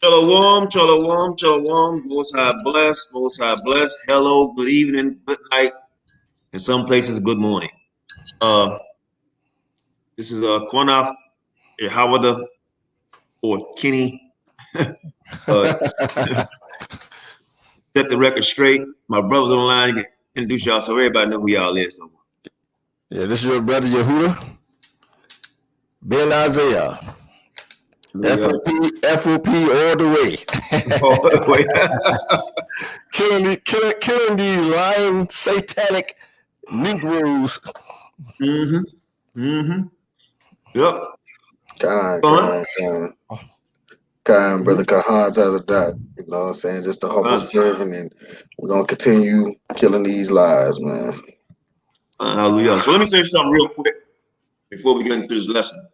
Shalom, shalom, shalom. Most High bless, Most High bless. Hello, good evening, good night. In some places, good morning. This is Qanath, Yahawashi, or Kenny. Set the record straight. My brother's online. Introduce y'all so everybody know who y'all is. Yeah, this is your brother Yehuda, Ben Isaiah. F.O.P.E all the way. killing these lying satanic Negroes. Yep. Kind brother Kahans has a dot. You know what I'm saying? Just a humble servant, and we're gonna continue killing these lies, man. Hallelujah. So let me say something real quick before we get into this lesson.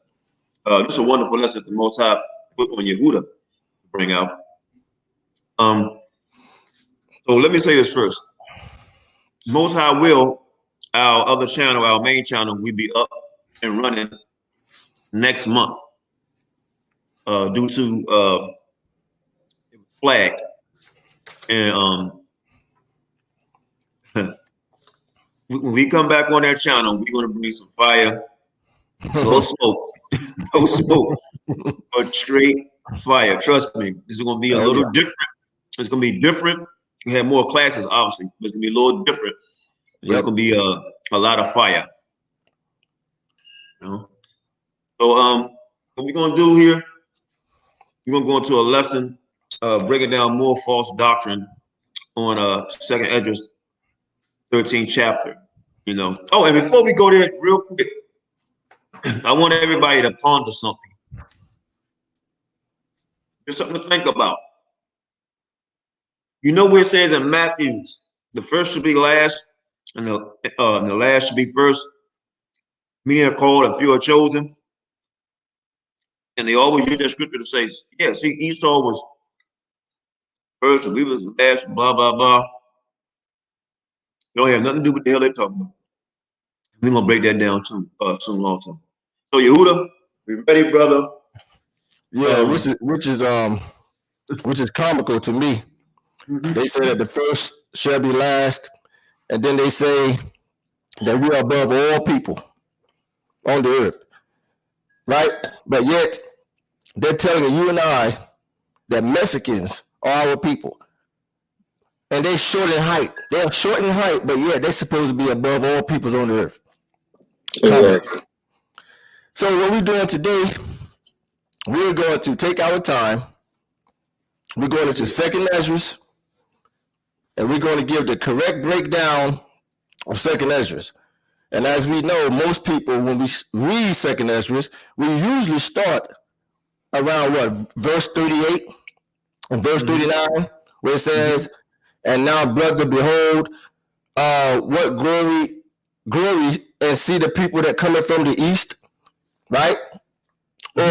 This is a wonderful lesson that the Most High put on Yehuda to bring out. So let me say this first. Most High will, our other channel, our main channel, will be up and running next month due to flag. And when we come back on that channel, we're going to bring some fire, no smoke, no smoke, but straight fire. Trust me, this is going to be a little different. It's going to be different. We have more classes, obviously, but it's going to be a little different. Yep. It's going to be a lot of fire. You know? So what we're going to do here, we're going to go into a lesson, breaking down more false doctrine on 2nd Esdras 13th chapter. You know. Oh, and before we go there, real quick, I want everybody to ponder something. There's something to think about. You know where it says in Matthew, the first should be last, and the last should be first. Many are called, and few are chosen. And they always use that scripture to say, yeah, see, Esau was first, and we was last, blah, blah, blah. Don't have nothing to do with the hell they're talking about. We're going to break that down soon also. So, Yehuda, we ready, brother? Yeah, which is comical to me. They say that the first shall be last, and then they say that we are above all people on the earth, right? But yet they're telling you and I that Mexicans are our people, and they're short in height. They're short in height, but yet they're supposed to be above all peoples on the earth. Exactly. So what we're doing today, we're going to take our time. We're going into 2nd Esdras, and we're going to give the correct breakdown of 2nd Esdras. And as we know, most people, when we read 2nd Esdras, we usually start around verse 38 and verse 39, where it says, and now, brother, behold, what glory, and see the people that coming from the east, right? Or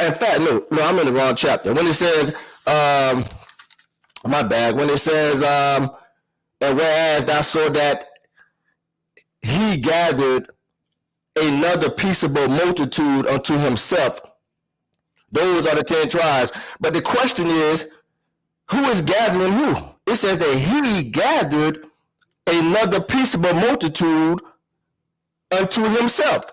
in fact, no, I'm in the wrong chapter. When it says, my bad, when it says, and whereas thou saw that he gathered another peaceable multitude unto himself, those are the 10 tribes. But the question is, who is gathering who? It says that he gathered another peaceable multitude unto himself.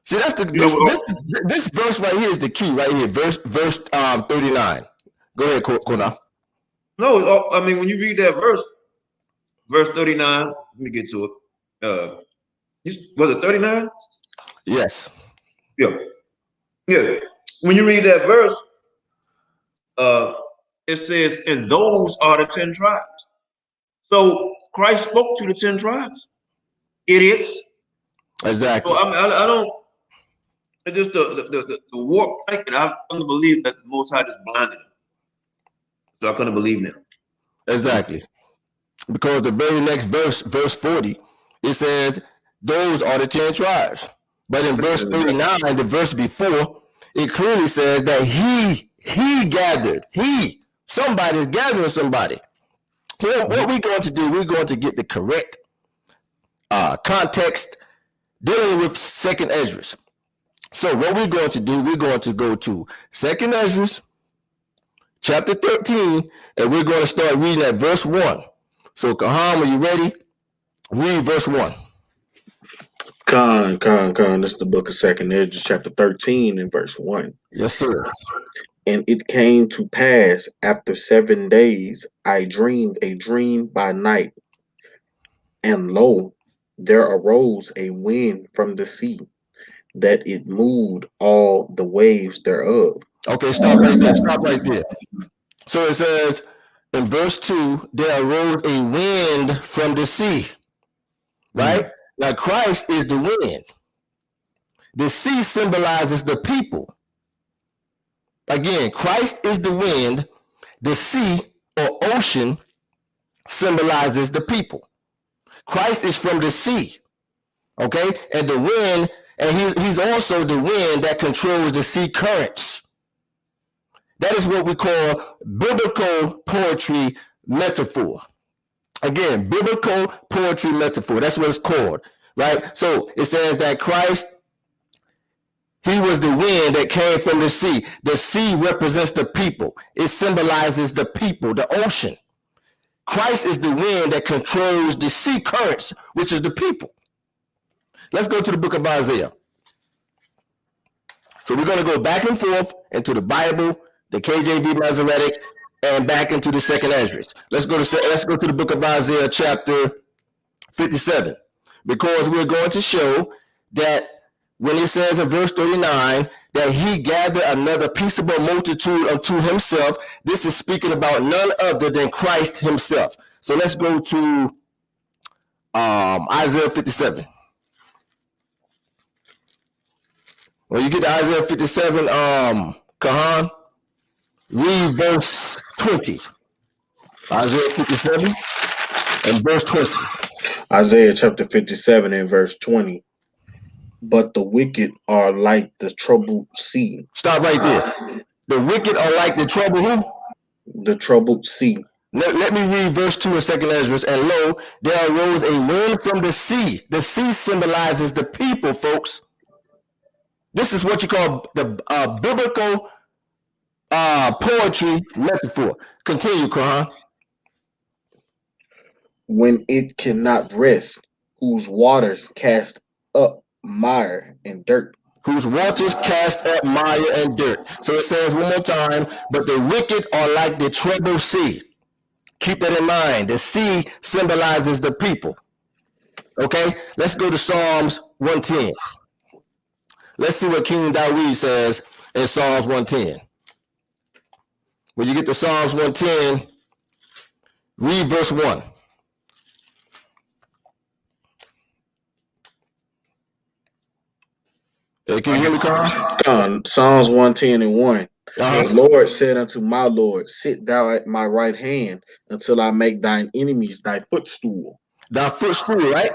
See, that's this verse right here is the key right here. Verse 39. Go ahead, Qanath. No, I mean, when you read that verse 39, let me get to it. Was it 39? Yes. Yeah. When you read that verse, it says, and those are the 10 tribes. So Christ spoke to the 10 tribes. Idiots. Exactly. So I don't. It's just the warped thinking. I couldn't believe that the Most High just blinded them. So I couldn't believe now. Exactly. Because the very next verse 40, it says, those are the 10 tribes. But in verse 39, the verse before, it clearly says that he gathered. Somebody's gathering somebody. So what we're going to do, we're going to get the correct context dealing with 2nd Esdras. So what we're going to do, we're going to go to 2nd Esdras, chapter 13, and we're going to start reading at verse 1. So, Kahan, are you ready? Read verse 1. Con. This is the book of 2nd Esdras, chapter 13, and verse 1. Yes, sir. And it came to pass after 7 days, I dreamed a dream by night, and lo, there arose a wind from the sea, that it moved all the waves thereof. Okay, stop right there. Stop right there. So it says in verse 2, there arose a wind from the sea. Right? Now Christ is the wind. The sea symbolizes the people. Again, Christ is the wind. The sea or ocean symbolizes the people. Christ is from the sea. Okay? And the wind, and he's also the wind that controls the sea currents. That is what we call biblical poetry metaphor. Again, biblical poetry metaphor. That's what it's called, right? So it says that Christ, he was the wind that came from the sea. The sea represents the people. It symbolizes the people, the ocean. Christ is the wind that controls the sea currents, which is the people. Let's go to the book of Isaiah. So we're going to go back and forth into the Bible, the KJV Masoretic, and back into the 2nd Esdras. Let's go to the book of Isaiah, chapter 57, because we're going to show that when it says in verse 39 that he gathered another peaceable multitude unto himself, this is speaking about none other than Christ himself. So let's go to Isaiah 57. When you get to Isaiah 57, Kahan, read verse 20. Isaiah 57 and verse 20. Isaiah chapter 57 and verse 20. But the wicked are like the troubled sea. Stop right there. The wicked are like the troubled who? The troubled sea. Let me read verse 2 of 2nd Esdras. And lo, there arose a wind from the sea. The sea symbolizes the people, folks. This is what you call the biblical poetry metaphor. Continue, Kahan. When it cannot rest, whose waters cast up mire and dirt. Whose waters cast up mire and dirt. So it says one more time, but the wicked are like the troubled sea. Keep that in mind. The sea symbolizes the people. Okay, let's go to Psalms 110. Let's see what King David says in Psalms 110. When you get to Psalms 110, read verse 1. Hey, can you hear me, Carl? Psalms 110 and 1. The Lord said unto my Lord, sit thou at my right hand until I make thine enemies thy footstool. Thy footstool, right?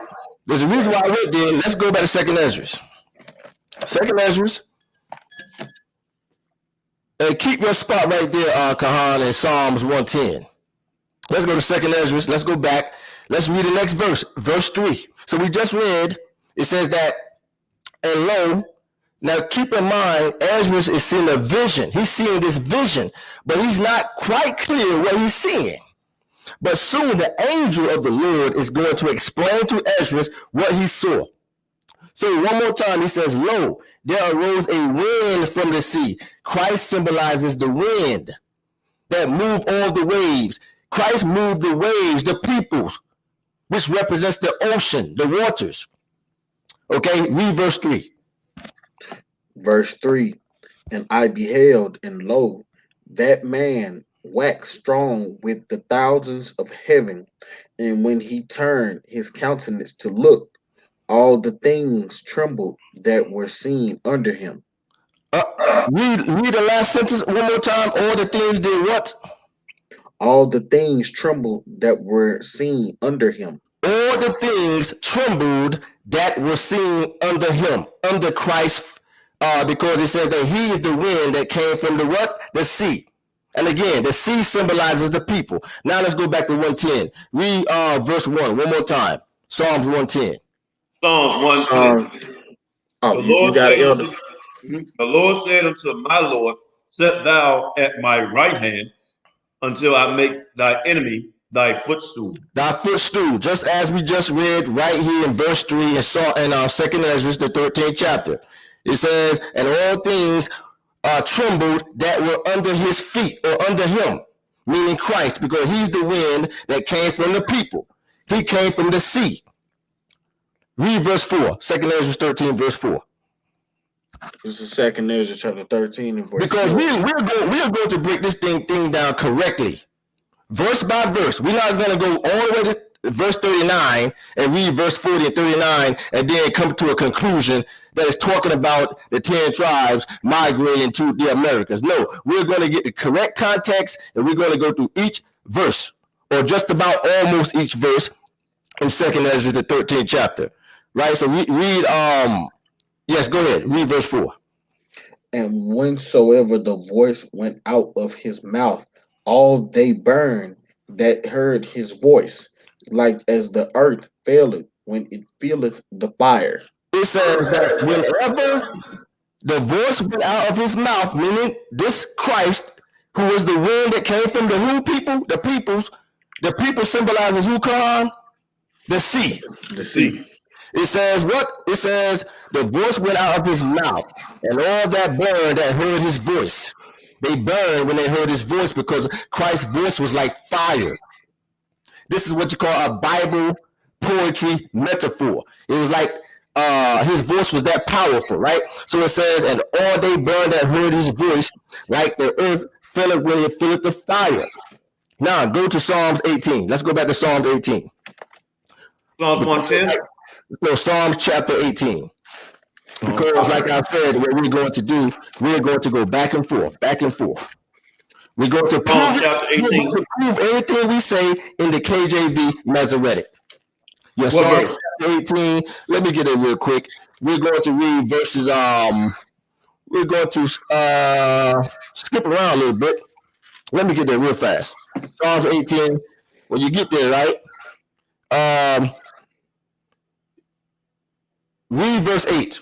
There's a reason why I went there. Let's go back to 2nd Esdras. 2nd Esdras. And keep your spot right there, Kahan, in Psalms 110. Let's go to 2nd Esdras. Let's go back. Let's read the next verse, verse 3. So we just read, it says that, and lo, now keep in mind, Esdras is seeing a vision. He's seeing this vision, but he's not quite clear what he's seeing. But soon the angel of the Lord is going to explain to Esdras what he saw. So one more time, he says, lo, there arose a wind from the sea. Christ symbolizes the wind that moved all the waves. Christ moved the waves, the peoples, which represents the ocean, the waters. Okay, read verse 3. Verse 3. And I beheld, and lo, that man waxed strong with the thousands of heaven. And when he turned his countenance to look, all the things trembled that were seen under him. Read the last sentence one more time. All the things did what? All the things trembled that were seen under him. All the things trembled that were seen under him, under Christ, because it says that he is the wind that came from the what? The sea. And again, the sea symbolizes the people. Now let's go back to 110. Read verse 1 one more time. Psalms 110. Psalms 110. You got it, Elder. The Lord said unto my Lord, sit thou at my right hand until I make thy enemy thy footstool. Thy footstool, just as we just read right here in verse 3 and saw in our 2 Esdras, the 13th chapter. It says, and all things trembled that were under his feet, or under him, meaning Christ, because he's the wind that came from the people. He came from the sea. Read verse 4, 2 Esdras 13, verse 4. This is 2 Esdras chapter 13 and verse Because 4. we're going to break this thing down correctly, verse by verse. We're not going to go all the way to verse 39 and read verse 40 and 39 and then come to a conclusion that is talking about the 10 tribes migrating to the Americas. No, we're going to get the correct context, and we're going to go through each verse, or just about almost each verse in 2 Esdras, the 13th chapter. Right? So read yes, go ahead. Read verse 4. And whensoever the voice went out of his mouth, all they burned that heard his voice, like as the earth faileth when it feeleth the fire. It says that whenever the voice went out of his mouth, meaning this Christ, who was the wind that came from the who people? The peoples. The people symbolizes who, Khan? The sea. The sea. It says what? It says the voice went out of his mouth, and all that burned that heard his voice. They burned when they heard his voice, because Christ's voice was like fire. This is what you call a Bible poetry metaphor. It was like his voice was that powerful, right? So it says, and all they burned that heard his voice, like the earth filled when it filled the fire. Now go to Psalms 18. Let's go back to Psalms 18. Psalms 110. So Psalms chapter 18. Because like I said, what we're going to do, we're going to go back and forth, back and forth. We're going to prove everything we say in the KJV Masoretic. Your Psalm chapter 18. Let me get it real quick. We're going to read verses. We're going to skip around a little bit. Let me get there real fast. Psalms 18. When you get there, right? Read verse 8.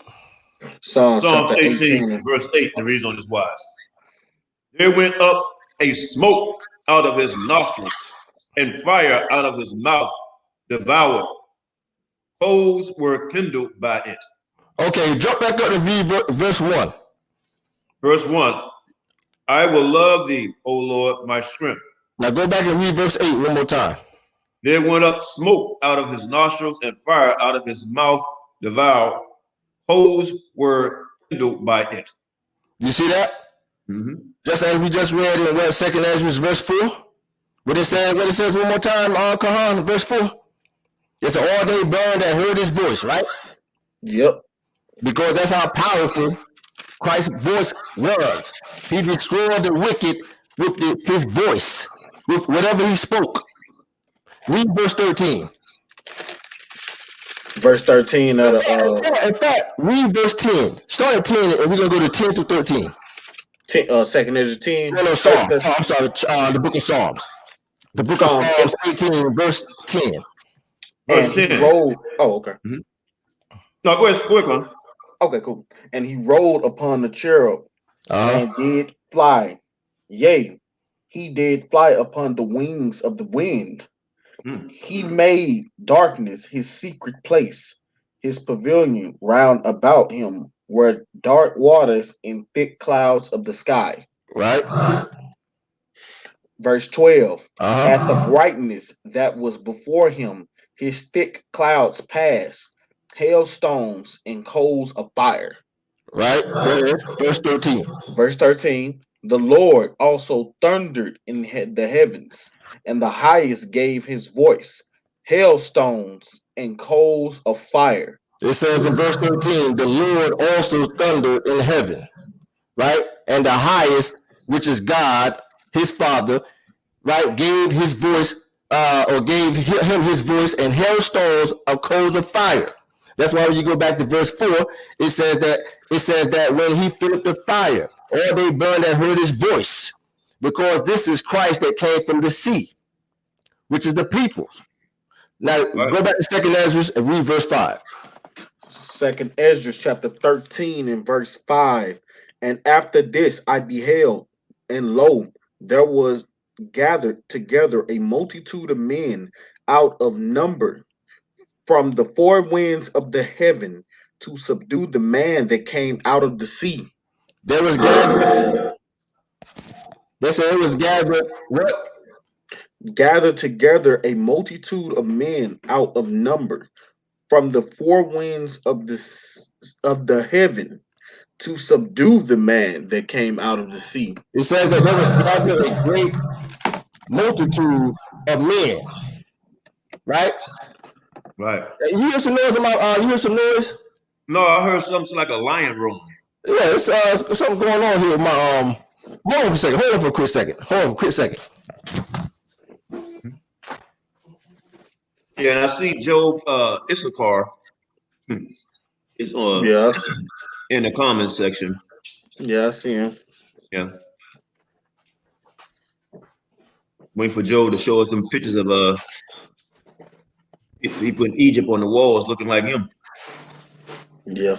Psalms chapter 18, verse 8. The reason is wise. There went up a smoke out of his nostrils, and fire out of his mouth devoured. Coals were kindled by it. Okay, jump back up to read verse 1. Verse 1. I will love thee, O Lord, my strength. Now go back and read verse 8 one more time. There went up smoke out of his nostrils, and fire out of his mouth devoured. Coals were kindled by it. You see that? Mm-hmm. Just as we just read in 2 Esdras verse 4. What it says one more time, Kahan, verse 4. It's all they burned that heard his voice, right? Yep. Because that's how powerful Christ's voice was. He destroyed the wicked with his voice, with whatever he spoke. Read verse 13. Verse 13 of the in fact, read verse 10. Start at 10 and we're gonna go to 10 through 13. 2nd Esdras 10. No, Psalms. I'm sorry, the book of Psalms. The book of Psalms 18, verse 10. Verse 10. Okay. Mm-hmm. No, go ahead, quick one. Okay, cool. And he rode upon the cherub and did fly. Yea, he did fly upon the wings of the wind. He made darkness his secret place. His pavilion round about him were dark waters and thick clouds of the sky. Right. Verse 12. At the brightness that was before him, his thick clouds passed, hailstones and coals of fire. Right. Verse 13. Verse 13. The Lord also thundered in the heavens, and the highest gave his voice, hailstones and coals of fire. It says in verse 13, the Lord also thundered in heaven, right? And the highest, which is God, his Father, right, gave his voice, or gave him his voice, and hailstones of coals of fire. That's why when you go back to verse 4, it says that when he filled the fire, all they burned that heard his voice, because this is Christ that came from the sea, which is the peoples. Now go back to 2 Esdras and read verse 5. Second Esdras chapter 13 and verse 5. And after this I beheld, and lo, there was gathered together a multitude of men out of number from the four winds of the heaven to subdue the man that came out of the sea. There was gathered. They said it was gathered. What? Gathered together a multitude of men out of number from the four winds of the heaven to subdue the man that came out of the sea. It says that there was gathered a great multitude of men. Right? Right. You hear some noise about you hear some noise? No, I heard something like a lion roaring. Yeah, it's something going on here with my hold on for a second. Hold on for a quick second. Yeah, and I see Job Issachar is on in the comment section. Yeah, I see him. Yeah. Waiting for Job to show us some pictures of he put Egypt on the walls looking like him. Yeah.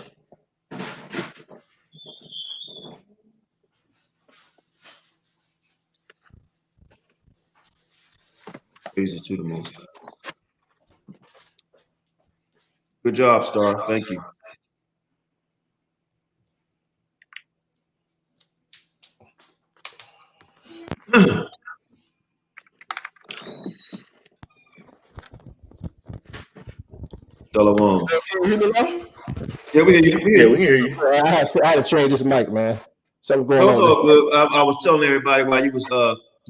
Praises to the Most High. Good job, Star. Thank you. Shalom. Can you hear me now? Yeah, we hear you. We hear you. I had to change this mic, man. Something going No, on. good. I was telling everybody while you was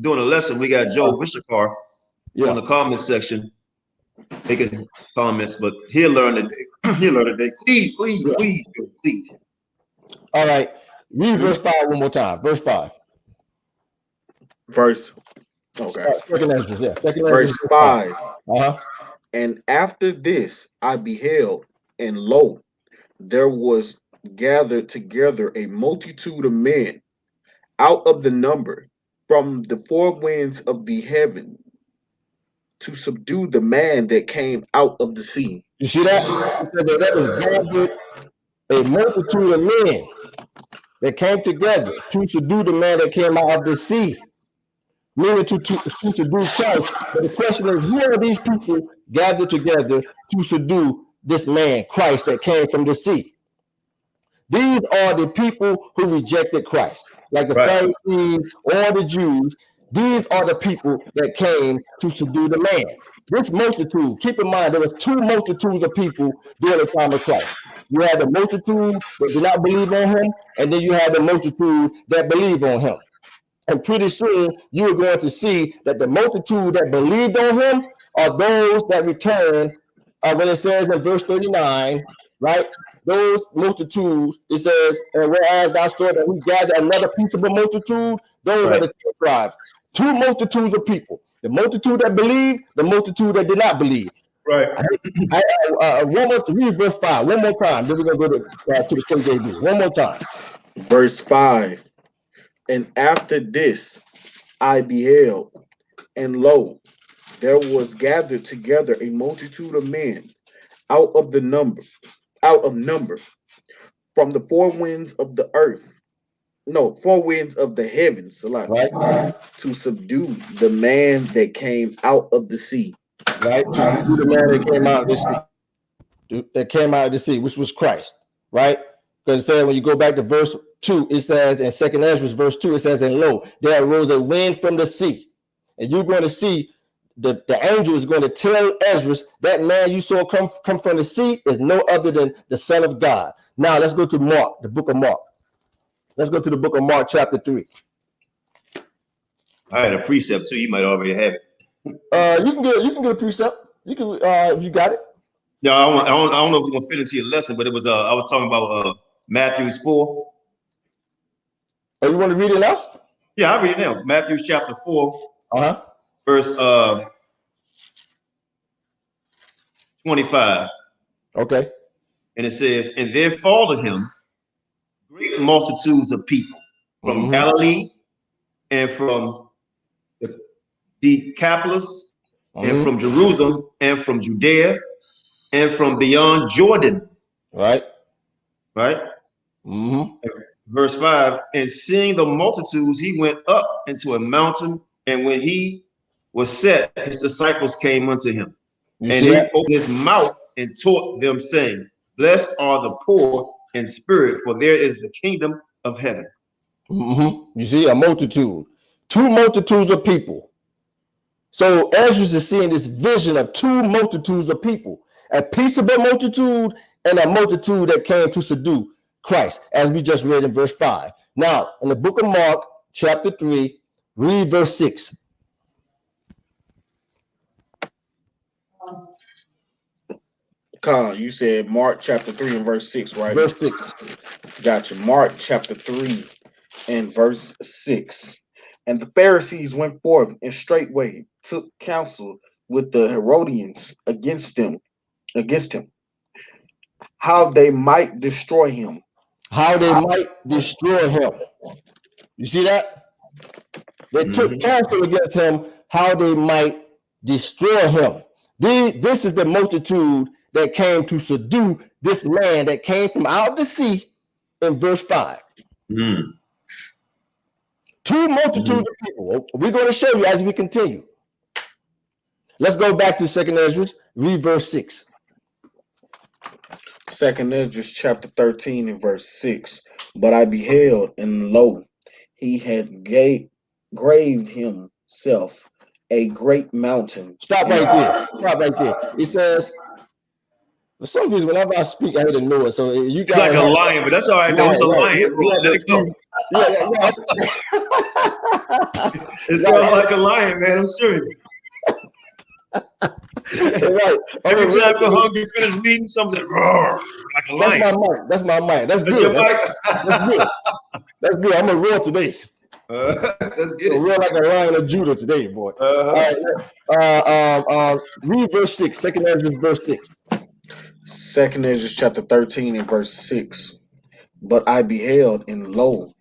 doing a lesson, we got Joe Issachar on the comment section making comments, but he'll learn today. He'll learn today. Please. All right. Read verse 5 one more time. Verse 5. Okay. Second Esdras, yeah. Verse 5. Uh-huh. And after this I beheld, and lo, there was gathered together a multitude of men out of the number from the four winds of the heaven to subdue the man that came out of the sea. You see that? It said that was gathered a multitude of men that came together to subdue the man that came out of the sea. Meaning to subdue Christ. But the question is, who are these people gathered together to subdue this man, Christ, that came from the sea? These are the people who rejected Christ, like the Pharisees or the Jews. These are the people that came to subdue the man. This multitude, keep in mind, there was two multitudes of people during the time of Christ. You had the multitude that did not believe on him, and then you had the multitude that believed on him. And pretty soon, you're going to see that the multitude that believed on him are those that return, when it says in verse 39, right? Those multitudes, it says, and whereas thou saw that we gather another peaceable multitude, those are the 10 tribes. Two multitudes of people. The multitude that believed, the multitude that did not believe. Right. One more, read verse 5, one more time. Then we're going to go to the KJV. One more time. Verse 5. And after this I beheld, and lo, there was gathered together a multitude of men out of number, from the four winds of the earth, four winds of the heavens, right, to subdue the man that came out of the sea. Right, to subdue the man that came out of the sea. That came out of the sea, which was Christ, right? Because it says when you go back to verse 2, it says in Second Esdras, verse 2, it says, and lo, there arose a wind from the sea. And you're going to see the angel is going to tell Esdras that man you saw come from the sea is no other than the Son of God. Now let's go to Mark, the book of Mark. Let's go to the book of Mark, chapter 3. I had a precept too. You might already have it. You can get a precept. You can if you got it. No, I don't know if we're gonna fit into your lesson, but it was I was talking about Matthew 4. Oh, you want to read it now? Yeah, I read it now. Matthew chapter 4, verse 25. Okay. And it says, and there followed him great multitudes of people from Galilee and from the Decapolis and from Jerusalem and from Judea and from beyond Jordan. Right. right? Mm-hmm. Verse 5, and seeing the multitudes, he went up into a mountain, and when he was set, his disciples came unto him. You And see he that? opened his mouth and taught them, saying, blessed are the poor in spirit, for there is the kingdom of heaven. Mm-hmm. You see a multitude, two multitudes of people. So Esdras is seeing this vision of two multitudes of people, a peaceable multitude and a multitude that came to subdue Christ, as we just read in verse 5. Now, in the book of Mark, chapter 3, read verse 6. Con, you said Mark chapter 3 and verse 6, right? Verse 6. Gotcha. Mark chapter 3 and verse 6. And the Pharisees went forth and straightway took counsel with the Herodians against him, how they might destroy him. How they might destroy him. You see that? They took counsel against him, how they might destroy him. This is the multitude that came to subdue this man that came from out of the sea in verse 5. Two multitudes of people. We're going to show you as we continue. Let's go back to 2 Esdras, read verse 6. 2 Esdras chapter 13 and verse 6. But I beheld, and lo, he had graved himself a great mountain. Stop right there. Stop right there. It says, for some reason, whenever I speak, I hate to know it. So you It's like a lion, but that's all right, though. It's a lion. Let it go. Yeah. It sounds like a lion, man. I'm serious. Right. Every time the hungry finish reading something, roar, like a lion. That's my mic. That's That's good. your mic? That's good. That's good. I'm a roar today. Let's get it. Roar like a lion of Judah today, boy. Read verse 6. 2 Esdras verse 6. 2 Esdras chapter 13 and verse 6. But I beheld, and lo,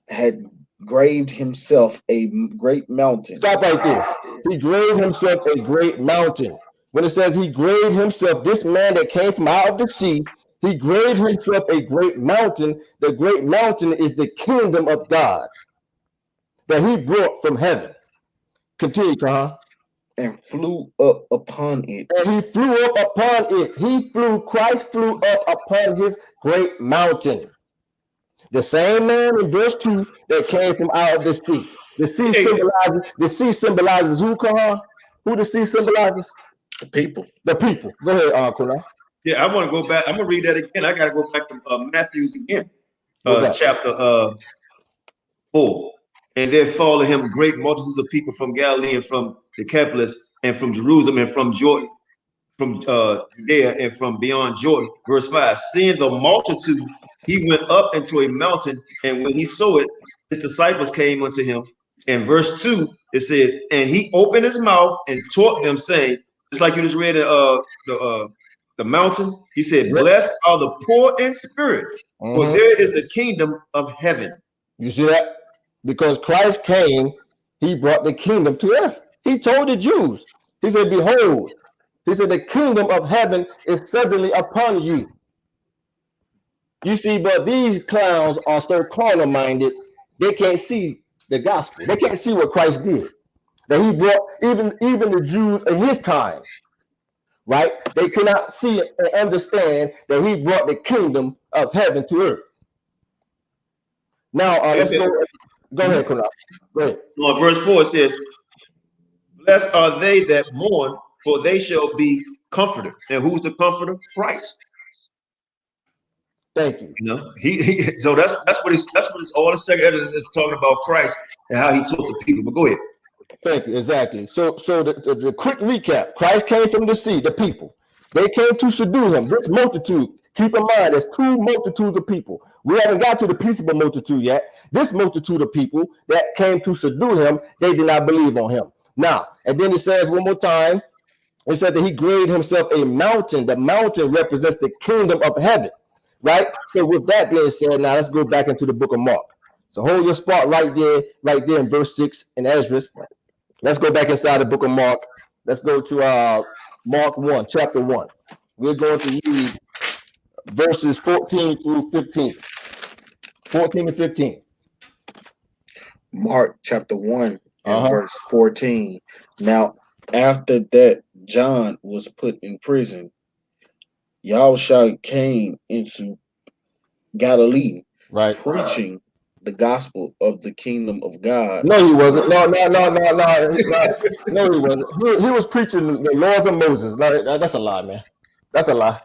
had graved himself a great mountain. Stop right there. He graved himself a great mountain. When it says he graved himself, this man that came from out of the sea, he graved himself a great mountain. The great mountain is the kingdom of God that he brought from heaven. Continue, Qanath. And flew up upon it. And he flew up upon it. Christ flew up upon his great mountain. The same man in verse 2 that came from out of the sea. The sea symbolizes who, Qanath? Who the sea symbolizes? The people. The people. Go ahead, Qanath. Yeah, I want to go back. I'm going to read that again. I got to go back to Matthew's again. Chapter 4. And there followed him great multitudes of people from Galilee and from Decapolis and from Jerusalem and from Jordan, from Judea and from beyond Jordan. Verse 5, seeing the multitude, he went up into a mountain, and when he saw it, his disciples came unto him. And verse 2, it says, and he opened his mouth and taught them, saying, just like you just read in the mountain, he said, blessed are the poor in spirit, for there is the kingdom of heaven. You see that? Because Christ came, he brought the kingdom to earth. He told the Jews, he said, behold, he said, the kingdom of heaven is suddenly upon you. You see, but these clowns are so carnal minded, they can't see the gospel. They can't see what Christ did. That he brought even the Jews in his time, right? They cannot see and understand that he brought the kingdom of heaven to earth. Now, let's go. Go ahead, Qanath. Go ahead. Well, verse 4 says, blessed are they that mourn, for they shall be comforted. And who's the comforter? Christ. Thank you. You know, so that's what it's all the second Esdras is talking about Christ and how he taught the people. But go ahead. Thank you. Exactly. So the quick recap: Christ came from the sea, the people. They came to subdue him. This multitude. Keep in mind, there's two multitudes of people. We haven't got to the peaceable multitude yet. This multitude of people that came to subdue him, they did not believe on him. Now, and then it says one more time, it said that he graved himself a mountain. The mountain represents the kingdom of heaven, right? So with that being said, now let's go back into the book of Mark. So hold your spot right there in verse 6 in Esdras. Let's go back inside the book of Mark. Let's go to Mark 1, chapter 1. We're going to read verses 14 through 15. 14 and 15. Mark chapter 1 and Uh-huh. verse 14. Now, after that John was put in prison, Yahushua came into Galilee, Right. preaching the gospel of the kingdom of God. No, he wasn't. No, he wasn't. He was preaching the laws of Moses. No, that's a lie, man. That's a lie.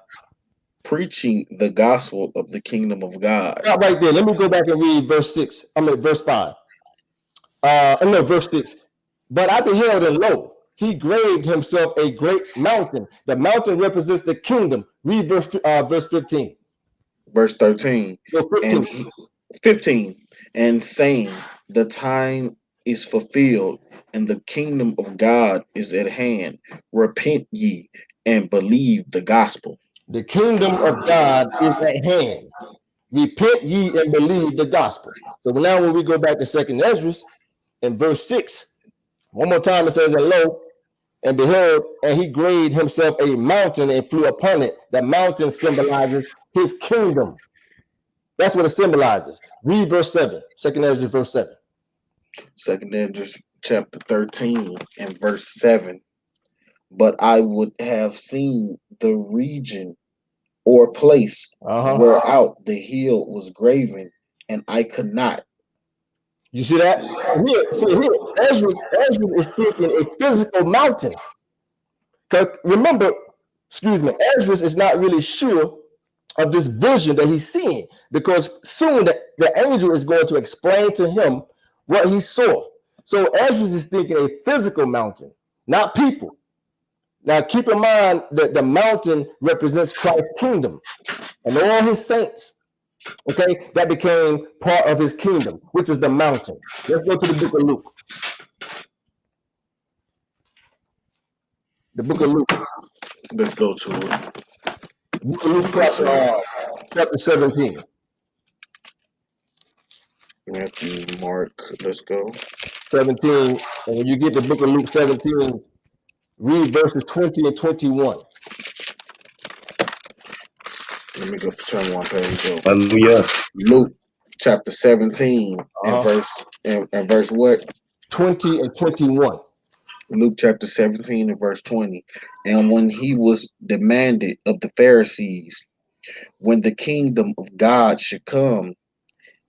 Preaching the gospel of the kingdom of God. Not right there. Let me go back and read verse 6. Verse 5. No, verse 6. But I beheld, and lo, he graved himself a great mountain. The mountain represents the kingdom. Read verse 15. Verse 13. No, 15. And 15. And saying, the time is fulfilled, and the kingdom of God is at hand. Repent ye and believe the gospel. The kingdom of God is at hand. Repent ye and believe the gospel. So now when we go back to 2Esdras in verse 6, one more time it says, and lo, and behold, and he graved himself a mountain and flew upon it. The mountain symbolizes his kingdom. That's what it symbolizes. Read verse 7. 2Esdras verse 7. 2Esdras chapter 13 and verse 7. But I would have seen the region or place whereout the hill was graven, and I could not. You see that? Here, Esdras is thinking a physical mountain. Because remember, Esdras is not really sure of this vision that he's seeing, because soon the angel is going to explain to him what he saw. So Esdras is thinking a physical mountain, not people. Now keep in mind that the mountain represents Christ's kingdom and all his saints. Okay, that became part of his kingdom, which is the mountain. Let's go to the book of Luke. The book of Luke. Let's go to it. Book of Luke, chapter 17. Matthew, Mark, let's go. 17. And when you get the book of Luke 17, read verses 20 and 21. Let me go turn one page over. Hallelujah. Luke chapter 17 and verse what? 20 and 21. Luke chapter 17 and verse 20. And when he was demanded of the Pharisees, when the kingdom of God should come,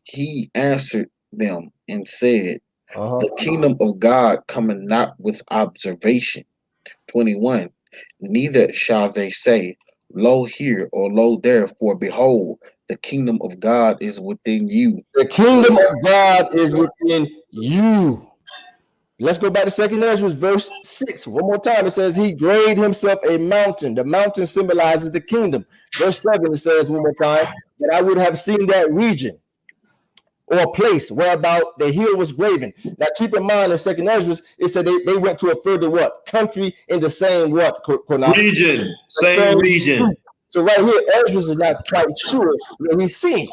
he answered them and said, the kingdom of God cometh not with observation. 21. Neither shall they say, lo here or lo there, for behold, the kingdom of God is within you. The kingdom of God is within you. Let's go back to 2Esdras verse 6. One more time. It says he graved himself a mountain. The mountain symbolizes the kingdom. Verse 7, it says one more time, that I would have seen that region or place whereabout the hill was graven. Now keep in mind in 2Esdras, it said they went to a further what? Country in the same what? Qanath? Region. Same region. So right here, Esdras is not quite sure what he's seeing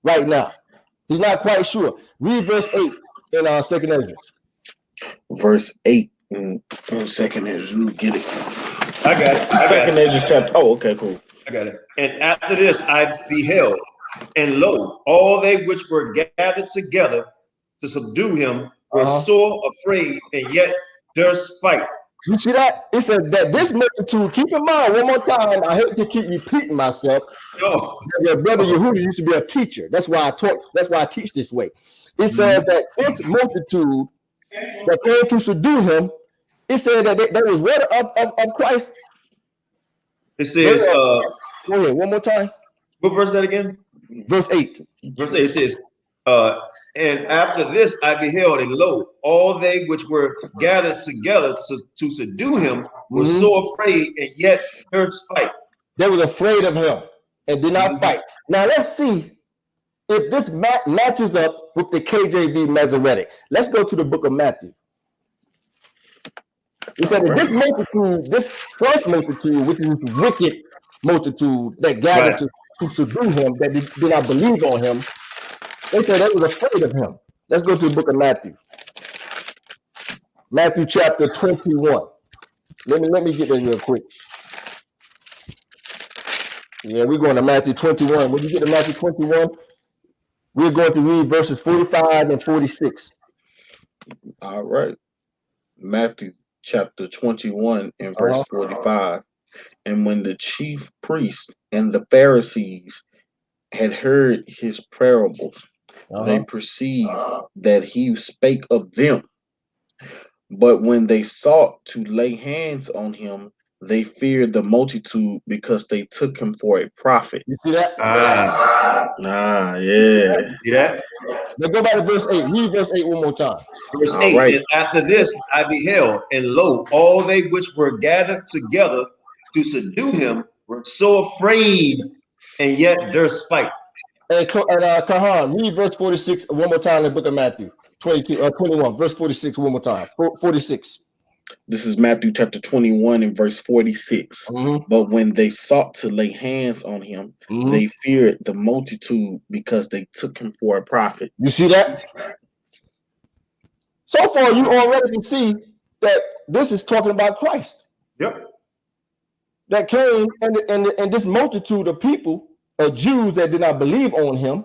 right now. He's not quite sure. Read verse 8 in 2Esdras. Verse 8 in 2Esdras. Let me get it. I got it. 2Esdras chapter. Oh, okay, cool. I got it. And after this I beheld, and lo, all they which were gathered together to subdue him were sore afraid, and yet durst fight. You see that? It says that this multitude, keep in mind one more time, I hate to keep repeating myself. Your brother Yehuda used to be a teacher. That's why I teach this way. It says that this multitude that came to subdue him, it said that there was word of Christ. It says, go ahead, one more time. What verse is that again? Verse 8. Verse 8, it says, and after this I beheld, and lo, all they which were gathered together to subdue him were so afraid, and yet durst fight. They was afraid of him and did not fight. Now let's see if this matches up with the KJV Masoretic. Let's go to the book of Matthew. It said that this multitude, this first multitude, which is this wicked multitude that gathered to subdue him, that did not believe on him, they said they was afraid of him. Let's go to the book of Matthew. Matthew chapter 21. Let me get there real quick. Yeah, we're going to Matthew 21. When you get to Matthew 21, we're going to read verses 45 and 46. All right. Matthew chapter 21 and verse 45. And when the chief priests and the Pharisees had heard his parables, they perceived that he spake of them. But when they sought to lay hands on him, they feared the multitude because they took him for a prophet. You see that? Yeah. See that? Now go back to verse 8. Read verse 8 one more time. Verse All 8, right. and after this I beheld, and lo, all they which were gathered together to subdue him were so afraid, and yet durst fight. And Kahan, read verse 46 one more time in the book of Matthew 21, verse 46 one more time. 46. This is Matthew chapter 21 and verse 46. But when they sought to lay hands on him, they feared the multitude because they took him for a prophet. You see that? So far, you already can see that this is talking about Christ. Yep. That came and this multitude of people, of Jews that did not believe on him,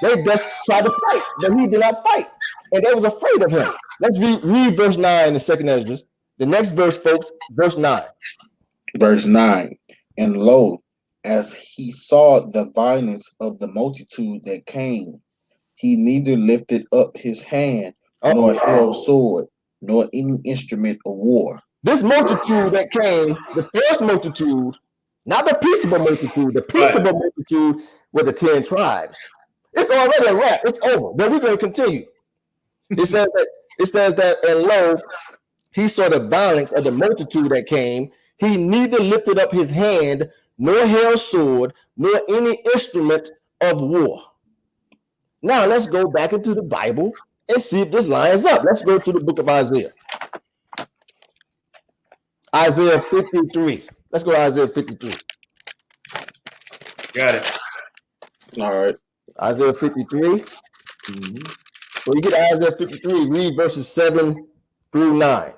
they just tried to fight, but he did not fight. And they was afraid of him. Let's read verse 9 in the second Esdras. The next verse, folks, verse 9. Verse 9. And lo, as he saw the violence of the multitude that came, he neither lifted up his hand, nor held sword, nor any instrument of war. This multitude that came, the first multitude, not the peaceable multitude, the peaceable multitude were the 10 tribes. It's already a wrap. It's over. But we're going to continue. It says that, and lo, he saw the violence of the multitude that came. He neither lifted up his hand, nor held sword, nor any instrument of war. Now let's go back into the Bible and see if this lines up. Let's go to the book of Isaiah. Isaiah 53. Let's go to Isaiah 53. Got it. All right. Isaiah 53. So you get Isaiah 53, read verses 7 through 9.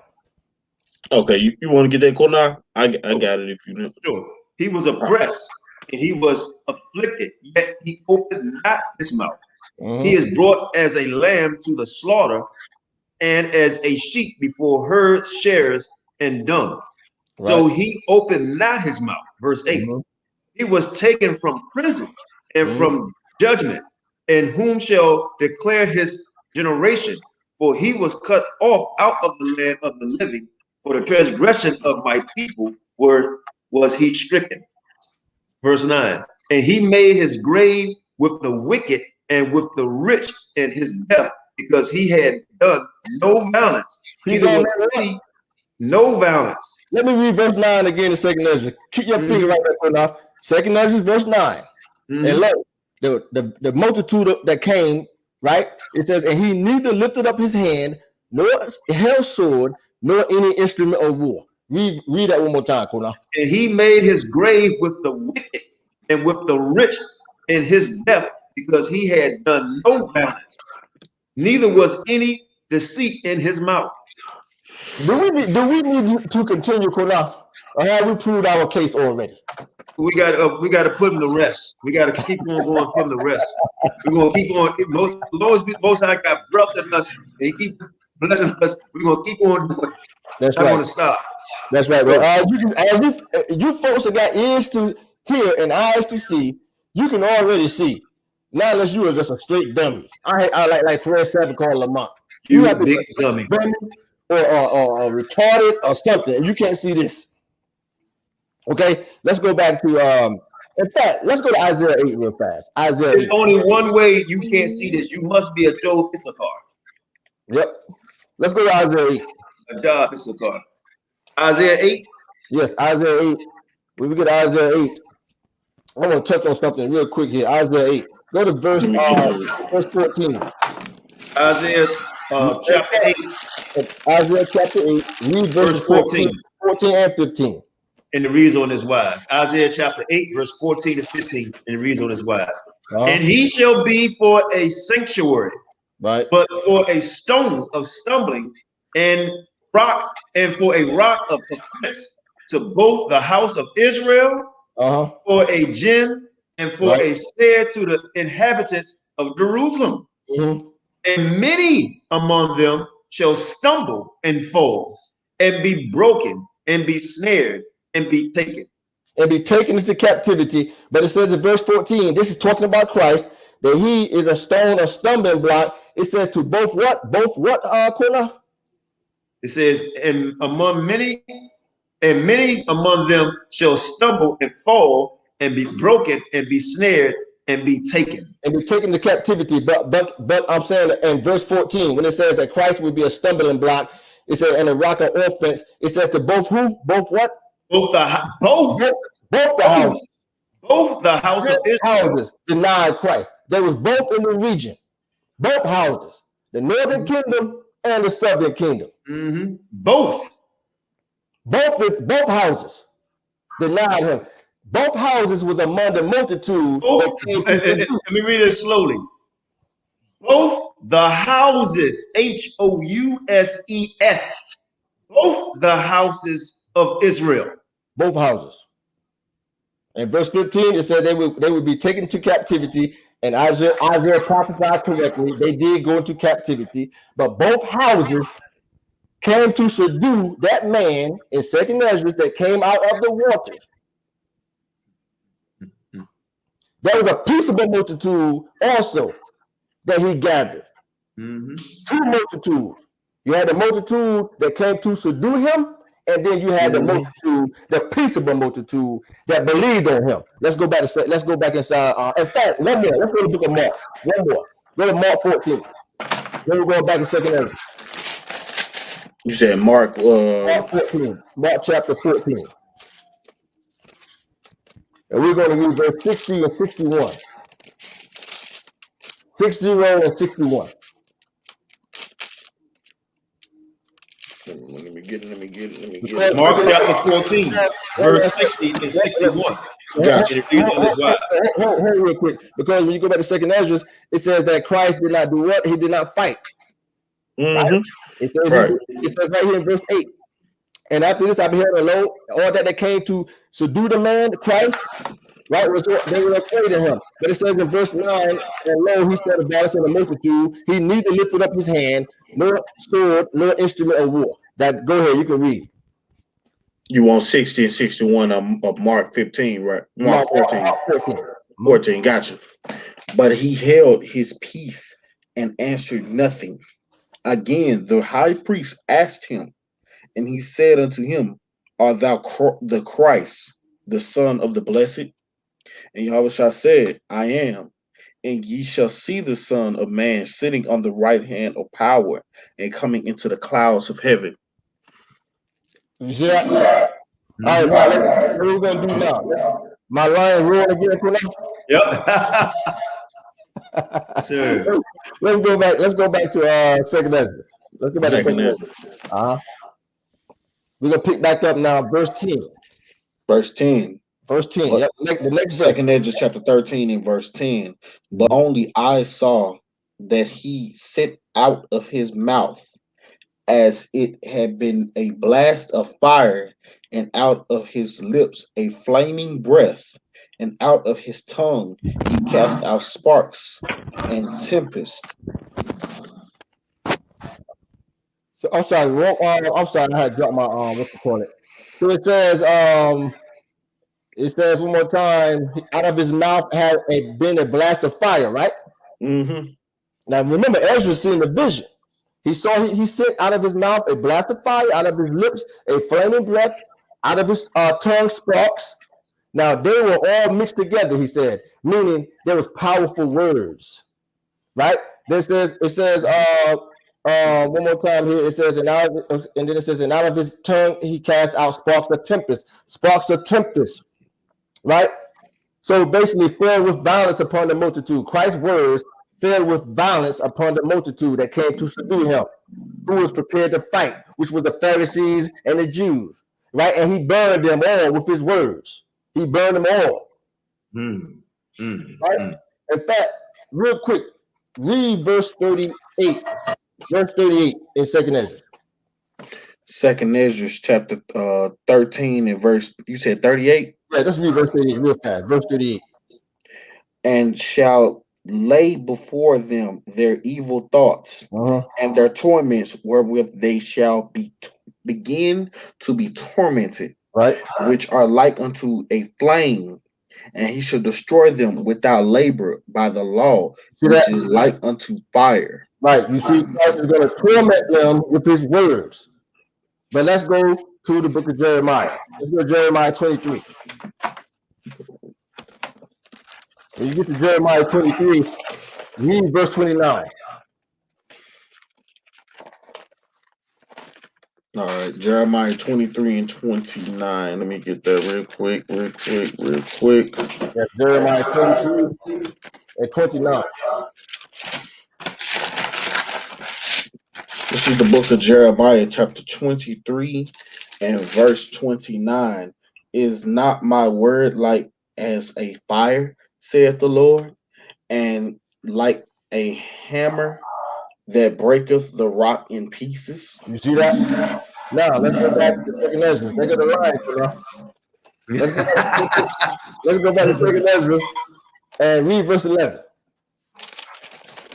Okay, you want to get that Qanath? I got it if you know. Sure. He was oppressed and he was afflicted, yet he opened not his mouth. He is brought as a lamb to the slaughter, and as a sheep before her shears and dung. So he opened not his mouth. Verse 8. He was taken from prison and from judgment, and whom shall declare his generation? For he was cut off out of the land of the living. For the transgression of my people was he stricken. Verse 9. And he made his grave with the wicked and with the rich in his death, because he had done no violence. Neither was any no violence. Let me read verse 9 again in second Esdras. Keep your finger right there, enough. Second Esdras, verse 9. And lo, the multitude that came, right? It says, and he neither lifted up his hand, nor held sword, nor any instrument of war. Read that one more time, Qanath. And he made his grave with the wicked and with the rich in his death, because he had done no violence. Neither was any deceit in his mouth. Do we need to continue, Qanath, or have we proved our case already? We got to put him to rest. We got to keep on going from the rest. We're gonna keep on. As long as Most High got breath in us and he keep blessing us, we're gonna keep on doing. That's right. Not gonna stop. That's right. Well, you folks that got ears to hear and eyes to see, you can already see. Not unless you are just a straight dummy. I like Fred Sanford called Lamont. You have to big be dummy. Or retarded or something. You can't see this. Okay, let's go back to in fact, let's go to Isaiah 8 real fast. Isaiah 8. There's only one way you can't see this. You must be a Joe Issachar. Yep. Let's go to Isaiah 8. A Joe Issachar. Isaiah 8? Yes, Isaiah 8. When we get Isaiah 8, I want to touch on something real quick here. Isaiah 8. Go to verse 14. Isaiah chapter 8. Isaiah chapter 8. Read verse 14 and 15. And it reads on this wise. Isaiah chapter 8, verse 14 to 15, and it reads on this wise. And he shall be for a sanctuary, but for a stone of stumbling and rock, and for a rock of offense to both the house of Israel for a gin, and for a snare to the inhabitants of Jerusalem. And many among them shall stumble and fall, and be broken, and be snared, and be taken. And be taken into captivity. But it says in verse 14, this is talking about Christ, that he is a stone, a stumbling block. It says to both what? Both what, Qanath? It says, and many among them shall stumble and fall, and be broken, and be snared, and be taken. And be taken to captivity. But I'm saying in verse 14, when it says that Christ will be a stumbling block, it says, and a rock of offense, it says to both who? Both what? Both the house of Israel houses denied Christ. They was both in the region, both houses, the northern kingdom and the southern kingdom. Both houses denied him. Both houses was among the multitude. Let me read it slowly. Both the houses, Houses, both the houses of Israel. Both houses. In verse 15, it said they would be taken to captivity, and Isaiah prophesied correctly. They did go into captivity, but both houses came to subdue that man in 2 Esdras that came out of the waters. There was a peaceable multitude also that he gathered. Two multitudes. You had the multitude that came to subdue him, and then you had the multitude, the peaceable multitude that believed on him. Let's go back inside. In fact, one more. Let's go to the book of Mark. One more. Go to Mark 14. Then we're going back in 2 Esdras. You said Mark 14. Mark chapter 14. And we're going to read verse 60 and 61. 60 and 61. Let me get it. Mark chapter 14, verse 60 and 61. Gotcha. Hold real quick, because when you go back to 2 Esdras, it says that Christ did not do what? He did not fight. Right? It says right here in verse 8. And after this, I beheld alone all that came to subdue the man, Christ, right? They were afraid of him. But it says in verse 9, and lo, he said about us in the multitude, he neither lifted up his hand, nor sword, nor instrument of war. Go ahead, you can read. You want 60 and 61 of Mark 15, right? Mark 14. 14, gotcha. But he held his peace and answered nothing. Again, the high priest asked him, and he said unto him, art thou the Christ, the Son of the Blessed? And Yahawashi said, I am. And ye shall see the Son of Man sitting on the right hand of power and coming into the clouds of heaven. You see that? All right, what are we going to do now? My lion roaring again, Qanath? Yep. Sir. Let's go back to 2 Esdras. Let's go back to 2 Esdras. We're going to pick back up now, verse 10. Verse 10. Yep. The next 2 Esdras chapter 13 and verse 10. But only I saw that he sent out of his mouth as it had been a blast of fire, and out of his lips a flaming breath, and out of his tongue he cast out sparks and tempest. So I'm sorry, I had dropped my what's the call it? So it says one more time, out of his mouth had been a blast of fire, right? Now remember, Ezra seen the vision. He sent out of his mouth a blast of fire, out of his lips a flaming breath, out of his tongue sparks. Now they were all mixed together, he said, meaning there was powerful words, right? It says one more time here. It says, and then it says, and out of his tongue he cast out sparks of tempest, right? So basically, fell with violence upon the multitude. Christ's words fell with violence upon the multitude that came to subdue him, who was prepared to fight, which were the Pharisees and the Jews, right? And he burned them all with his words. He burned them all. Right? In fact, real quick, read verse 38. Verse 38 in 2 Esdras. 2 Esdras chapter 13 and verse, you said 38? Yeah, let's read verse 38 real fast. Verse 38. And shall lay before them their evil thoughts and their torments wherewith they shall begin to be tormented, Right. which are like unto a flame, and he shall destroy them without labor by the law, See which that? is like unto fire. Right. You see, Christ is going to torment them with his words. But let's go to the book of Jeremiah. Let's go to Jeremiah 23. When you get to Jeremiah 23, read verse 29. All right, Jeremiah 23 and 29. Let me get that real quick. Yeah, Jeremiah 23 and 29. This is the book of Jeremiah, chapter 23 and verse 29. Is not my word like as a fire, saith the Lord, and like a hammer that breaketh the rock in pieces? You see that? Now let's go back to second Esdras. They got the line, you know. Let's go back to second Esdras and read verse 11.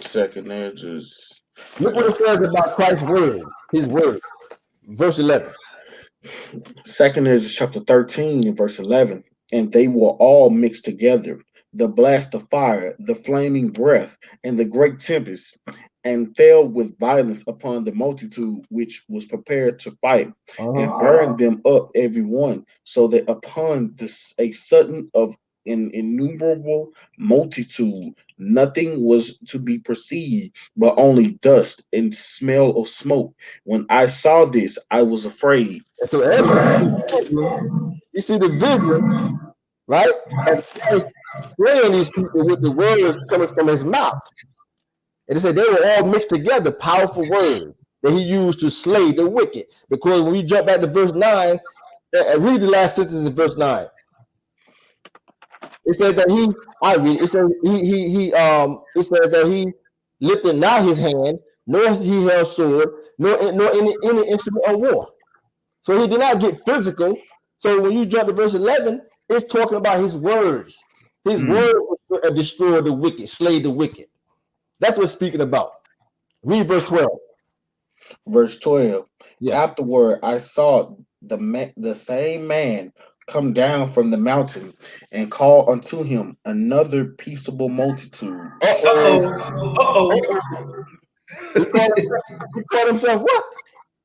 Second Esdras. Look what it says about Christ's word, his word. Verse 11. Second Esdras chapter 13 and verse 11. And they were all mixed together, the blast of fire, the flaming breath, and the great tempest, and fell with violence upon the multitude which was prepared to fight, and burned them up every one, so that upon this a sudden of an innumerable multitude nothing was to be perceived, but only dust and smell of smoke. When I saw this, I was afraid. And so Esdras, you see the vision, right? Of Christ slaying these people with the words coming from his mouth. And it said they were all mixed together, powerful words that he used to slay the wicked. Because when we jump back to verse 9, read the last sentence in verse 9. It says that I read it. It says it says that he lifted not his hand, nor he held sword, nor any instrument of war. So he did not get physical. So when you jump to verse 11, it's talking about his words. His word will destroy the wicked, slay the wicked. That's what it's speaking about. Read verse 12. Verse 12. Yes. Afterward, I saw the same man come down from the mountain and call unto him another peaceable multitude. He called himself what?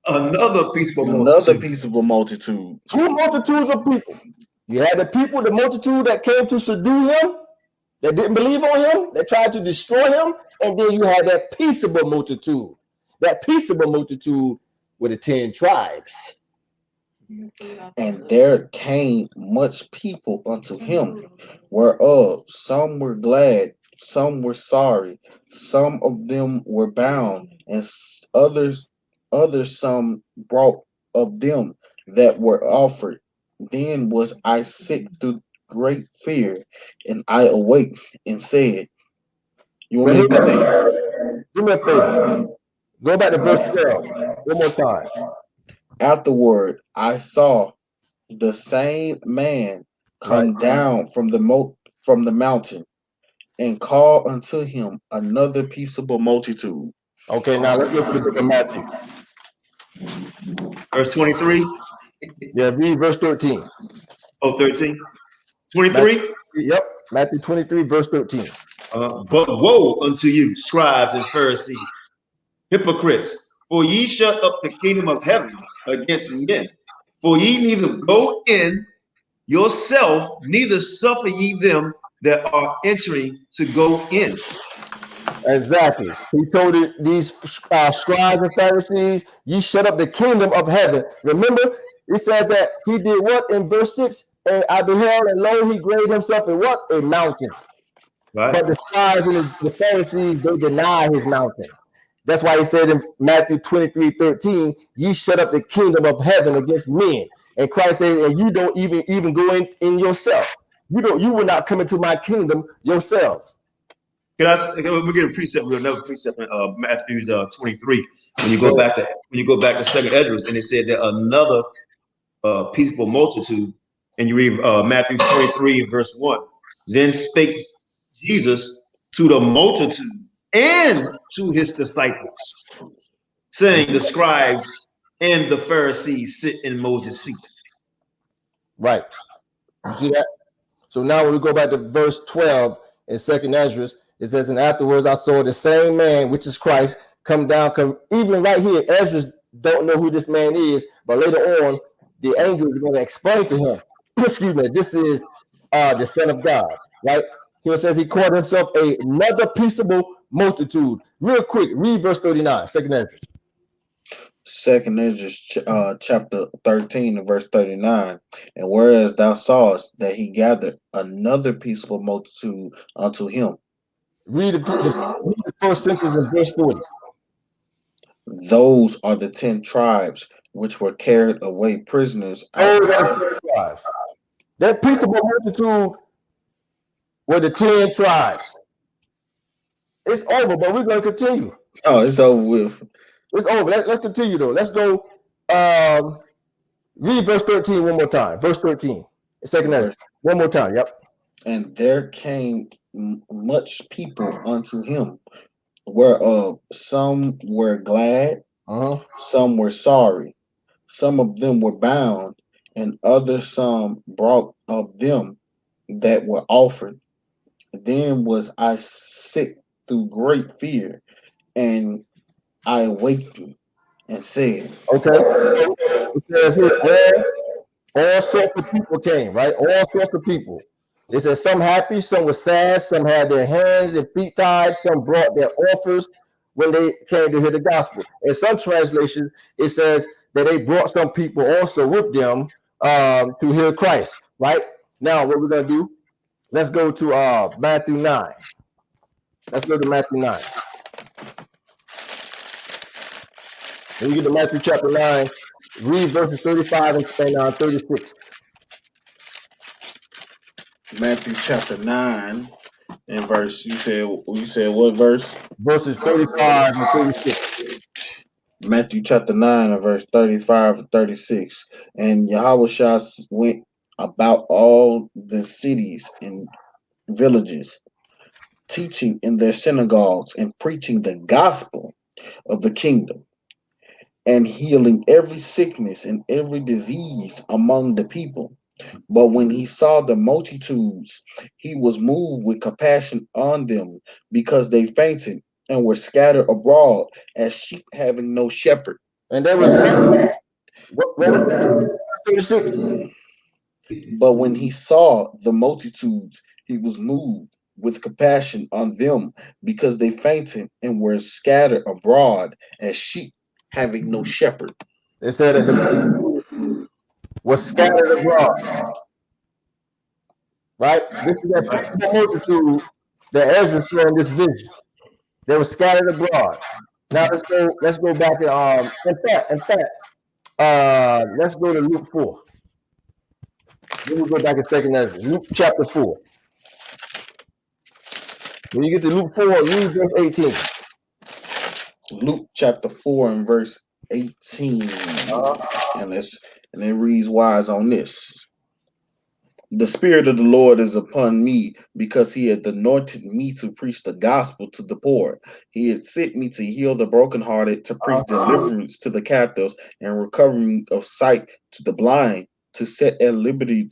Another peaceable multitude. Two multitudes of people. You had the multitude that came to subdue him, that didn't believe on him, that tried to destroy him, and then you had that peaceable multitude. That peaceable multitude with the 10 tribes. And there came much people unto him, whereof some were glad, some were sorry, some of them were bound, and others some brought of them that were offered. Then was I sick through great fear, and I awaked and said, "You want me to continue?" Do me a favor. Go back to verse 12 one more time. Afterward, I saw the same man come down from the mountain and call unto him another peaceable multitude. Okay, now let's go to the book of Matthew. Verse 23. Yeah, read verse 13. Oh, 13. 23. Yep, Matthew 23, verse 13. But woe unto you, scribes and Pharisees, hypocrites, for ye shut up the kingdom of heaven against men. For ye neither go in yourself, neither suffer ye them that are entering to go in. Exactly. He told these scribes and Pharisees, ye shut up the kingdom of heaven. Remember, it said that he did what in verse 6? And I beheld, and lo, he graved himself in what? A mountain. Right. But the scribes and the Pharisees, they deny his mountain. That's why he said in Matthew 23:13, ye shut up the kingdom of heaven against men. And Christ said, and you don't even go in yourself. You will not come into my kingdom yourselves. We get a precept. We'll another precept in Matthew 23. When you go back to second Esdras, and it said that another peaceable multitude And you read Matthew 23, verse 1. Then spake Jesus to the multitude and to his disciples, saying, the scribes and the Pharisees sit in Moses' seat. Right. You see that? So now when we go back to verse 12 in 2 Esdras, it says, and afterwards I saw the same man, which is Christ, come down. Even right here, Esdras don't know who this man is, but later on, the angels are going to explain to him, excuse me, this is the Son of God, right? Here it says he called himself another peaceable multitude. Real quick, read verse 39, 2 Esdras. 2 Esdras chapter 13 and verse 39. And whereas thou sawest that he gathered another peaceable multitude unto him. Read the first sentence in verse 40. Those are the 10 tribes which were carried away prisoners out. That peaceable multitude were the 10 tribes. It's over, but we're going to continue. Oh, it's over with. It's over. Let's continue, though. Let's go. Read verse 13 one more time. Verse 13. Second Esdras. One more time. Yep. And there came much people unto him, whereof some were glad, some were sorry, some of them were bound, and others some brought of them that were offered. Then was I sick through great fear, and I awakened and said, okay. It says here, all sorts of people came, right? All sorts of people. It says some happy, some were sad, some had their hands and feet tied, some brought their offers when they came to hear the gospel. In some translations, it says that they brought some people also with them to hear Christ, right? Now, what we're going to do, let's go to Matthew 9. Let's go to Matthew 9. When you get to Matthew chapter 9, read verses 35 and 36. Matthew chapter 9 and verse, you said what verse? Verses 35 and 36. Matthew chapter 9 and verse 35 and 36. And Yahawashi went about all the cities and villages, teaching in their synagogues and preaching the gospel of the kingdom, and healing every sickness and every disease among the people. But when he saw the multitudes, he was moved with compassion on them, because they fainted and were scattered abroad as sheep having no shepherd. And there was what 36. But when he saw the multitudes, he was moved with compassion on them, because they fainted and were scattered abroad as sheep having no shepherd. It said that the was scattered abroad. Right? This is that multitude that Ezra saw in this vision. They were scattered abroad. Now let's go back to in fact, let's go to Luke 4. Then we'll go back to 2 Esdras. Luke chapter 4. When you get to Luke 4, read verse 18. Luke chapter 4 and verse 18. And it reads wise on this. The Spirit of the Lord is upon me, because he had anointed me to preach the gospel to the poor. He had sent me to heal the brokenhearted, to preach deliverance to the captives, and recovering of sight to the blind, to set at liberty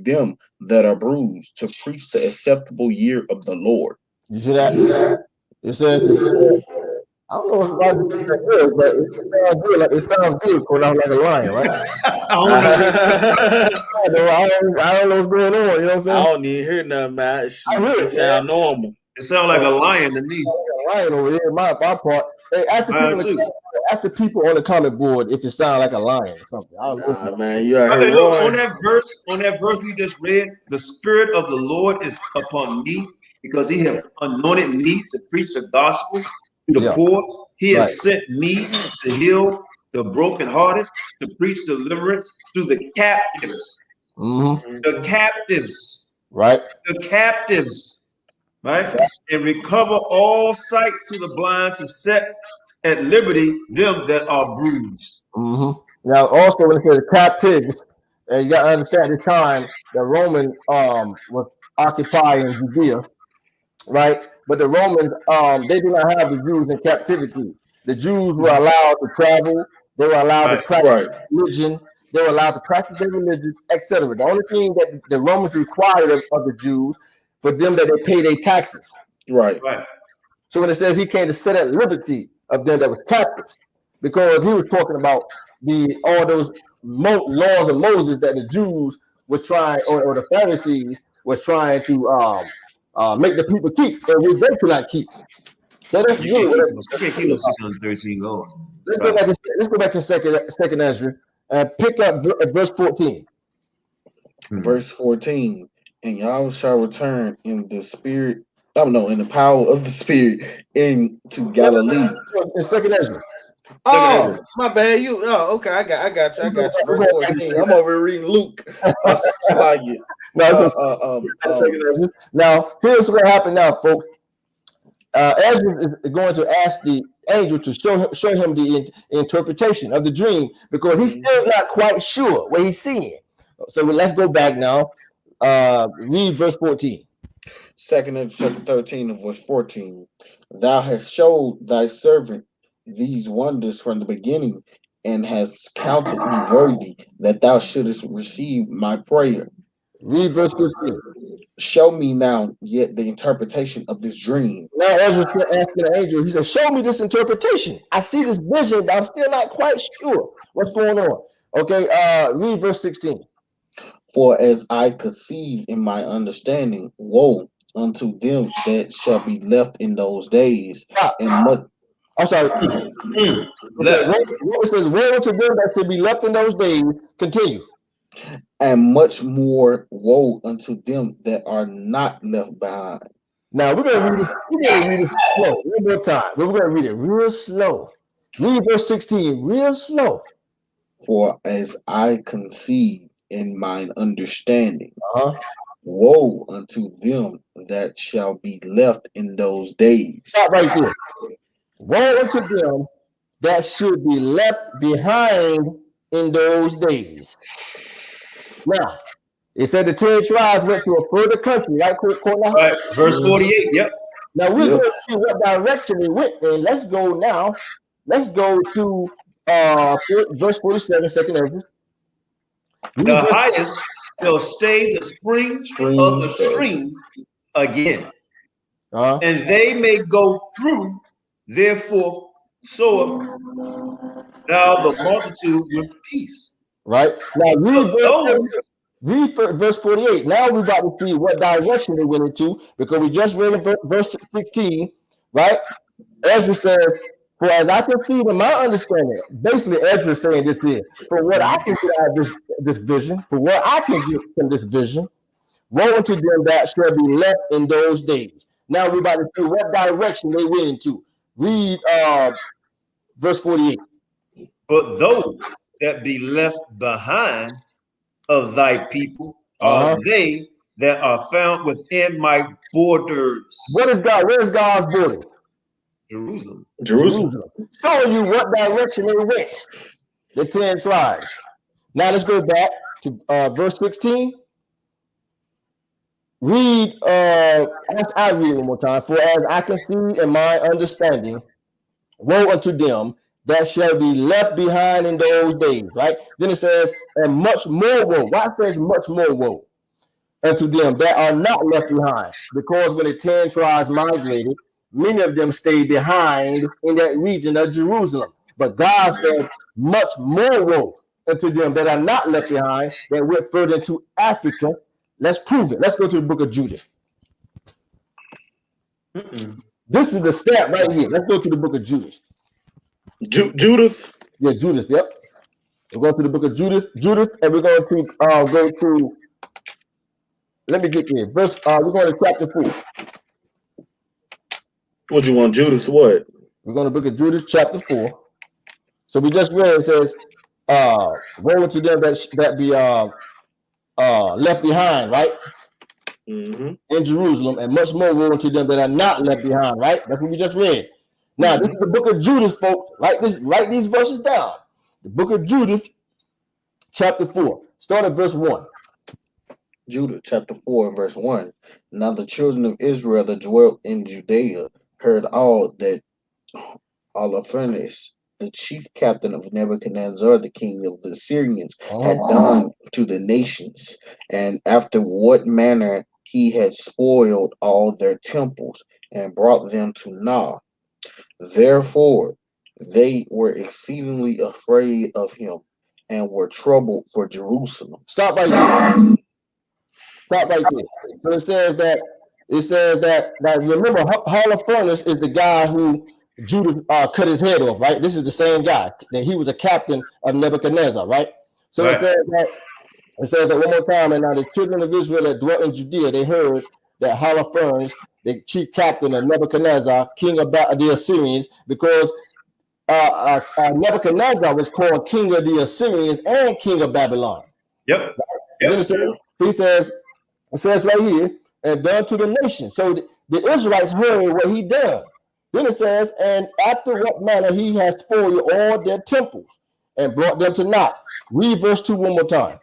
them that are bruised, to preach the acceptable year of the Lord. You see that? It says, I don't know why this is good, but it sounds good. Like it sounds good going out like a lion, right? I don't know what's going on. You know what I'm saying? I don't even hear nothing, man. It sound normal. It sounds like a lion to me. Like a lion over here, my part. Hey, ask the people on the comment board if it sounds like a lion or something. I don't know. Man, you are here. On that verse we just read, the Spirit of the Lord is upon me, because he has anointed me to preach the gospel to the poor. He has sent me to heal the brokenhearted, to preach deliverance to the captives. The captives. Right. The captives. Right. And recover all sight to the blind, to set at liberty them that are bruised. Now, also when it says captives, And you got to understand at the time the Roman was occupying Judea, right? But the Romans, they did not have the Jews in captivity. The Jews were allowed to travel. They were allowed to practice religion. They were allowed to practice their religion, etc. The only thing that the Romans required of the Jews for them that they pay their taxes. Right. So when it says he came to set at liberty of them that was captives, because he was talking about all those laws of Moses that the Jews was trying, or the Pharisees was trying to make the people keep, and which they could not keep. That is really what you can't keep those 613 laws. Let's go back to second Esdras and pick up verse 14. Verse 14, and y'all shall return in the spirit. Oh no, in the power of the Spirit into Galilee. In second Esdras. Oh, my bad. Okay. I got you. Verse 14. I'm over reading Luke. Now, here's what happened now, folks. Esdras is going to ask the angel to show him the interpretation of the dream, because he's still not quite sure what he's seeing. So let's go back now. Read verse 14. Second Esdras chapter 13 and verse 14. Thou hast showed thy servant these wonders from the beginning, and hast counted me worthy that thou shouldest receive my prayer. Read verse 15. Show me now yet the interpretation of this dream. Now Ezra asking the angel, he said, show me this interpretation. I see this vision, but I'm still not quite sure what's going on. Okay, read verse 16. For as I conceive in my understanding, woe unto them that shall be left in those days. And much. I'm sorry. What says, woe to them that shall be left in those days. Continue. And much more woe unto them that are not left behind. Now we're going to read it slow. One more time. We're going to read it real slow. Read verse 16 real slow. For as I conceive in mine understanding, woe unto them that shall be left in those days. Stop right there. Woe unto them that should be left behind in those days. Now, it said the 10 tribes went to a further country, right, Qanath? Right, verse 48, yep. Now, we're going to see what direction they went in. Let's go now. Let's go to verse 47, second Esdras. The highest shall stay the springs of the stream again, and they may go through. Therefore, soweth thou the multitude with peace. Right now, read verse 48. Now we're about to see what direction they went into, because we just read in verse 16, right? Ezra says, for as I can see in my understanding, basically Ezra is saying this here, for what I can get out of this vision, for what I can get from this vision, woe unto them that shall be left in those days. Now we're about to see what direction they went into. Read verse 48. But those that be left behind of thy people are they that are found within my borders. What is God? Where is God's border? Jerusalem. Showing you what direction they went. The 10 tribes. Now let's go back to verse 16. Read, I read it one more time. For as I can see in my understanding, woe unto them that shall be left behind in those days, right? Then it says, and much more woe. Why it says much more woe unto them that are not left behind? Because when the 10 tribes migrated, many of them stayed behind in that region of Jerusalem. But God said, much more woe unto them that are not left behind, that went further into Africa. Let's prove it. Let's go to the book of Judith. This is the step right here. Let's go to the book of Judith. Judith? Yeah, Judith, yep. We're going to the book of Judith, and we're going to go to, let me get there. We're going to chapter 4. What you want, Judith? What? We're going to book of Judith, chapter 4. So we just read, it says, woe to them that be left behind, right? In Jerusalem, and much more woe to them that are not left behind, right? That's what we just read. Now, this is the book of Judith, folks. Write these verses down. The book of Judith, chapter 4. Start at verse 1. Judah chapter 4 and verse 1. Now the children of Israel that dwelt in Judea heard all that Holofernes, the chief captain of Nebuchadnezzar, the king of the Assyrians, had done to the nations, and after what manner he had spoiled all their temples and brought them to naught. Therefore they were exceedingly afraid of him and were troubled for Jerusalem. Stop right there. Stop right there. So it says that now remember, Holofernes is the guy who Judah cut his head off, right? This is the same guy that he was a captain of Nebuchadnezzar, right? So Right. it says that one more time, and now the children of Israel that dwelt in Judea, they heard that Holofernes, the chief captain of Nebuchadnezzar, king of the Assyrians, because Nebuchadnezzar was called king of the Assyrians and king of Babylon. Yep. And then it says right here, and done to the nation. So the Israelites heard what he done. Then it says, and after what manner he has spoiled all their temples and brought them to naught. Read verse 2 one more time.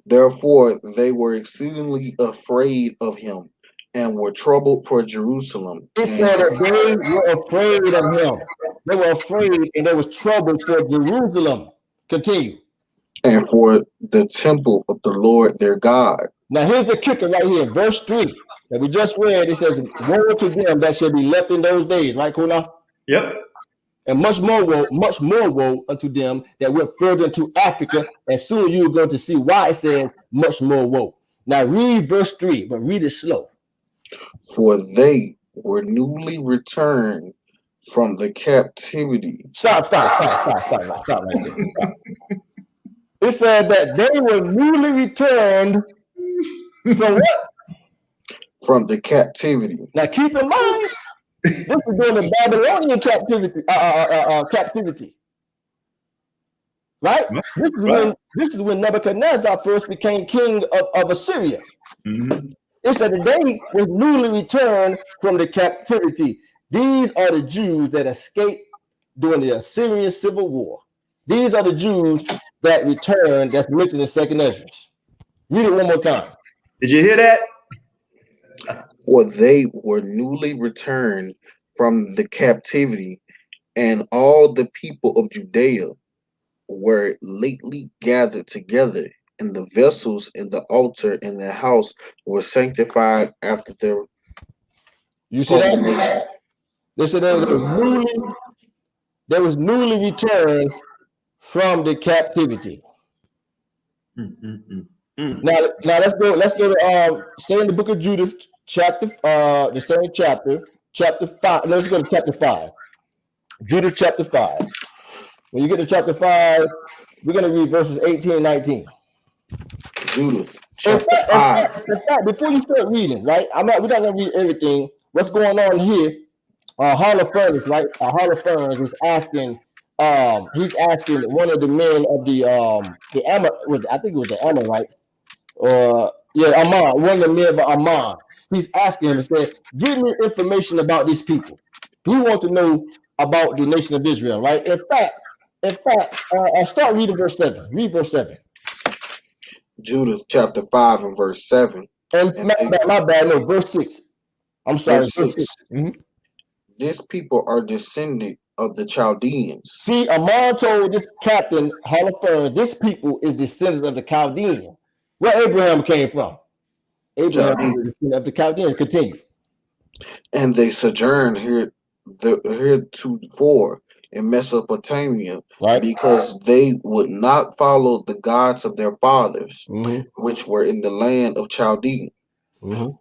Therefore they were exceedingly afraid of him and were troubled for Jerusalem. It said that they were afraid of him. They were afraid and there was trouble for Jerusalem. Continue. And for the temple of the Lord their God. Now here's the kicker right here, verse 3 that we just read. It says, woe to them that shall be left in those days, right, Qanath? Yep. And much more woe unto them that went further into Africa, and soon you're going to see why it says much more woe. Now read verse 3, but read it slow. For they were newly returned from the captivity. Stop right there. Stop. It said that they were newly returned from what? From the captivity. Now keep in mind, this is during the Babylonian captivity. Right? This is when Nebuchadnezzar first became king of Assyria. Mm-hmm. It said that they were newly returned from the captivity. These are the Jews that escaped during the Assyrian civil war. These are the Jews that returned, that's mentioned in 2 Esdras. Read it one more time. Did you hear that? For they were newly returned from the captivity, and all the people of Judea were lately gathered together, and the vessels in the altar in the house were sanctified after their You see that? They said they was newly returned from the captivity. Now let's go to stay in the book of Judith, chapter the same chapter 5. Let's go to chapter 5. Judith chapter 5. When you get to chapter 5, we're going to read verses 18 and 19. Judith chapter 5. In fact, before you start reading, right? We're not going to read everything. What's going on here? Holofernes, right? Holofernes is asking. He's asking one of the men of the I think it was the Amorites, Ammon, one of the men of Ammon. He's asking him and saying, give me information about these people. He wants to know about the nation of Israel, right? In fact, I'll start reading verse 7. Read verse 7. Judith chapter 5 and verse 7. And my bad, no, verse 6. I'm sorry, verse 6. Mm-hmm. This people are descended of the Chaldeans. See, Ammon told this captain, Holofernes, this people is descendants of the Chaldeans. Where Abraham came from. Abraham is descendant of the Chaldeans. Continue. And they sojourned heretofore in Mesopotamia, right, because they would not follow the gods of their fathers, which were in the land of Chaldea.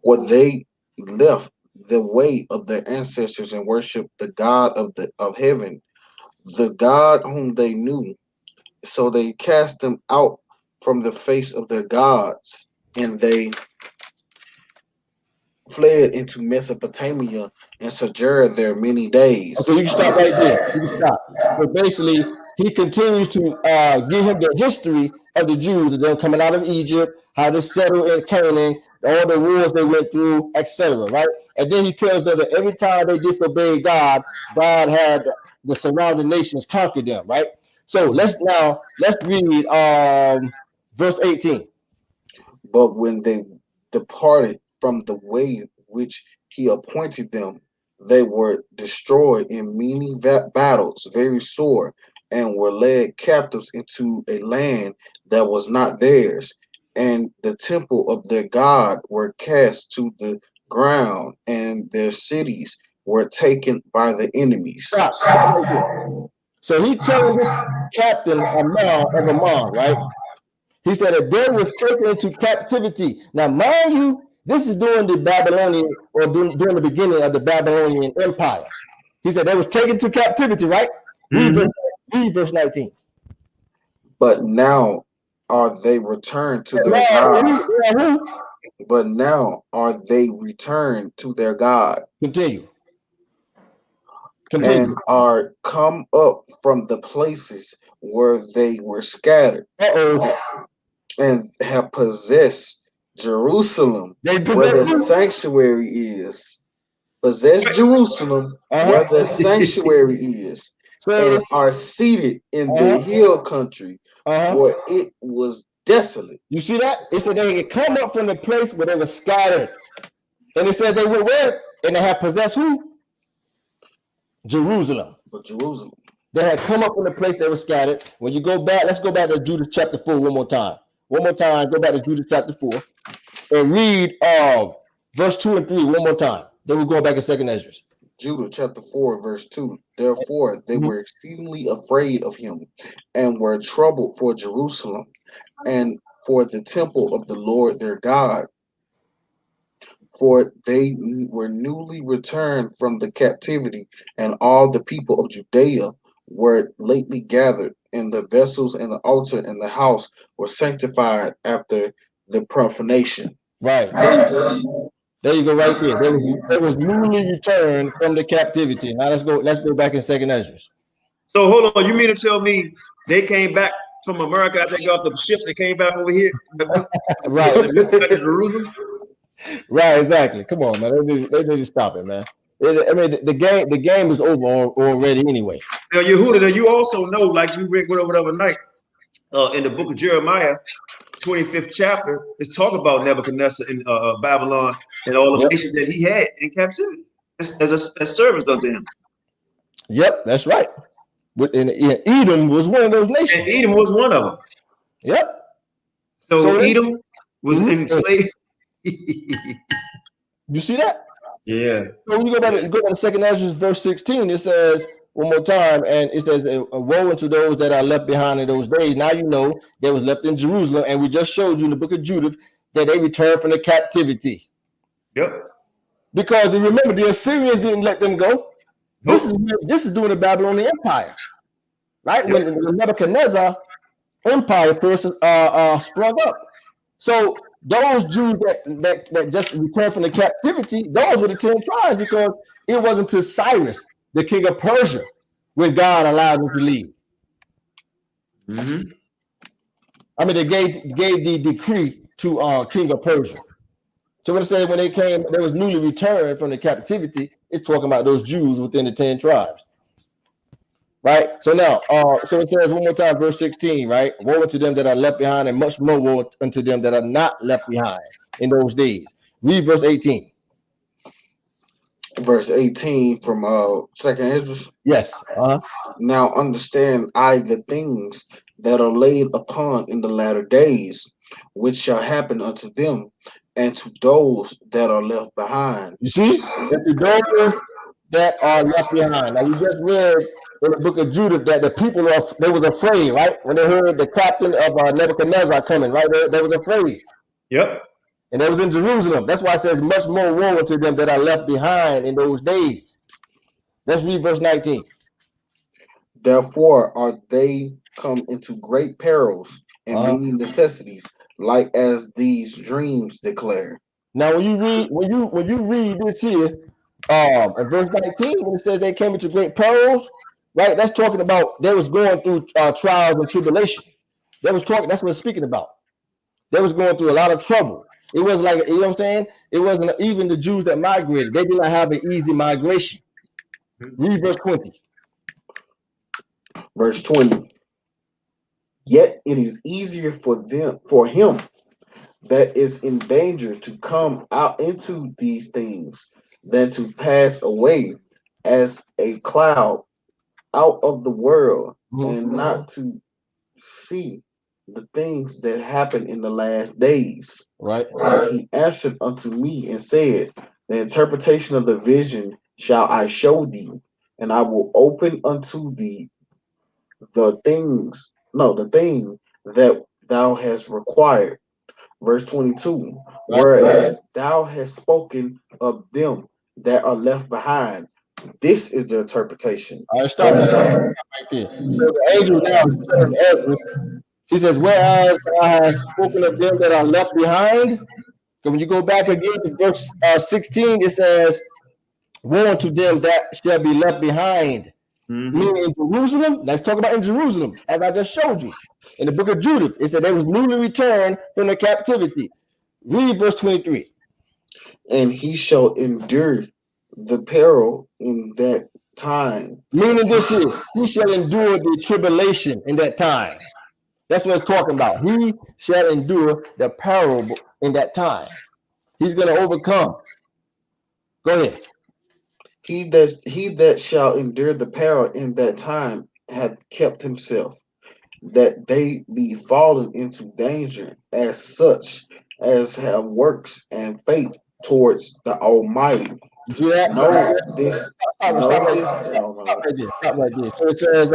For they left the way of their ancestors and worshiped the God of heaven, the God whom they knew. So they cast them out from the face of their gods, and they fled into Mesopotamia and sojourned there many days. Okay, you can stop right there. You can stop. So basically, he continues to give him the history of the Jews, of them coming out of Egypt, how they settled in Canaan, all the wars they went through, etc. Right? And then he tells them that every time they disobeyed God, God had the surrounding nations conquer them. Right? So let's read Verse 18. But when they departed from the way which he appointed them, they were destroyed in many battles, very sore, and were led captives into a land that was not theirs. And the temple of their God were cast to the ground, and their cities were taken by the enemies. Stop right there. So he telling this captain of Ammon, right? He said that they was taken into captivity. Now, mind you, this is during the Babylonian or during the beginning of the Babylonian Empire. He said they was taken to captivity, right? Read verse 19. But now are they returned to their God. But now are they returned to their God. Continue. And are come up from the places where they were scattered. And have possessed Jerusalem, where the sanctuary is. Possess Jerusalem, where the sanctuary is, and are seated in the hill country, for it was desolate. You see that? It said they had come up from the place where they were scattered. And it said they were where? And they had possessed who? Jerusalem. But Jerusalem. They had come up from the place they were scattered. When you go back, let's go back to Judah chapter 4 one more time. One more time, go back to Judah chapter 4 and read verse 2 and 3 one more time. Then we'll go back to 2 Esdras. Judah chapter 4, verse 2. Therefore, they were exceedingly afraid of him and were troubled for Jerusalem and for the temple of the Lord their God. For they were newly returned from the captivity, and all the people of Judea were lately gathered, and the vessels and the altar and the house were sanctified after the profanation. Right. There you go, right there. They was newly returned from the captivity. Now let's go back in 2 Esdras. So hold on, you mean to tell me they came back from America after they got off the ships? They came back over here, right? Back to Jerusalem. Right, exactly. Come on, man. They need to stop it, man. I mean, the game is over already anyway. Now, Yehuda, you also know, like we read whatever other night, in the book of Jeremiah, 25th chapter, it's talking about Nebuchadnezzar in Babylon and all the nations that he had in captivity as servants unto him. Yep, that's right. And Edom was one of those nations. And Edom was one of them. Yep. So Edom was enslaved. You see that? Yeah. So when you go back to 2 Esdras verse 16, it says one more time, and it says, woe unto those that are left behind in those days. Now you know they was left in Jerusalem, and we just showed you in the book of Judith that they returned from the captivity. Yep. Because remember, the Assyrians didn't let them go. Nope. This is during the Babylonian Empire, right? Yep. When the Nebuchadnezzar Empire first sprung up. So those Jews that just returned from the captivity, those were the 10 tribes, because it wasn't to Cyrus, the king of Persia, when God allowed them to leave. I mean, they gave the decree to king of Persia. So when it says when they came, they was newly returned from the captivity, it's talking about those Jews within the 10 tribes. Right? So now, so it says one more time, verse 16, right? Woe unto them that are left behind, and much more woe unto them that are not left behind in those days. Read verse 18. Verse 18 from 2 Esdras. Yes. Now understand I the things that are laid upon in the latter days, which shall happen unto them, and to those that are left behind. You see? And to those that are left behind. Now, you just read in the book of Judith that the people they was afraid, right? When they heard the captain of Nebuchadnezzar coming, right? They was afraid. Yep. And they was in Jerusalem. That's why it says much more woe unto them that are left behind in those days. Let's read verse 19. Therefore are they come into great perils and many necessities, like as these dreams declare. Now, when you read this here, in verse 19, when it says they came into great perils, right? That's talking about they was going through trials and tribulation. That's what it's speaking about. They was going through a lot of trouble. It was like, you know what I'm saying? It wasn't even the Jews that migrated. They did not have an easy migration. Read verse 20. Verse 20. Yet it is easier for him that is in danger to come out into these things than to pass away as a cloud out of the world and not to see the things that happen in the last days. Right. And he answered unto me and said, the interpretation of the vision shall I show thee, and I will open unto thee the thing that thou hast required. Verse 22, Right. whereas thou hast spoken of them that are left behind. This is the interpretation. All right, stop right there. So the angel now is telling Ezra, he says, whereas thou hast spoken of them that are left behind. So when you go back again to verse 16, it says, woe unto them that shall be left behind. Meaning in Jerusalem, let's talk about in Jerusalem, as I just showed you. In the book of Judith, it said they was newly returned from the captivity. Read verse 23. And he shall endure the peril in that time. Meaning this is, he shall endure the tribulation in that time. That's what it's talking about. He shall endure the peril in that time. He's going to overcome. Go ahead. He that shall endure the peril in that time hath kept himself, that they be fallen into danger as such as have works and faith towards the Almighty. You see that? Know this. Stop right there. So it says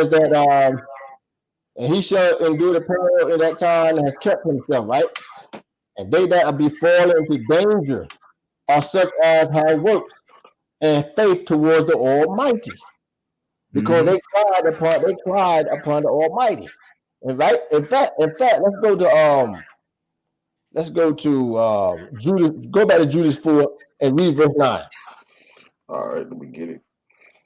that and he shall endure the peril in that time and has kept himself, right? And they that are befallen into danger are such as have works and faith towards the Almighty, because they cried upon the Almighty. And right, in fact, let's go to Judas. Go back to Judas 4 and read verse 9. All right, let me get it.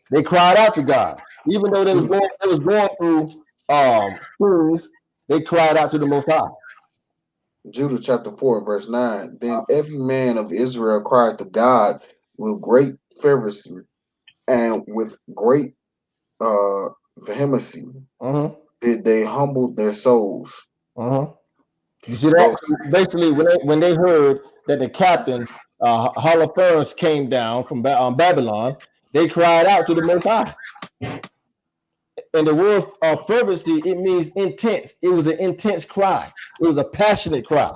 They cried out to God, even though they was going through things. They cried out to the Most High. Judah chapter 4, verse 9. Then every man of Israel cried to God with great fervency and with great vehemency. Did they humble their souls? You see that? So basically, when they heard that the captain Holofernes came down from Babylon, they cried out to the Most High. And the word fervency, it means intense. It was an intense cry. It was a passionate cry.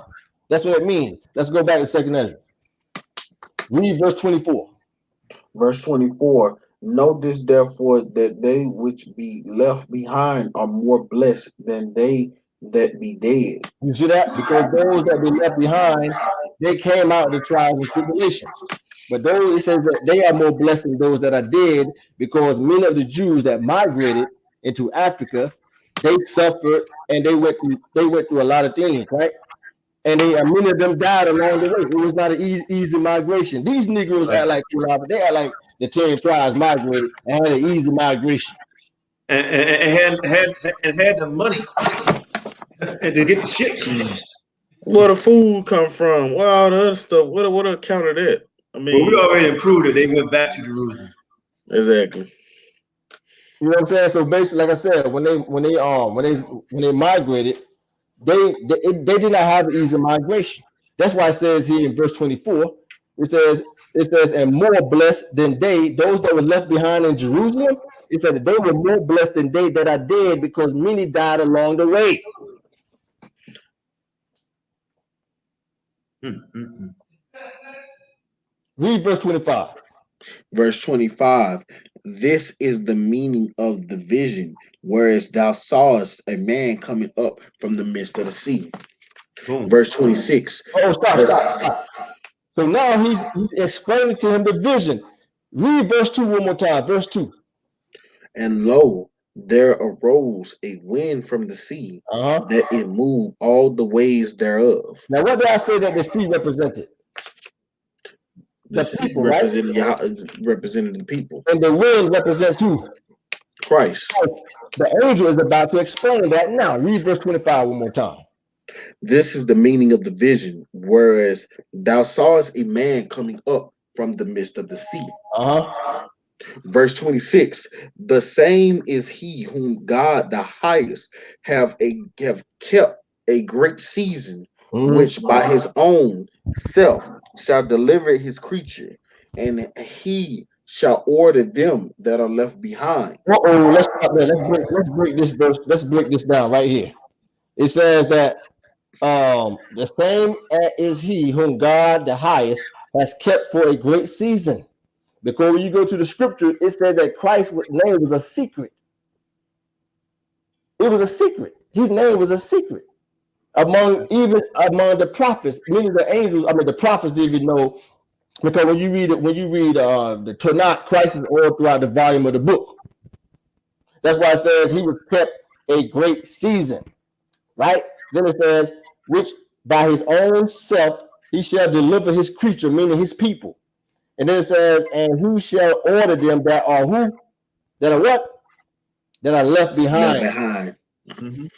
That's what it means. Let's go back to 2 Esdras. Read verse 24. Verse 24. Know this therefore, that they which be left behind are more blessed than they that be dead. You see that? Because those that be left behind, they came out of the trials and tribulations. But those, it says that they are more blessed than those that are dead, because many of the Jews that migrated into Africa, they suffered and they went through a lot of things, right? And many of them died along the way. It was not an easy migration. These Negroes act like but they act like the 10 tribes migrated and had an easy migration. And had the money to get the ships. Where the food come from? Where all the other stuff? What account of that? I mean, well, we already proved that they went back to Jerusalem. Exactly. You know what I'm saying? So basically, like I said, when they migrated, they did not have an easy migration. That's why it says here in verse 24, it says, and more blessed than those that were left behind in Jerusalem. It said that they were more blessed than they that are dead, because many died along the way. Read verse 25. Verse 25. This is the meaning of the vision, whereas thou sawest a man coming up from the midst of the sea. Boom. Verse 26. Oh, stop. So now he's explaining to him the vision. Read verse 2 one more time. Verse 2. And lo, there arose a wind from the sea, that it moved all the waves thereof. Now, what did I say that the sea represented? The sea people, represented the people. And the wind represents who? Christ. So the angel is about to explain that now. Read verse 25 one more time. This is the meaning of the vision, whereas thou sawest a man coming up from the midst of the sea, Verse 26. The same is he whom God the highest have kept a great season, which by his own self shall deliver his creature, and he shall order them that are left behind. Uh-oh, let's stop there. Let's break this verse. Let's break this down right here. It says that the same is he whom God the highest has kept for a great season. Because when you go to the scripture, it said that Christ's name was a secret. It was a secret. His name was a secret among the prophets. Many of the angels, I mean the prophets didn't even know, because when you read the Qanath, Christ is all throughout the volume of the book. That's why it says he was kept a great season, right? Then it says, which by his own self he shall deliver his creature, meaning his people. And then it says, and who shall order them that are who? That are what? That are left behind. Left behind. Mhm.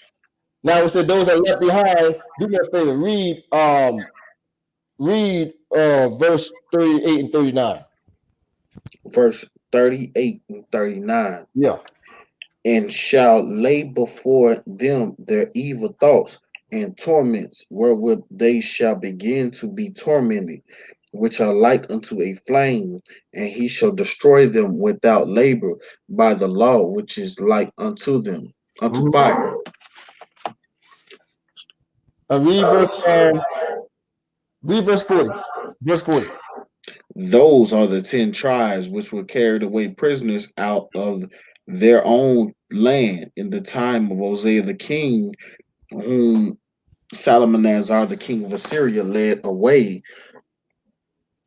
Now it said those that are left behind, do me a favor, read verse 38 and 39. Verse 38 and 39. Yeah. And shall lay before them their evil thoughts and torments, wherewith they shall begin to be tormented, which are like unto a flame, and he shall destroy them without labor by the law, which is like unto them, unto fire. Read verse 40. Verse 40. Those are the 10 tribes which were carried away prisoners out of their own land in the time of Hosea the king, whom Salmanazar the king of Assyria led away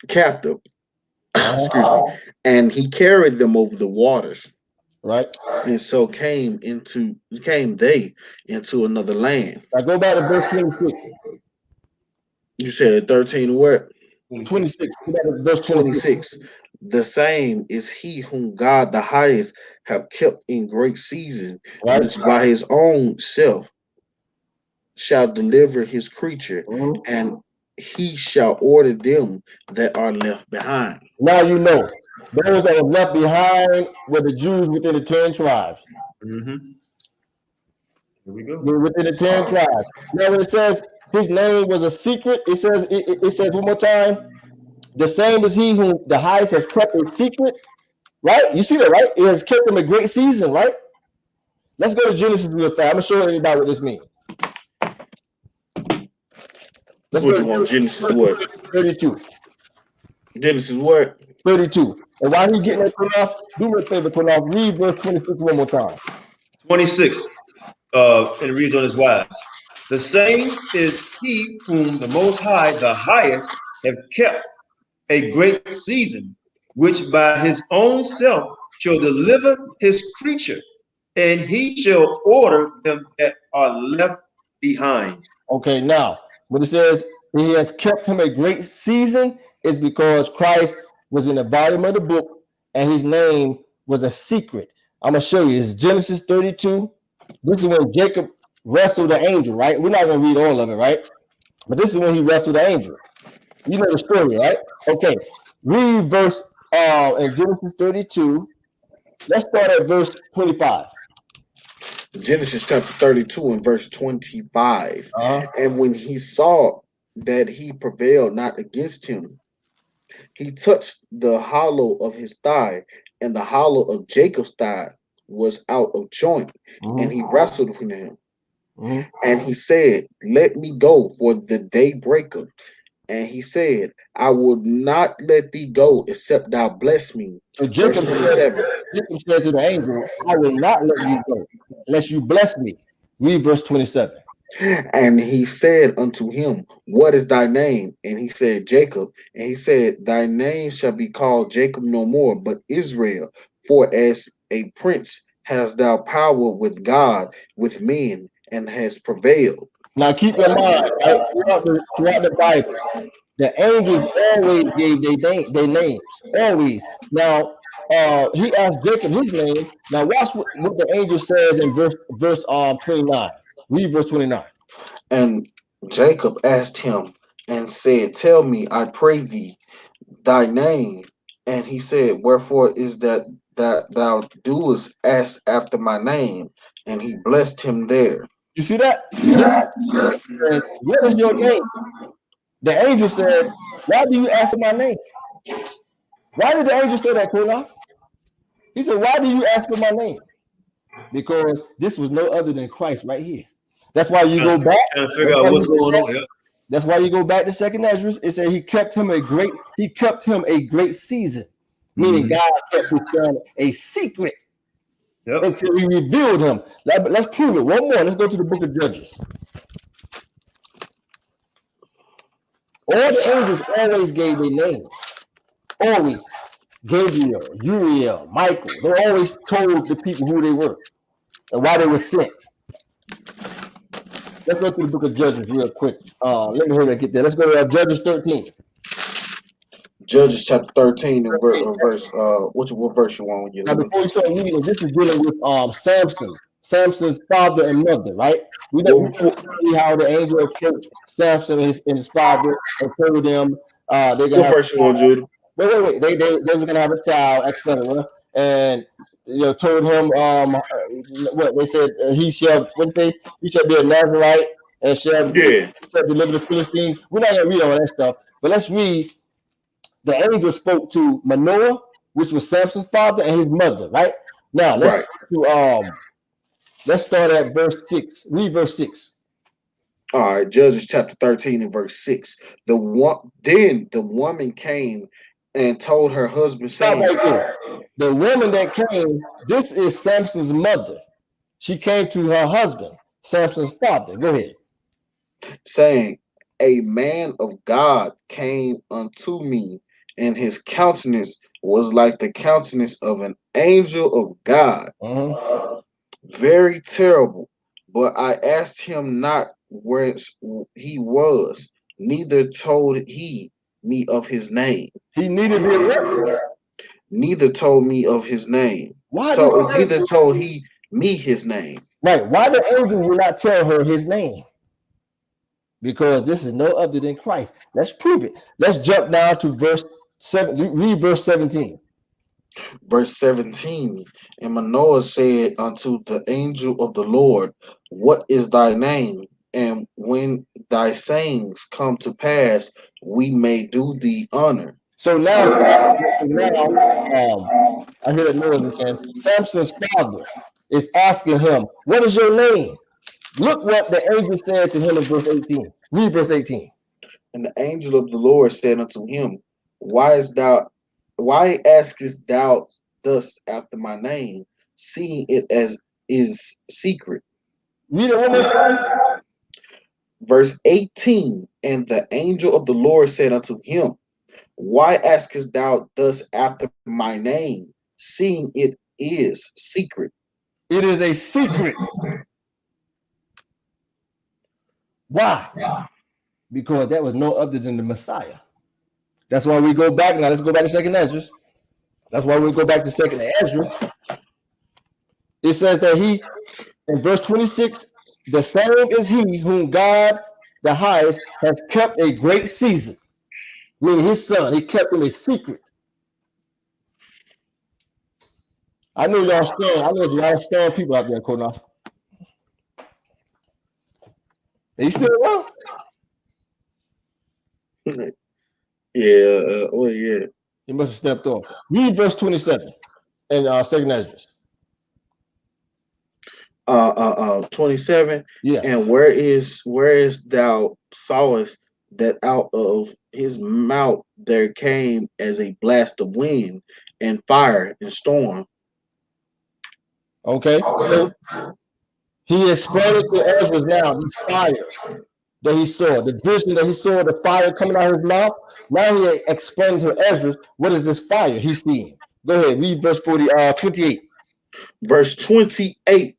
captive. Excuse me. And he carried them over the waters. Right. And so came they into another land. Now go back to verse 26. You said 13 what? 26. Go back to verse 26. 26. The same is he whom God the highest have kept in great season, Right. which by his own self shall deliver his creature, and he shall order them that are left behind. Now you know. Those that were left behind were the Jews within the 10 tribes. Mhm. Here we go. Within the 10 tribes. Now when it says his name was a secret, it says one more time, the same as he whom the highest has kept a secret, right? You see that, right? It has kept them a great season, right? Let's go to Genesis real fast. I'm gonna show anybody what this means. Let's What go you want? to Genesis what? 32. Genesis what? 32. And while he's getting that Qanath, do me a favor, Qanath, read verse 26 one more time. 26, and it reads on his wise. The same is he whom the Most High, the highest, have kept a great season, which by his own self shall deliver his creature, and he shall order them that are left behind. Okay, now when it says he has kept him a great season, it's because Christ was in the volume of the book and his name was a secret. I'm gonna show you. It's Genesis 32. This is when Jacob wrestled the angel, right? We're not gonna read all of it, right? But this is when he wrestled the angel. You know the story, right? Okay. Read verse in Genesis 32. Let's start at verse 25. Genesis chapter 32 and verse 25. And when he saw that he prevailed not against him, he touched the hollow of his thigh, and the hollow of Jacob's thigh was out of joint, and he wrestled with him. And he said, let me go, for the day breaketh. And he said, I will not let thee go, except thou bless me. So Verse 27. Jacob said to the angel, I will not let you go unless you bless me. Read verse 27. And he said unto him, what is thy name? And he said, Jacob. And he said, thy name shall be called Jacob no more, but Israel. For as a prince hast thou power with God, with men, and has prevailed. Now keep in mind, right, throughout the Bible, the angels always gave their names. Always. Now he asked Jacob his name. Now watch what the angel says in verse 29. Read verse 29. And Jacob asked him and said, tell me, I pray thee, thy name. And he said, wherefore is that that thou doest ask after my name, and he blessed him there. You see that? He said, what is your name? The angel said, why do you ask my name? Why did the angel say that, Qanath? He said, why do you ask for my name? Because this was no other than Christ right here. That's why you go back. Trying to figure out what's going on. Yep. That's why you go back to 2Esdras. It said he kept him a great season. Meaning God kept his son a secret until he revealed him. Let's prove it. One more. Let's go to the book of Judges. All the angels always gave their names. Always. Gabriel, Uriel, Michael. They always told the people who they were and why they were sent. Let's go to the book of Judges real quick. Let me hear that get there. Let's go to Judges 13. Judges chapter 13 and verse what verse you want when you Now, before we start reading, this is dealing with Samson's father and mother, right? We know how the angel approached Samson and his father and told them they're gonna what have verse you want, Judah? wait. They were gonna have a child, etc. And told him what they said he shall be a Nazarite and shall deliver the Philistines. We're not gonna read all that stuff, but let's read. The angel spoke to Manoah, which was Samson's father, and his mother, right? Now let's start at verse 6. Read verse 6. All right, Judges chapter 13 and verse 6. Then the woman came and told her husband, saying, the woman that came, this is Samson's mother. She came to her husband, Samson's father. Go ahead. Saying, a man of God came unto me, and his countenance was like the countenance of an angel of God, very terrible. But I asked him not where he was, neither told he me of his name. He needed me. Neither told me of his name. Neither told he me his name. Right. Why the angel will not tell her his name? Because this is no other than Christ. Let's prove it. Let's jump down to verse 7. Read verse 17. Verse 17. And Manoah said unto the angel of the Lord, what is thy name? And when thy sayings come to pass, we may do thee honor. So now I hear that noise again. Samson's father is asking him, what is your name? Look what the angel said to him in verse 18. Read verse 18. And the angel of the Lord said unto him, why askest thou thus after my name, seeing it as is secret? Read it one more time. Verse 18. And the angel of the Lord said unto him, why askest thou thus after my name, seeing it is secret? It is a secret. Why? Because that was no other than the Messiah. That's why we go back. Now let's go back to 2Esdras. That's why we go back to 2Esdras. It says that he, in verse 26, the same is he whom God the highest has kept a great season. Meaning his son, he kept him a secret. I know y'all strong. I know there's a lot of strong people out there, Qanath. Are you still around? Yeah, yeah. He must have stepped off. Read verse 27 in 2Esdras. 27. Yeah. And where is thou sawest that out of his mouth there came as a blast of wind and fire and storm? Okay. He explained it to Esdras now, this fire that he saw, the vision that he saw, the fire coming out of his mouth. Now he explained to Esdras, what is this fire he's seeing? Go ahead, read verse 28. Verse 28.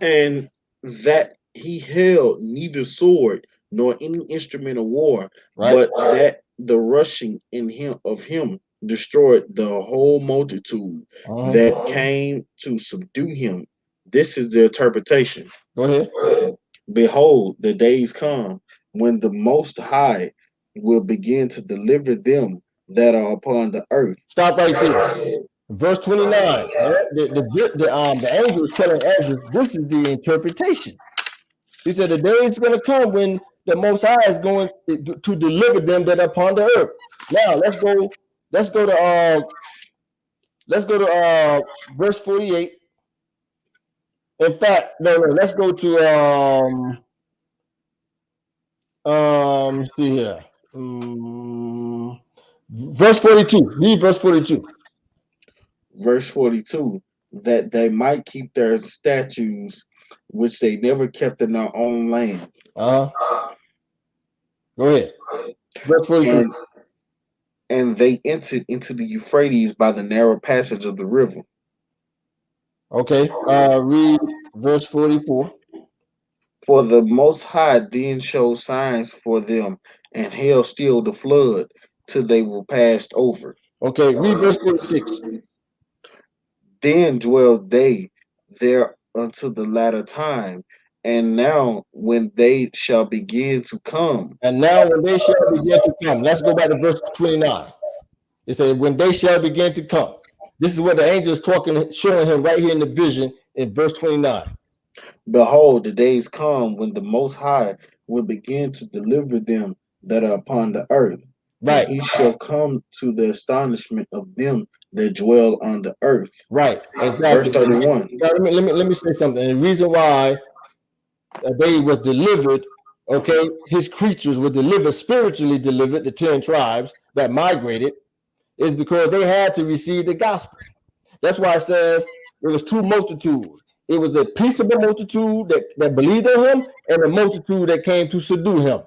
And that he held neither sword nor any instrument of war, but that the rushing in him destroyed the whole multitude that came to subdue him. This is the interpretation. Go ahead. Behold, the days come when the Most High will begin to deliver them that are upon the earth. Stop right there. Verse 29. The angel is telling Esdras, this is the interpretation. He said, the day is going to come when the Most High is going to deliver them that are upon the earth. Now let's go to verse 48. In fact, no, let's go to see here. Verse 42. Read verse 42. Verse 42, that they might keep their statutes, which they never kept in their own land. Go ahead. Verse 42. And they entered into the Euphrates by the narrow passage of the river. Okay. Read verse 44. For the Most High then showed signs for them, and held still the flood till they were passed over. Okay. Read verse 46. Then dwelled they there until the latter time, and now when they shall begin to come. And now when they shall begin to come. Let's go back to verse 29. It says, when they shall begin to come. This is what the angel is talking, showing him right here in the vision in verse 29. Behold, the days come when the Most High will begin to deliver them that are upon the earth. Right. And he shall come to the astonishment of them that dwell on the earth. Right. Verse 31. Now, let me say something. And the reason why they was delivered, okay, his creatures were delivered, spiritually delivered, the 10 tribes that migrated, is because they had to receive the gospel. That's why it says it was two multitudes. It was a peaceable multitude that believed in him, and a multitude that came to subdue him.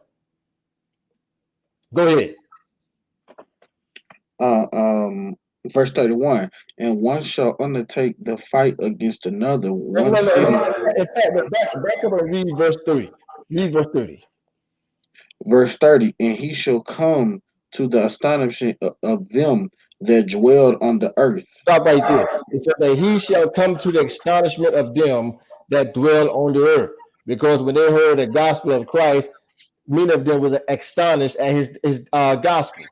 Go ahead. Verse 31. And one shall undertake the fight against another. One city. In fact, back up and read verse 30. Read verse 30. Verse 30. And he shall come to the astonishment of them that dwelled on the earth. Stop right there. It says that he shall come to the astonishment of them that dwell on the earth. Because when they heard the gospel of Christ, many of them was astonished at his gospel.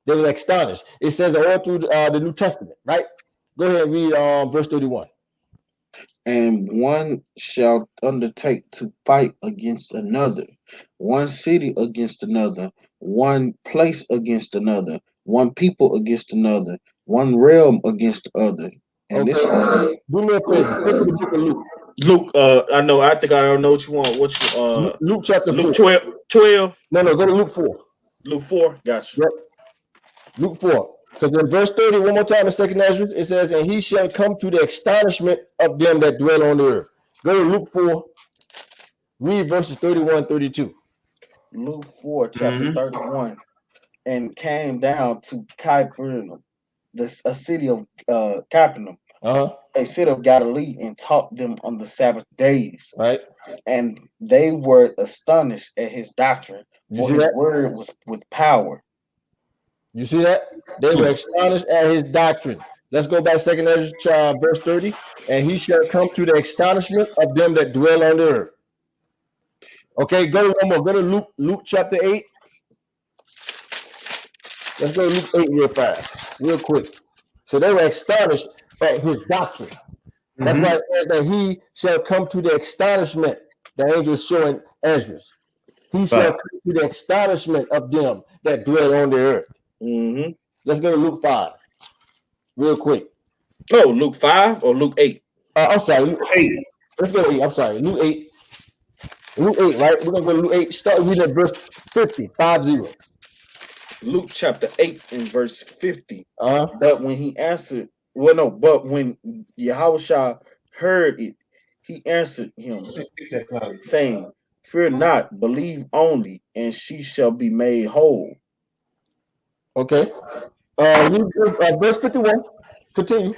They was astonished. It says all through the New Testament, right? Go ahead and read verse 31. And one shall undertake to fight against another, one city against another, one place against another, one people against another, one realm against the other. And okay. This one, do me a favor. Go to the book of Luke. Luke, I think I don't know what you want. What you Luke chapter Luke 4. 12? No, go to Luke 4. Luke 4, gotcha. Yep. Luke 4. Because in verse 30, one more time in 2 Esdras, it says, and he shall come to the astonishment of them that dwell on the earth. Go to Luke 4, read verses 31 and 32. Luke 4, chapter 31. And came down to Capernaum, a city of Capernaum, a city of Galilee, and taught them on the Sabbath days. Right. And they were astonished at his doctrine, for his word was with power. You see that? They were astonished at his doctrine. Let's go back 2 Esdras verse 30. And he shall come to the astonishment of them that dwell on the earth. Okay, go one more. Go to Luke chapter 8. Let's go to Luke 8 real fast, real quick. So they were astonished at his doctrine. That's why it says that he shall come to the astonishment. The angel is showing Esdras. He shall come to the astonishment of them that dwell on the earth. Let's go to Luke 5, real quick. Oh, Luke 5 or Luke 8? I'm sorry, Luke 8. Let's go to 8. I'm sorry, Luke 8. Luke 8, right? We're going to go to Luke 8. Start reading at verse 50, 50. Luke chapter 8 and verse 50. But when he answered, but when Yahawashi heard it, he answered him, saying, fear not, believe only, and she shall be made whole. Okay. Verse 51. Continue.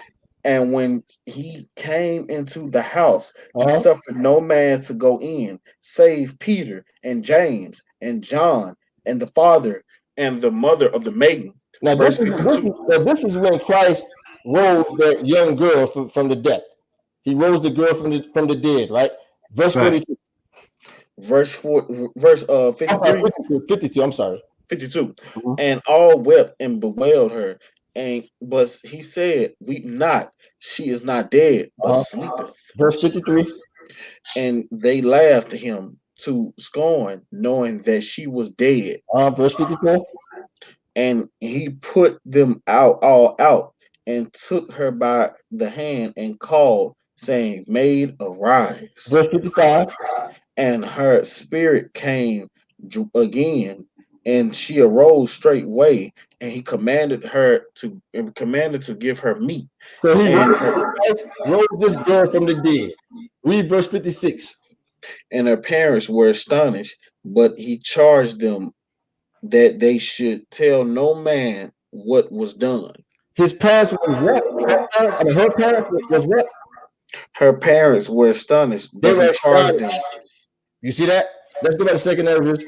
And when he came into the house, he suffered no man to go in, save Peter and James and John and the father and the mother of the maiden. Now, this is when Christ rose that young girl from the death. He rose the girl from the dead, right? Verse 42. Verse 53. 52. I'm sorry. 52. And all wept and bewailed her, but he said, "Weep not; she is not dead, but sleepeth." Verse 53. And they laughed him to scorn, knowing that she was dead. Verse 54. And he put them all out, and took her by the hand and called, saying, "Maid, arise." Verse 55. And her spirit came again, and she arose straightway, and he commanded to give her meat. So he And rose this girl from the dead. Read verse 56. and her parents were astonished, but he charged them that they should tell no man what was done. His parents was what? Her parents was what? Her parents were astonished, They but were he charged them. You see that? Let's go back to 2Esdras.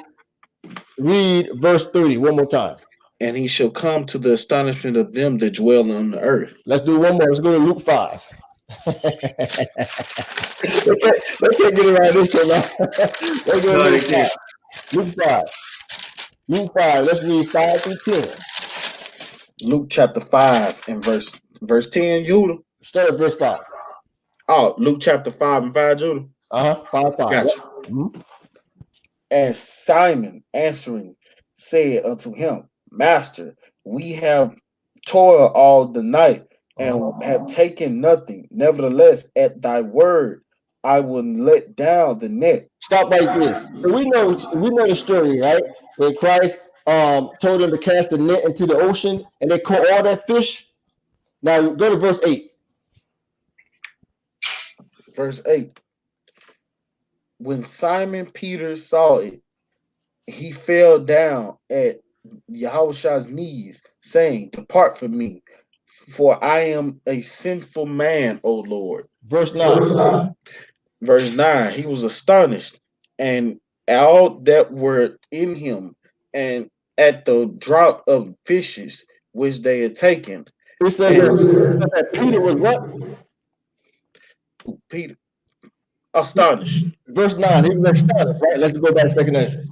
Read verse 30 one more time. And he shall come to the astonishment of them that dwell on the earth. Let's do one more. Let's go to Luke 5. They can't get around this one now. Let's go to Luke 5. Luke 5. Luke 5. Let's read 5 through 10. Luke chapter 5 and verse 10, Judah. Start at verse 5. Oh, Luke chapter 5 and 5, Judah. 5. Gotcha. Mm-hmm. And Simon answering said unto him, Master, we have toiled all the night and have taken nothing. Nevertheless, at thy word, I will let down the net. Stop right there. So we know the story, right? When Christ told them to cast the net into the ocean and they caught all that fish. Now go to verse 8. Verse 8. When Simon Peter saw it, he fell down at Yahawashi's knees, saying, Depart from me, for I am a sinful man, O Lord. Verse 9. Verse 9. He was astonished, and all that were in him, and at the draught of fishes which they had taken. It says that Peter was what? Peter. Astonished. Verse 9. He was astonished, right? Let's go back to 2Esdras.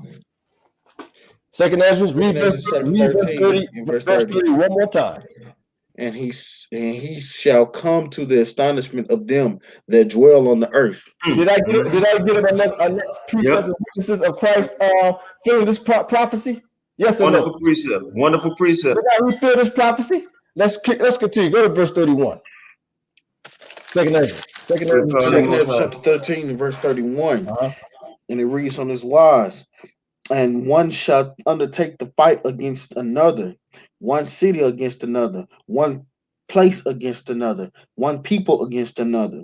2Esdras, read verse 30 and verse 30 one more time. And he shall come to the astonishment of them that dwell on the earth. Did I get enough precepts and witnesses of Christ filling this prophecy? Yes or Wonderful no? precept. Wonderful precept. Did I refill this prophecy? Let's continue. Go to verse 31. 2Esdras chapter 13 and verse 31. And it reads on this wise. And one shall undertake the fight against another, one city against another, one place against another, one people against another,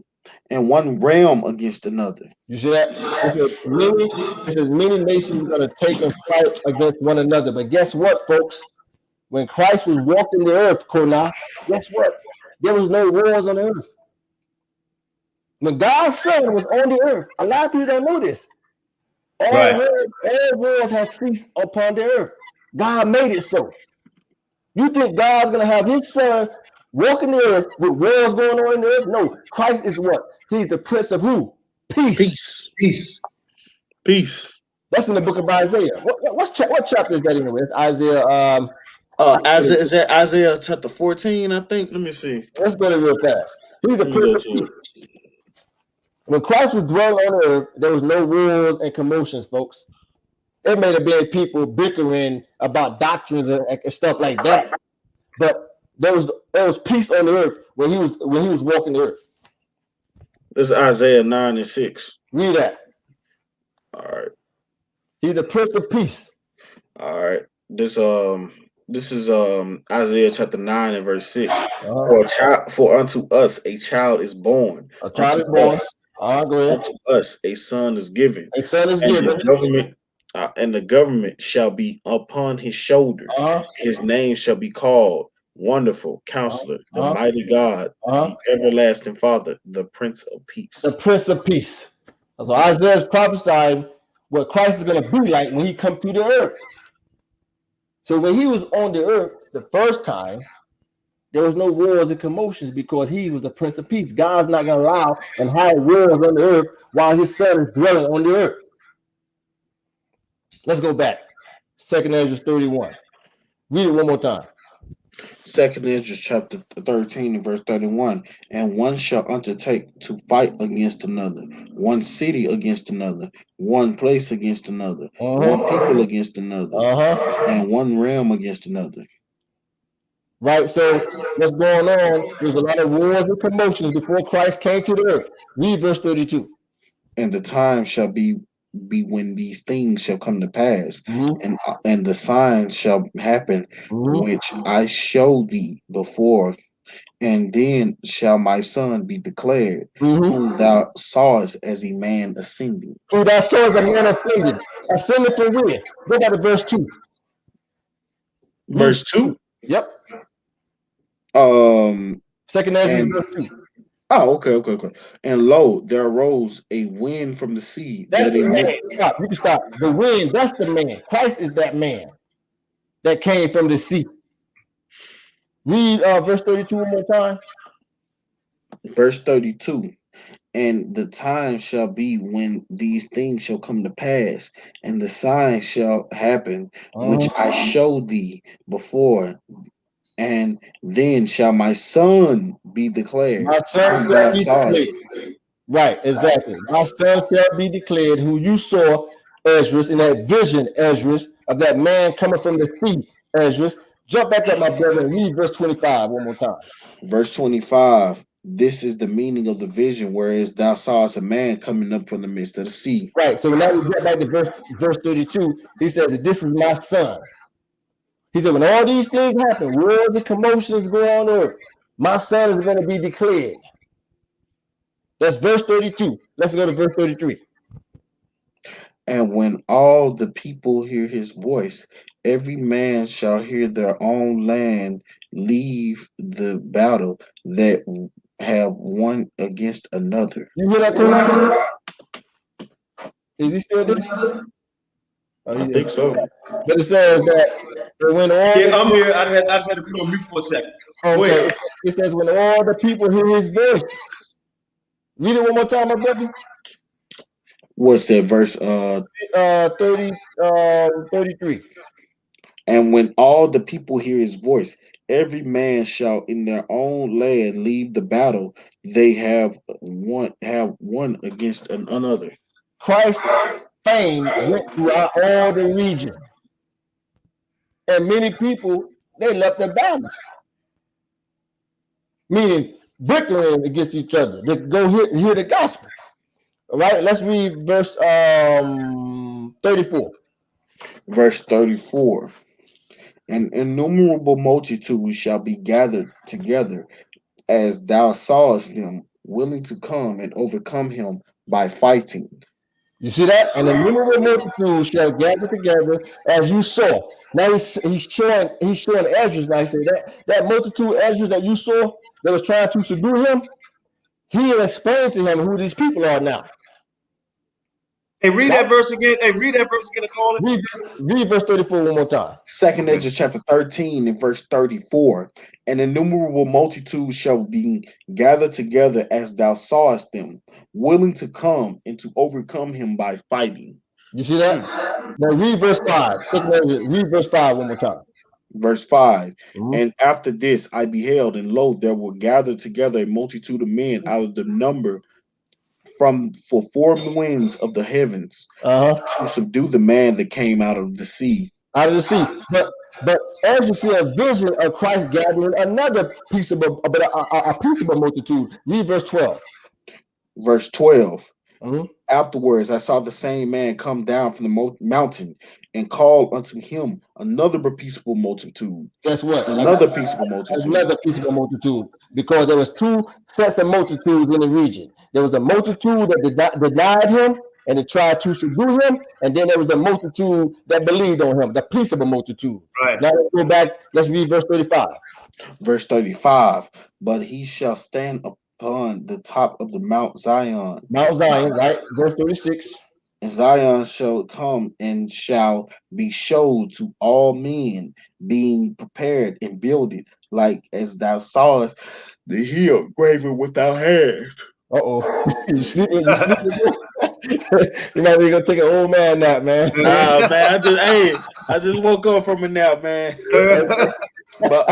and one realm against another. You see that? This is many nations going to take and fight against one another. But guess what, folks? When Christ was walking the earth, Qanath, guess what? There was no wars on the earth. When God's son was on the earth, a lot of people don't know this. All wars have ceased upon the earth. God made it so. You think God's going to have his son walking the earth with wars going on in the earth? No, Christ is what? He's the Prince of who? Peace. Peace. That's in the book of Isaiah. What chapter is that anyway? It's Isaiah. Isaiah, is that Isaiah chapter 14, I think? Let me see. Let's go to real fast. He's the Prince of Peace. When Christ was dwelling on earth, there was no wars and commotions, folks. It may have been people bickering about doctrines and stuff like that, but there was peace on the earth when he was walking the earth. This is Isaiah 9 and 6. Read that. All right. He's the Prince of Peace. All right. This is Isaiah chapter 9 and verse 6. For unto us a child is born. A child is born. Go ahead. Unto us a son is given. A son is given. The government shall be upon his shoulder. His name shall be called Wonderful Counselor, the Mighty God, the Everlasting Father, the Prince of Peace. The Prince of Peace. So Isaiah is prophesying what Christ is going to be like when he comes to the earth. So when he was on the earth the first time, there was no wars and commotions because he was the Prince of Peace. God's not going to allow and have wars on the earth while his son is dwelling on the earth. Let's go back. 2Esdras 31. Read it one more time. 2 Esdras chapter 13 and verse 31. And one shall undertake to fight against another, one city against another, one place against another, one people against another, and one realm against another. Right. So what's going on? There's a lot of wars and commotions before Christ came to the earth. Read verse 32. And the time shall be when these things shall come to pass, and the signs shall happen, which I show thee before. And then shall my son be declared, whom thou sawest as a man ascending. Who thou sawest a man ascending. Ascending from where? Go back to verse 2. Verse 2? Yep. Second Ezra verse 2. Oh, okay. And lo, there arose a wind from the sea. That's the man. Stop. You can stop. The wind, that's the man. Christ is that man that came from the sea. Read verse 32 one more time. Verse 32. And the time shall be when these things shall come to pass, and the signs shall happen, which I showed thee before. And then shall my son be declared. My son shall be declared. Right, exactly. My son shall be declared, who you saw, Esdras, in that vision, Esdras, of that man coming from the sea, Esdras. Jump back up, my brother, and read verse 25 one more time. Verse 25. This is the meaning of the vision, whereas thou sawest a man coming up from the midst of the sea. Right. So now we get back to verse 32. He says that this is my son. He said, when all these things happen, wars and commotions go on earth, my son is going to be declared. That's verse 32. Let's go to verse 33. And when all the people hear his voice, every man shall hear their own land leave the battle that have one against another. You hear that, Qanath? Is he still there? Oh, I think so. But it says that when all I'm here. I just had to put on mute for a second. Okay. It says when all the people hear his voice. Read it one more time, my brother. What's that verse? 33. And when all the people hear his voice, every man shall in their own land leave the battle they have one against another. Christ's fame went throughout all the region. And many people, they left the battle. Meaning bickering against each other. They go hear the gospel. All right, let's read verse 34. Verse 34. An innumerable multitude shall be gathered together, as thou sawest them, willing to come and overcome him by fighting. You see that? And innumerable multitude shall gather together, as you saw. Now he's showing Esdras. Now he said that multitude Esdras that you saw that was trying to subdue him, he explained to him who these people are now. Hey, read that verse again. Read verse 34 one more time. 2 Esdras chapter 13 and verse 34. An innumerable multitude shall be gathered together, as thou sawest them, willing to come and to overcome him by fighting. You see that? Now read verse 5. Read verse 5 one more time. Verse 5. And after this I beheld, and lo, there were gathered together a multitude of men out of the number for 4 winds of the heavens to subdue the man that came out of the sea. Out of the sea. But as you see a vision of Christ gathering another peaceable multitude. Read verse 12. Verse 12. Afterwards I saw the same man come down from the mountain and call unto him another peaceable multitude. Guess what? Another peaceable multitude. Another peaceable multitude. Because there was 2 sets of multitudes in the region. There was the multitude that denied him and they tried to subdue him, and then there was the multitude that believed on him, the peaceable multitude. Right. Now let's go back. Let's read verse 35. Verse 35. But he shall stand upon the top of the Mount Zion. Mount Zion, right? Verse 36. And Zion shall come and shall be showed to all men, being prepared and builded, like as thou sawest the hill graven without hands. You sleeping? You might be gonna take an old man nap, man. Man, I just woke up from a nap, man. But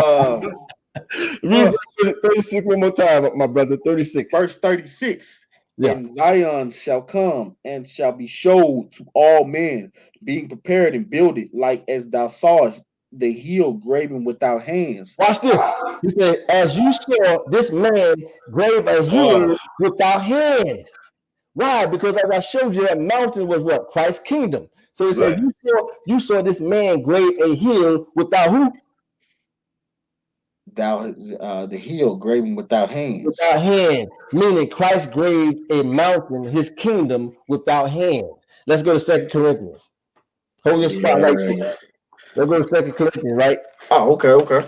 Read 36 one more time, my brother. 36. Verse 36. Yeah. And Zion shall come and shall be showed to all men, being prepared and builded, like as thou sawest the hill graven without hands. Watch this. He said, as you saw this man grave a hill without hands. Why? Because as I showed you, that mountain was what? Christ's kingdom. So he said, you saw this man grave a hill without who? The hill graven without hands. Without hands, meaning Christ graved a mountain, his kingdom, without hands. Let's go to 2 Corinthians. Hold your spot right there. Let's go to 2 Corinthians, right? Oh, okay.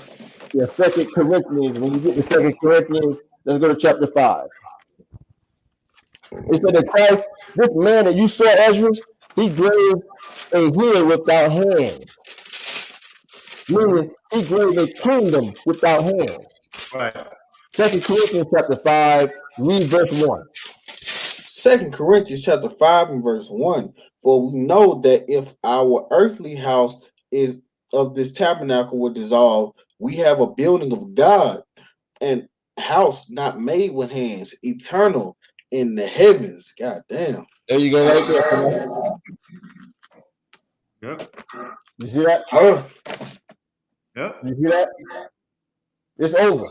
Yeah, 2 Corinthians. When you get to 2 Corinthians, let's go to chapter 5. It said that Christ, this man that you saw, Esdras, he graved a hill without hands. Meaning he graved a kingdom without hands. Right. 2 Corinthians chapter 5, read verse 1. 2 Corinthians chapter 5 and verse 1. For we know that if our earthly house is of this tabernacle will dissolve, we have a building of God, and house not made with hands, eternal in the heavens. God damn. There you go, right there. Yep. You see that? Yep. You see that? It's over.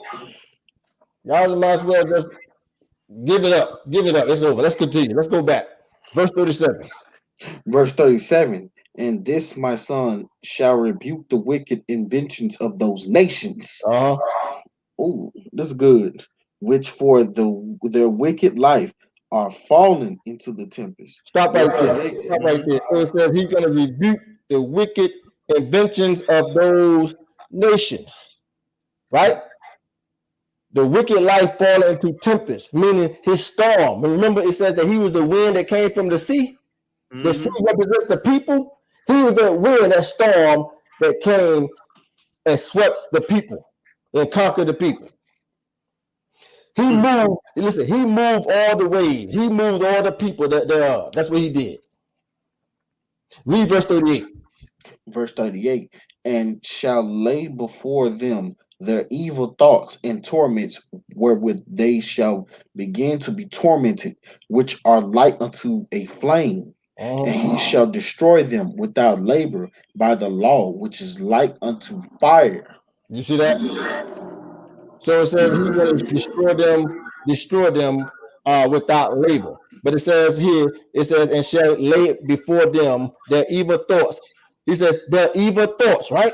Y'all might as well just give it up. Give it up. It's over. Let's continue. Let's go back. Verse 37. Verse 37. And this, my son, shall rebuke the wicked inventions of those nations. Oh, that's good. Which for their wicked life are fallen into the tempest. Stop right there. Stop right there. So it says he's going to rebuke the wicked inventions of those nations. Right? The wicked life fallen into tempest, meaning his storm. Remember, it says that he was the wind that came from the sea. The sea represents the people. He was the wind, that storm that came and swept the people and conquered the people. He moved, listen, he moved all the waves. He moved all the people that there are. That's what he did. Read verse 38. Verse 38. And shall lay before them their evil thoughts and torments, wherewith they shall begin to be tormented, which are like unto a flame. And he shall destroy them without labor by the law, which is like unto fire. You see that? So it says he will destroy them without labor. But it says here, it says, and shall lay before them their evil thoughts. He says their evil thoughts, right?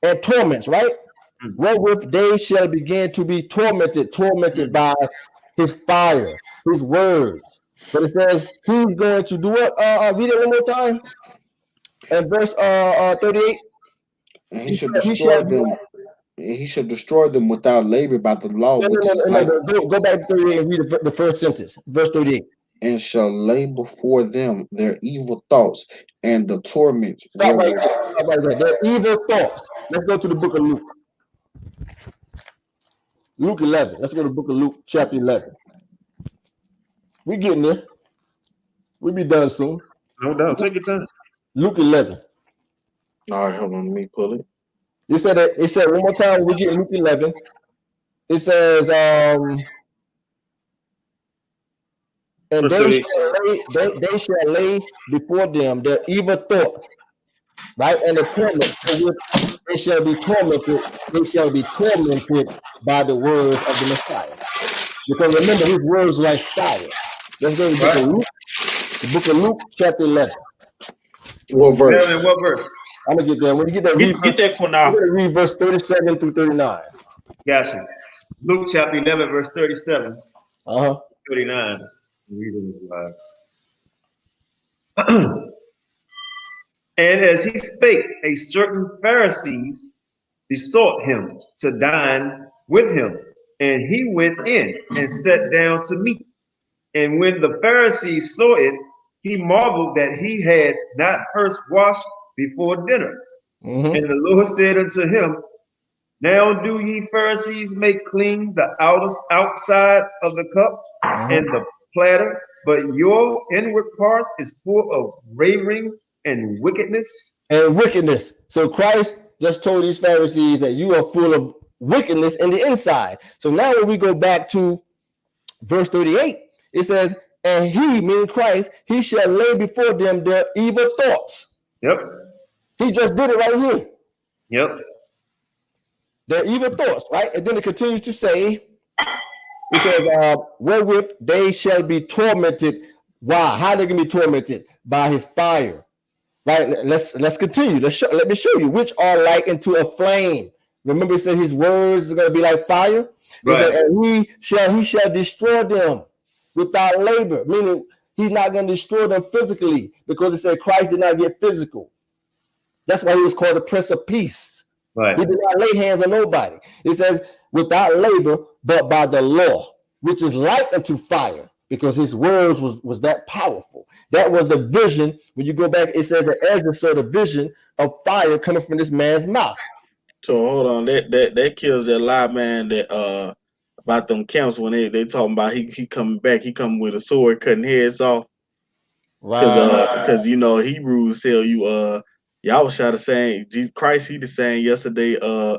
And torments, right? Wherewith they shall begin to be tormented by his fire, his words. But it says he's going to do what? Read it one more time. And verse 38. And he shall destroy them. He shall destroy them without labor by the law. Go back to 38 and read the first sentence. Verse 38. And shall lay before them their evil thoughts and the torments. Stop right there. Stop right there. Their evil thoughts. Let's go to the book of Luke. Luke 11. Let's go to the book of Luke, chapter 11. We getting there. We'll be done soon. No doubt. Take your time. Luke 11. All right, hold on. Let me pull it. It said one more time. We get Luke 11. It says, and they shall lay before them their evil thoughts, right? And the torment for which they shall be tormented. They shall be tormented by the words of the Messiah. Because remember, his words are like fire. Let's go to the book of Luke. The book of Luke, chapter 11. What verse? What verse? I'm gonna get there. When you get that, Get that for now. Read verse 37 through 39. Gotcha. Luke chapter 11, verse 37. 39. Reading live. And as he spake, a certain Pharisees besought him to dine with him, and he went in and sat down to meat. And when the Pharisees saw it, he marveled that he had not first washed before dinner. And the Lord said unto him, now do ye Pharisees make clean the outside of the cup and the platter, but your inward parts is full of raving and wickedness. So Christ just told these Pharisees that you are full of wickedness in the inside. So now when we go back to verse 38, it says, and he, meaning Christ, he shall lay before them their evil thoughts. Yep. He just did it right here. Yep. Their evil thoughts, right? And then it continues to say, it says, wherewith they shall be tormented. Why? How they can be tormented? By his fire. Right? Let's continue. Let me show you, which are like into a flame. Remember, it said his words are going to be like fire. Right. Said, and he shall destroy them without labor. Meaning, he's not going to destroy them physically, because it said Christ did not get physical. That's why he was called the Prince of Peace. Right. He did not lay hands on nobody. It says without labor, but by the law, which is like unto fire, because his words was that powerful. That was the vision. When you go back, it says that Esdras saw the vision of fire coming from this man's mouth. So hold on, that kills that lie, man. That about them camps when they talking about he coming back, he coming with a sword cutting heads off. Because you know Hebrews tell you Yahawashi the saying, Christ he the saying yesterday,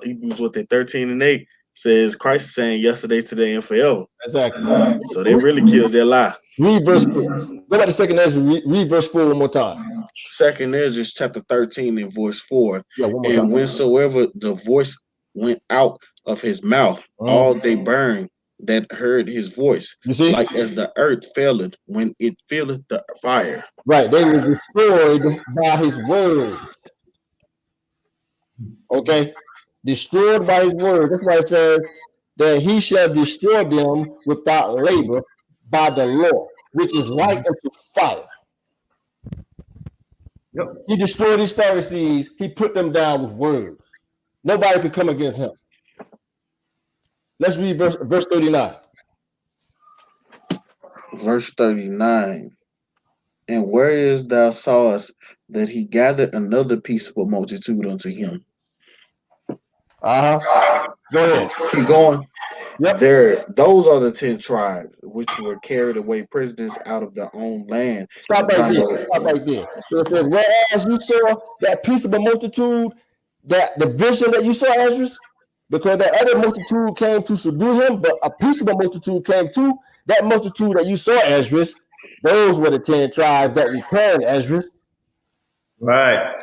Hebrews 13:8 says Christ is saying yesterday, today, and forever. Exactly. So that really kills their lie. Read verse 4. Go back to 2Esdras, read verse 4 one more time. 2Esdras chapter 13 and verse 4. Yeah, one more and time. Whensoever the voice went out of his mouth, all they burned that heard his voice, you see? like as the earth faileth when it feeleth the fire. Right, they were destroyed by his words. Okay, destroyed by his word. That's why it says that he shall destroy them without labor by the law, which is like unto fire. Yep. He destroyed these Pharisees. He put them down with words. Nobody could come against him. Let's read verse 39. Verse 39. And whereas thou sawest that he gathered another peaceable multitude unto him. Go ahead. Keep going. Yep. Those are the 10 tribes which were carried away prisoners out of their own land. Stop right there. So it says, whereas you saw that peaceable multitude, that the vision that you saw, Esdras, because that other multitude came to subdue him, but a peaceable multitude came too. That multitude that you saw, Esdras, those were the 10 tribes that returned, Esdras. Right.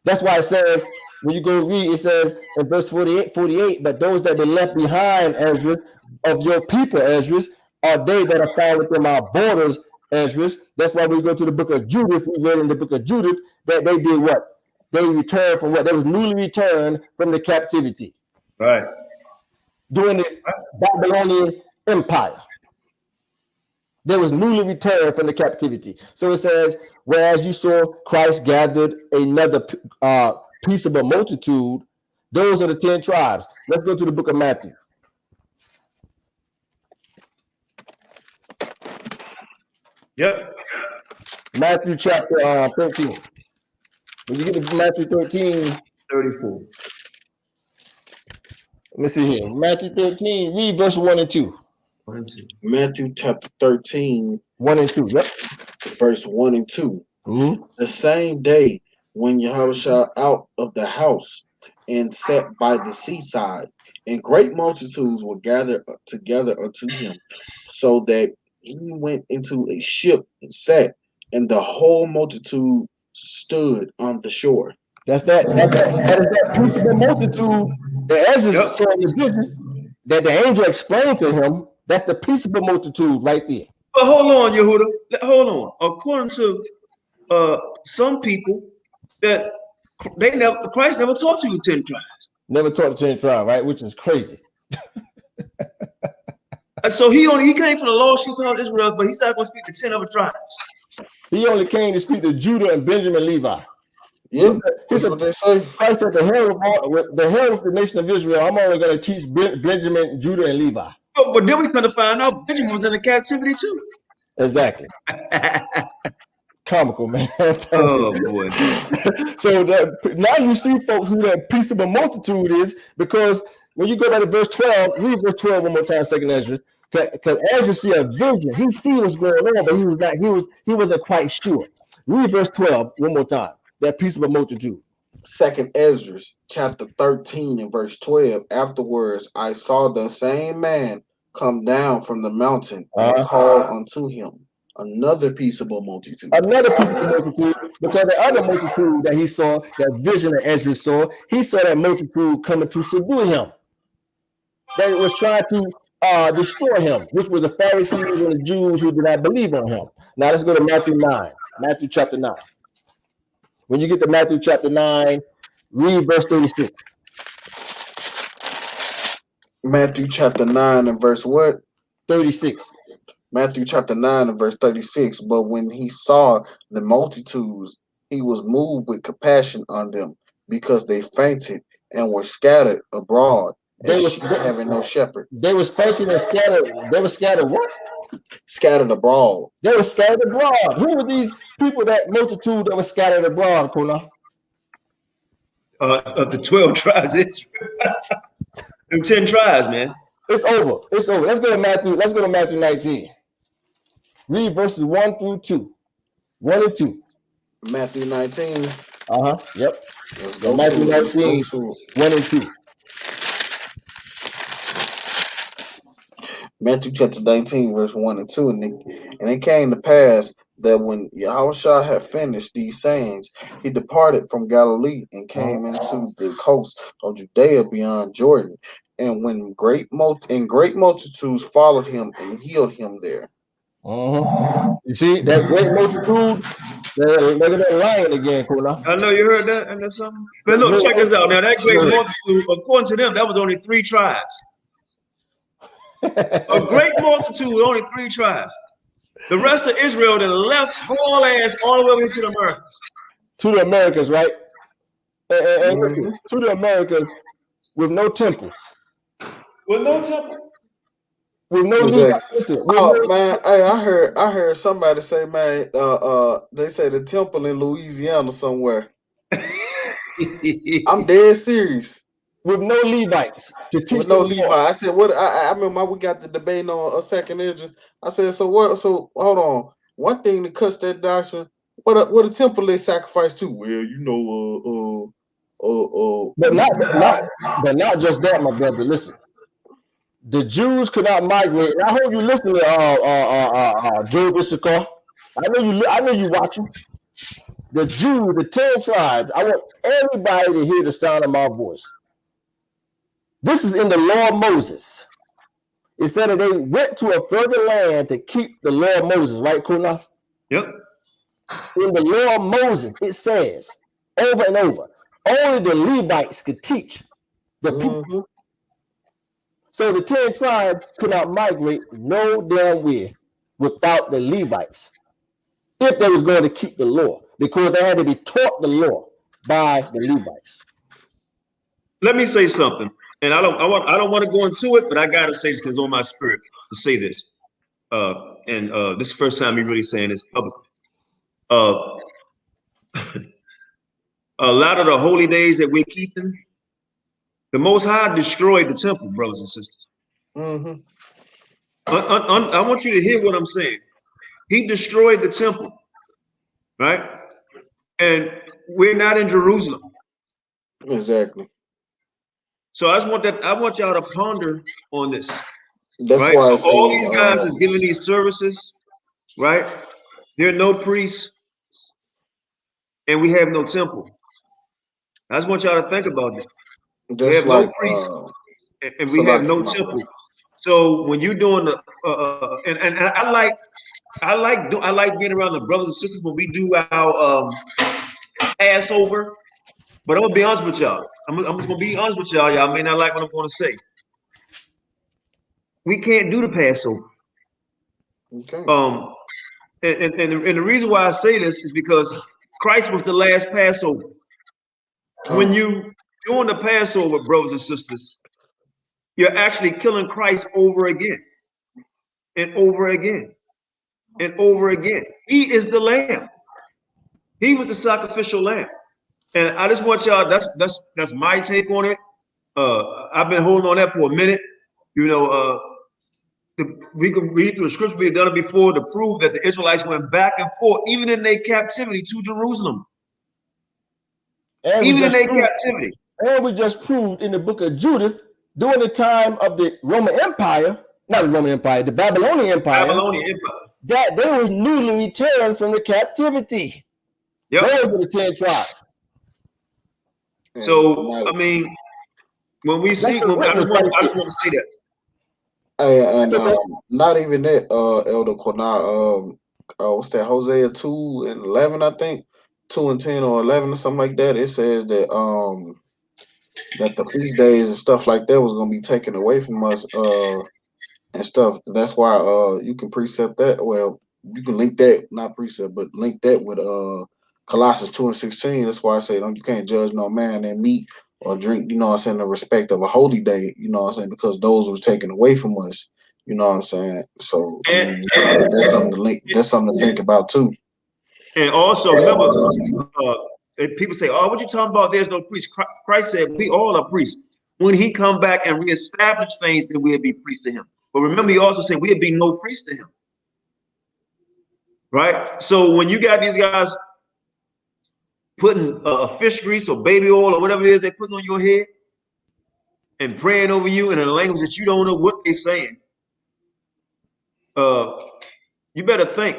That's why it says, when you go read, it says in verse 48, but those that were left behind, Esdras, of your people, Esdras, are they that are found within our borders, Esdras. That's why we go to the book of Judith. We read in the book of Judith that they did what? They returned from what? They was newly returned from the captivity. Right. During the Babylonian Empire. They was newly returned from the captivity. So it says, whereas you saw Christ gathered another peaceable multitude, those are the 10 tribes. Let's go to the book of Matthew. Yep. Matthew chapter 13. When you get to Matthew 13, 34. let me see here. Matthew 13, read verse 1 and 2. Matthew chapter 13, 1 and 2. Yep. Verse 1 and 2. Mm-hmm. The same day when Yahawashi out of the house and sat by the seaside, and great multitudes were gathered together unto him, so that he went into a ship and sat, and the whole multitude stood on the shore. That is that peaceable multitude that Esdras saw in the vision that the angel explained to him. That's the peaceable multitude right there. But hold on, Yehuda. Hold on. According to some people, that Christ never talked to you 10 tribes. Never taught the 10 tribes, right? Which is crazy. So he came from the lost sheep of Israel, but he's not going to speak to 10 other tribes. He only came to speak to Judah and Benjamin, Levi. Yeah, that's what they say. Christ said, the hell with the nation of Israel. I'm only going to teach Benjamin, Judah, and Levi. But then we come to find out Benjamin was in the captivity too. Exactly. Comical, man. Oh boy. So now you see, folks, who that peaceable multitude is, because when you go back to verse 12, read verse 12 one more time, 2Esdras, because Esdras see a vision. He see what's going on, but he wasn't quite sure. Read verse 12 one more time. That peaceable multitude. 2 Esdras chapter 13 and verse 12. Afterwards, I saw the same man come down from the mountain and call unto him another peaceable multitude. Another peaceable multitude, because the other multitude that he saw, that vision that Ezra saw, he saw that multitude coming to subdue him. That was trying to destroy him, which was the Pharisees and the Jews who did not believe on him. Now let's go to Matthew 9, Matthew chapter 9. When you get to Matthew chapter 9, read verse 36. Matthew chapter 9 and verse what? 36. Matthew chapter 9 and verse 36. But when he saw the multitudes, he was moved with compassion on them, because they fainted and were scattered abroad, as sheep having no shepherd. They was fainting and scattered. They were scattered what? Scattered abroad. They were scattered abroad. Who were these people, that multitude that was scattered abroad, Qanath? Of the 12 tribes, them 10 tribes, man. It's over. It's over. Let's go to Matthew. Let's go to Matthew 19. Read verses 1 through 2. 1 and 2. Matthew 19. Yep. Let's go. Matthew 19, 1 and 2. Matthew chapter 19, verse 1 and 2. And it came to pass that when Yahawashi had finished these sayings, he departed from Galilee and came into the coast of Judea beyond Jordan. And when great multitudes followed him and healed him there. You see that great multitude? Look at that lion again, Qanath. I know you heard that, and that's something. But look, check this out. Now that great multitude, according to them, that was only 3 tribes. A great multitude, only 3 tribes. The rest of Israel that left whole ass all the way over to the Americas. To the Americas, right? And to the Americas with no temple. With no temple. With no man, hey, I heard somebody say, man, they say the temple in Louisiana somewhere. I'm dead serious. With no Levites to teach. With no Levi. I said, what? I remember we got the debate on a 2Esdras. I said, so what? So hold on. One thing to cuss that doctrine. What a temple they sacrifice to? Well, you know, but not just that, my brother. Listen, the Jews could not migrate. And I hope you listen to Joe Issachar. I know you watching. The Jews, the 10 tribes. I want everybody to hear the sound of my voice. This is in the law of Moses. It said that they went to a further land to keep the law of Moses, right, Qanath? Yep. In the law of Moses, it says over and over, only the Levites could teach the people. So the 10 tribes could not migrate no damn way without the Levites, if they was going to keep the law, because they had to be taught the law by the Levites. Let me say something. And I don't want to go into it, but I gotta say this because it's on my spirit to say this. This is the first time me really saying this publicly. A lot of the holy days that we're keeping, the Most High destroyed the temple, brothers and sisters. I want you to hear what I'm saying. He destroyed the temple, right? And we're not in Jerusalem. Exactly. So I want y'all to ponder on this. That's right? why so all these guys is giving these services, right? There are no priests, and we have no temple. I just want y'all to think about this. We have no priests, and we have no temple. So when you're doing the and I like being around the brothers and sisters when we do our Passover. But I'm gonna be honest with y'all. I'm just gonna be honest with y'all. Y'all may not like what I'm gonna say. We can't do the Passover. Okay. And the reason why I say this is because Christ was the last Passover. When you doing the Passover, brothers and sisters, you're actually killing Christ over again and over again and over again. He is the lamb. He was the sacrificial lamb. And I just want y'all, that's my take on it. I've been holding on that for a minute. You know, we can read through the scripture, we've done it before to prove that the Israelites went back and forth, even in their captivity to Jerusalem. even in their captivity. And we just proved in the book of Judith, during the time of the Roman Empire, not the Roman Empire, the Babylonian Empire, that they were newly returned from the captivity. Yep. Those were the 10 tribes. So, I mean, when we see, I just want to say that. And not even that, Elder Qanath, what's that, Hosea 2:11, I think, 2 and 10 or 11 or something like that. It says that that the feast days and stuff like that was gonna be taken away from us, and stuff. That's why you can precept that. Well, you can link that, not precept, but link that with Colossians 2:16. That's why I say you can't judge no man and meat or drink, you know what I'm saying, the respect of a holy day, you know what I'm saying, because those was taken away from us, you know what I'm saying. So I mean, that's something to link, that's something to think about too. And also remember, people say, "Oh, what you talking about? There's no priest." Christ said, "We all are priests. When He come back and reestablish things, then we'll be priests to Him." But remember, He also said we'll be no priest to Him. Right? So when you got these guys putting fish grease or baby oil or whatever it is they're putting on your head and praying over you in a language that you don't know what they're saying, you better think.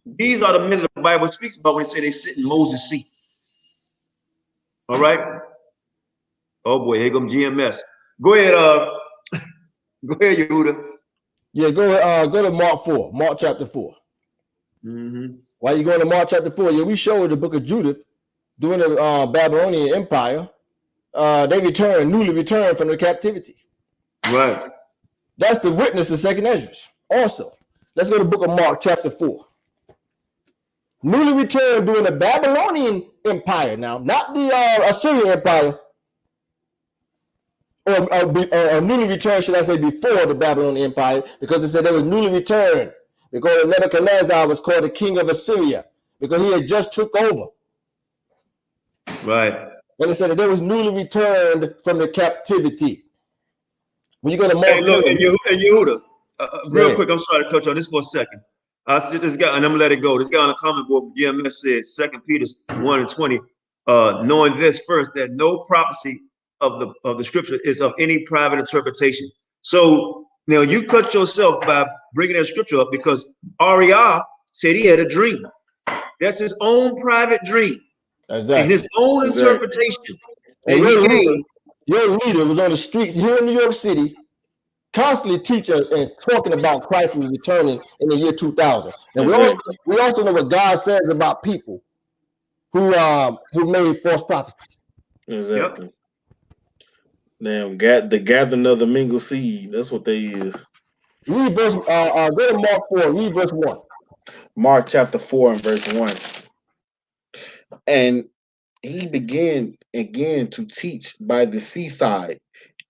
These are the men that the Bible speaks about when they say they sit in Moses' seat. All right? Oh boy, here comes GMS. Go ahead, go ahead, Yehuda. Yeah, go to Mark 4, Mark chapter 4. While you going to Mark chapter 4, yeah, we showed the book of Judith during the Babylonian Empire. They newly returned from their captivity. Right. That's the witness of second Esdras. Also, let's go to the book of Mark chapter 4. Newly returned during the Babylonian Empire now, not the Assyrian Empire, or newly returned, should I say, before the Babylonian Empire, because it said they was newly returned, because Nebuchadnezzar was called the king of Assyria, because he had just took over. Right. And it said that they was newly returned from the captivity. When you go to Mark, hey, look, and Yehuda, real quick, I'm sorry to cut you on this for a second. I see this guy, and I'm gonna let it go. This guy on the comment board, GMS said, 2 Peter 1:20, knowing this first, that no prophecy of the scripture is of any private interpretation. So now you cut yourself by bringing that scripture up, because Aria said he had a dream. That's his own private dream. Exactly. And his own interpretation. And your leader was on the streets here in New York City, constantly teaching and talking about Christ was returning in the year 2000. And we also know what God says about people who made false prophecies. Exactly. Now, the gathering of the mingled seed. That's what they is. Read verse. Go to Mark 4. Read verse 1. Mark chapter 4 and verse 1. And he began again to teach by the seaside,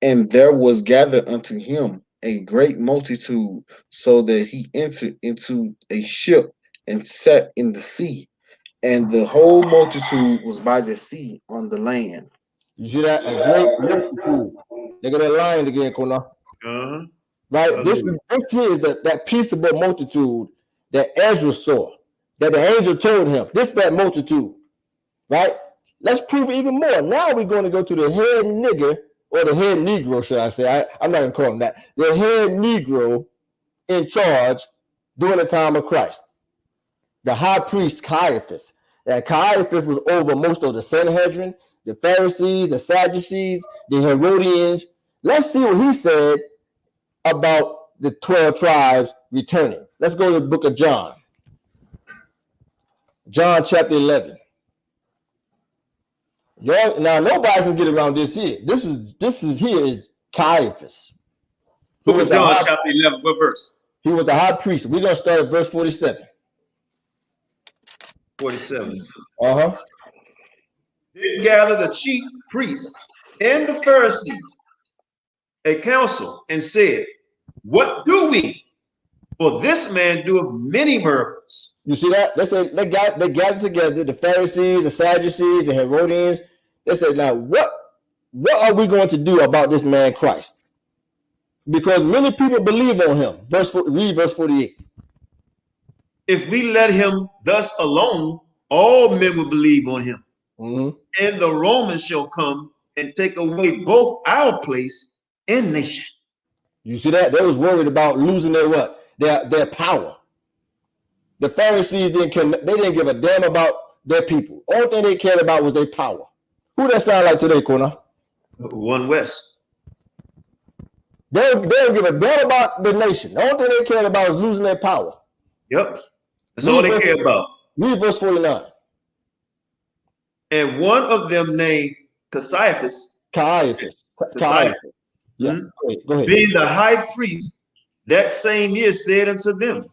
and there was gathered unto him a great multitude, so that he entered into a ship and sat in the sea, and the whole multitude was by the sea on the land. You see that? A great multitude. Look at that line again, Qanath. Right? This is that peaceable multitude that Ezra saw, that the angel told him. This is that multitude. Right? Let's prove it even more. Now we're going to go to the head nigger, or the head Negro, should I say. I'm not going to call him that. The head Negro in charge during the time of Christ. The high priest Caiaphas. That Caiaphas was over most of the Sanhedrin, the Pharisees, the Sadducees, the Herodians. Let's see what he said about the 12 tribes returning. Let's go to the book of John. John chapter 11. Now nobody can get around this here. This is here is Caiaphas. Book of John chapter 11, what verse? He was the high priest. We're gonna start at verse 47. 47. Then gather the chief priests and the Pharisees, a council, and said, "What do we? For this man doeth many miracles." You see that? They gathered together, the Pharisees, the Sadducees, the Herodians. They said, now what are we going to do about this man Christ? Because many people believe on him. Read verse 48. If we let him thus alone, all men will believe on him. and the Romans shall come and take away both our place and nation. You see that? They was worried about losing their what? Their power. The Pharisees didn't give a damn about their people. Only thing they cared about was their power. Who that sound like today, Qanath? One West. They don't give a damn about the nation. The only thing they cared about was losing their power. Yep. That's all they care about. Read verse 49. And one of them named Caiaphas. Yeah. Go ahead. Being the high priest, that same year said unto them,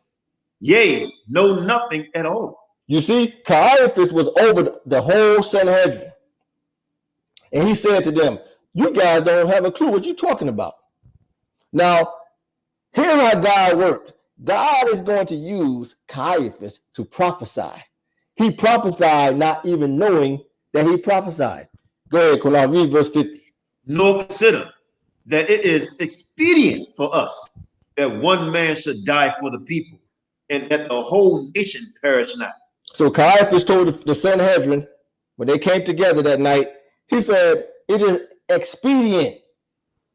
yea, know nothing at all. You see, Caiaphas was over the whole Sanhedrin. And he said to them, you guys don't have a clue what you're talking about. Now, here's how God worked. God is going to use Caiaphas to prophesy. He prophesied not even knowing that he prophesied. Go ahead, Qanath, read verse 50. Nor consider that it is expedient for us that one man should die for the people, and that the whole nation perish not. So Caiaphas told the Sanhedrin, when they came together that night, he said, it is expedient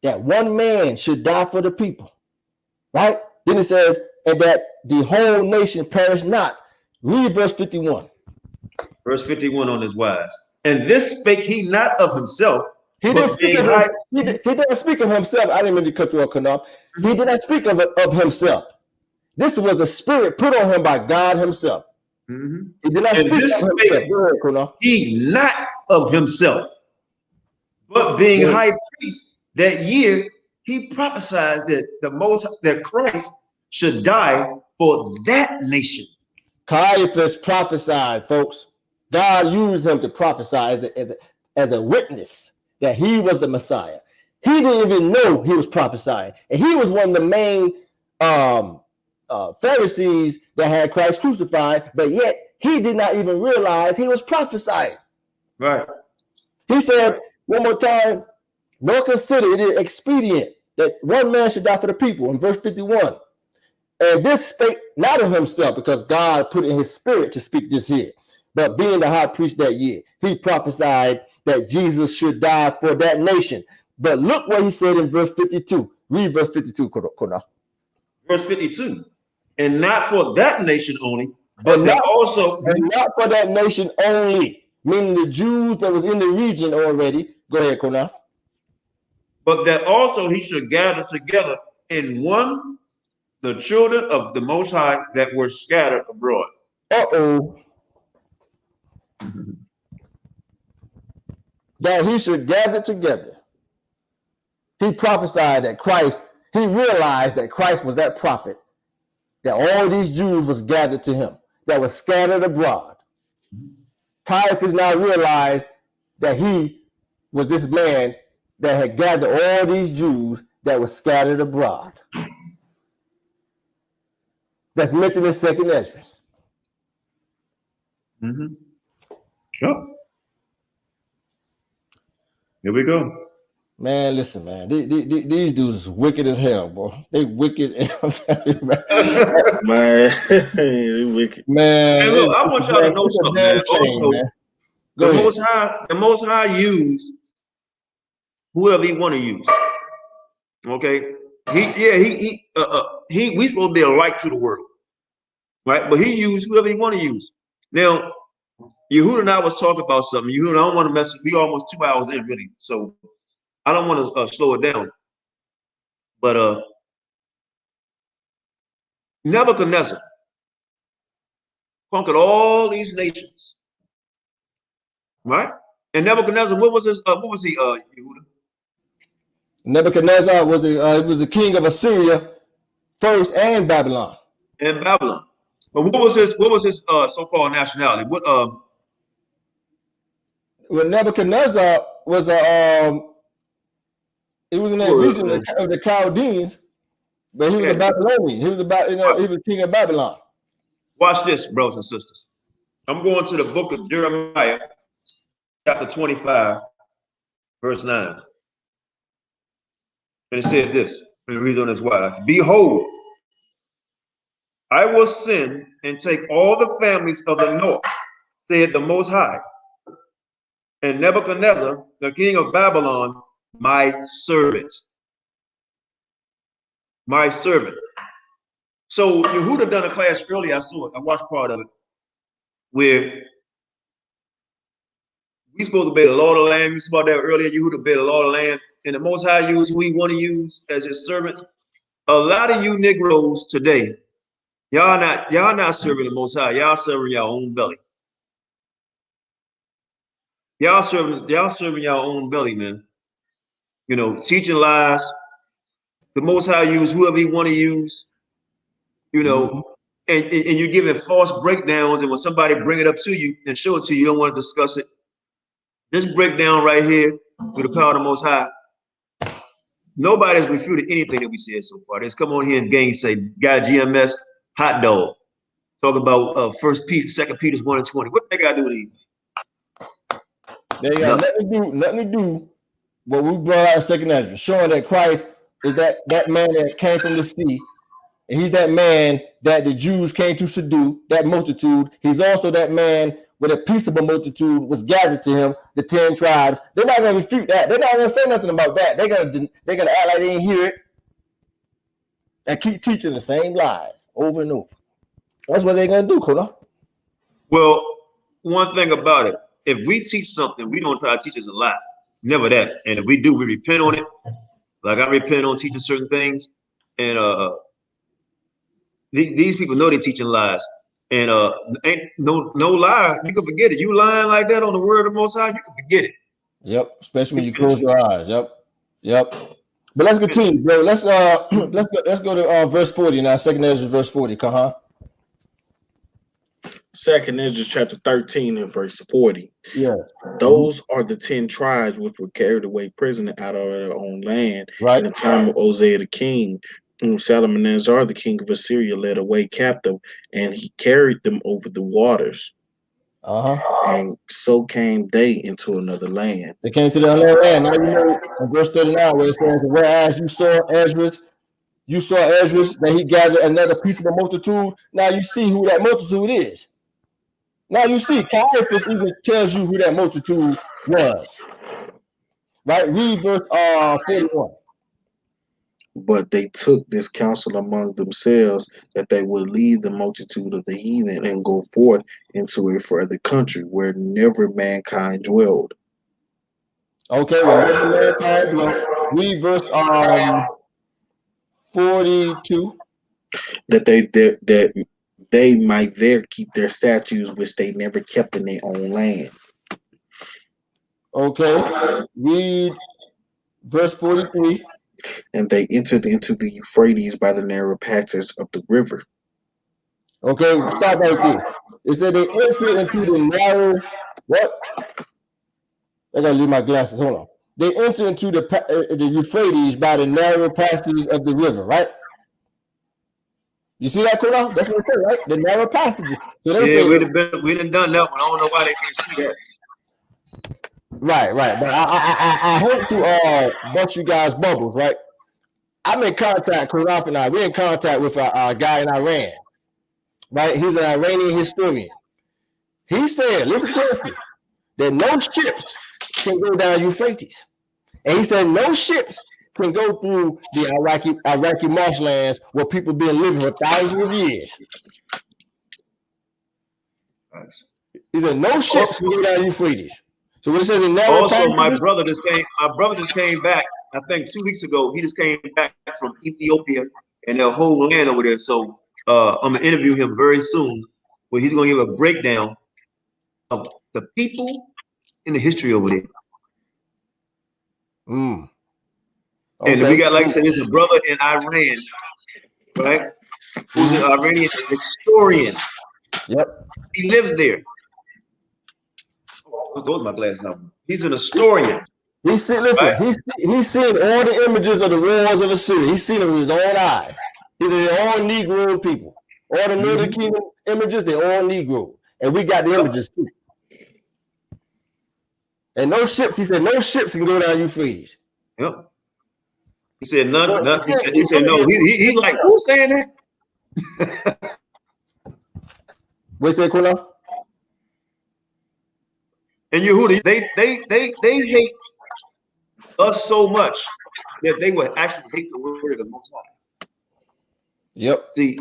that one man should die for the people. Right? Then it says, and that the whole nation perish not. Read verse 51. Verse 51 on his wise. And this spake he not of himself. He didn't speak of himself. I didn't mean to cut you off, Qanath. He did not speak of himself. This was the spirit put on him by God himself. He did not speak of himself. He not of himself, but being high priest that year, he prophesied that Christ should die for that nation. Caiaphas prophesied, folks. God used him to prophesy as a witness that he was the Messiah. He didn't even know he was prophesying. And he was one of the main Pharisees that had Christ crucified, but yet he did not even realize he was prophesying. Right. He said, one more time, nor consider it expedient that one man should die for the people, in verse 51. And this spake not of himself, because God put in his spirit to speak this here, but being the high priest that year, he prophesied that Jesus should die for that nation. But look what he said in verse 52. Read verse 52, Qanath. Verse 52. And not for that nation only, but not for that nation only, meaning the Jews that was in the region already. Go ahead, Qanath. But that also he should gather together in one the children of the Most High that were scattered abroad. That he should gather together. He prophesied that Christ, he realized that Christ was that prophet, that all these Jews was gathered to him, that was scattered abroad. Caiaphas now realized that he was this man that had gathered all these Jews that were scattered abroad. That's mentioned in 2Esdras. Yep. Here we go. Man, listen, man. These dudes is wicked as hell, bro. They wicked. Man, they wicked. Man, hey, look, I want y'all to know something, man. Also, man. The Most High use whoever he want to use. Okay, we supposed to be a light to the world, right? But he used whoever he want to use. Now, Yehuda and I was talking about something. Yehuda, I don't want to mess. We almost 2 hours in, really, so I don't want to slow it down. But Nebuchadnezzar conquered all these nations, right? And Nebuchadnezzar, what was he, Yehuda? Nebuchadnezzar was the king of Assyria first, and Babylon. And Babylon. But what was his so-called nationality? Well, Nebuchadnezzar was he was in that region of the Chaldeans, but he was a Babylonian. He was king of Babylon. Watch this, brothers and sisters. I'm going to the book of Jeremiah, chapter 25, verse 9. And it says this, and it reads on this wise. Behold, I will send and take all the families of the north, said the Most High, and Nebuchadnezzar, the king of Babylon, my servant. My servant. So Yehuda done a class earlier. I saw it. I watched part of it, where we supposed to be the Lord of the land. We spoke about that earlier. Yehuda be the Lord of the land, and the Most High use who He want to use as His servants. A lot of you Negroes today, y'all not serving the Most High. Y'all serving your own belly. Y'all serving your own belly, man. You know, teaching lies. The Most High use whoever He want to use. You know, and you're giving false breakdowns. And when somebody bring it up to you and show it to you, you don't want to discuss it. This breakdown right here, through the power of the Most High, nobody's refuted anything that we said so far. Just come on here and gainsay. Got GMS hot dog. Talk about 1 Peter, 2 Peter 1:20. What they got to do with these? They got nothing to do what we brought out of 2 Esdras, showing that Christ is that man that came from the sea, and He's that man that the Jews came to subdue, that multitude. He's also that man where a peaceable multitude was gathered to Him, the 10 tribes. They're not going to refute that. They're not going to say nothing about that. They're going to act like they didn't hear it and keep teaching the same lies over and over. That's what they're going to do, Qanath. Well, one thing about it, if we teach something, we don't try to teach us a lie. Never that. And if we do, we repent on it. Like I repent on teaching certain things. And these people know they're teaching lies. And ain't no lie. You can forget it. You lying like that on the word of the Most High, you can forget it. Yep. Especially when you close your eyes. Yep. But let's continue, bro. Let's go to verse 40 now. 2 Esdras verse 40. Qanath. 2 Esdras chapter 13 and verse 40. Yeah. Those are the 10 tribes which were carried away prisoner out of their own land right. in the time of Hosea the king, whom Salmanasar the king of Assyria led away captive, and he carried them over the waters. And so came they into another land. They came to the other land. Now you know in verse 39 where it says, whereas you saw Esdras that he gathered another peaceable multitude. Now you see who that multitude is. Now you see, Caiaphas even tells you who that multitude was. Right? Read verse 41. But they took this counsel among themselves that they would leave the multitude of the heathen and go forth into a further country where never mankind dwelled. Okay, where never mankind dwelled. Read verse 42. That they might there keep their statues which they never kept in their own land. Okay, read verse 43. And they entered into the Euphrates by the narrow passages of the river. Okay, stop right there. It said they entered into the narrow, what? I gotta leave my glasses, hold on. They entered into the Euphrates by the narrow passages of the river, right? You see that, Qanath? That's what it said, right? The narrow passages. So they we done done that one. I don't know why they can't see that. Right. But I hope to bust you guys bubbles, right? I'm in contact, Qanath and we're in contact with a guy in Iran, right? He's an Iranian historian. He said, listen carefully, that no ships can go down Euphrates. And he said no ships can go through the Iraqi marshlands where people been living for thousands of years. Nice. He said no ships can go down Euphrates. So when it says in narrow also, passages, my brother just came back, I think 2 weeks ago. He just came back from Ethiopia and their whole land over there. So I'm gonna interview him very soon, where he's gonna give a breakdown of the people and the history over there. Okay. And we got, like I said, there's a brother in Iran, right? Who's an Iranian historian. Yep. He lives there. Those are my glasses now. He's an historian. He's seen all the images of the wars of Assyria. He's seen them with his own eyes. These are all Negro people. All the Northern Kingdom images, they're all Negro. And we got the images too. And no ships, he said, no ships can go down Euphrates. Yep. He said none. He said no. He like, who's saying that? What's that, Qanath? And Yehuda, they hate us so much that they would actually hate the word of the Most High. Yep. See,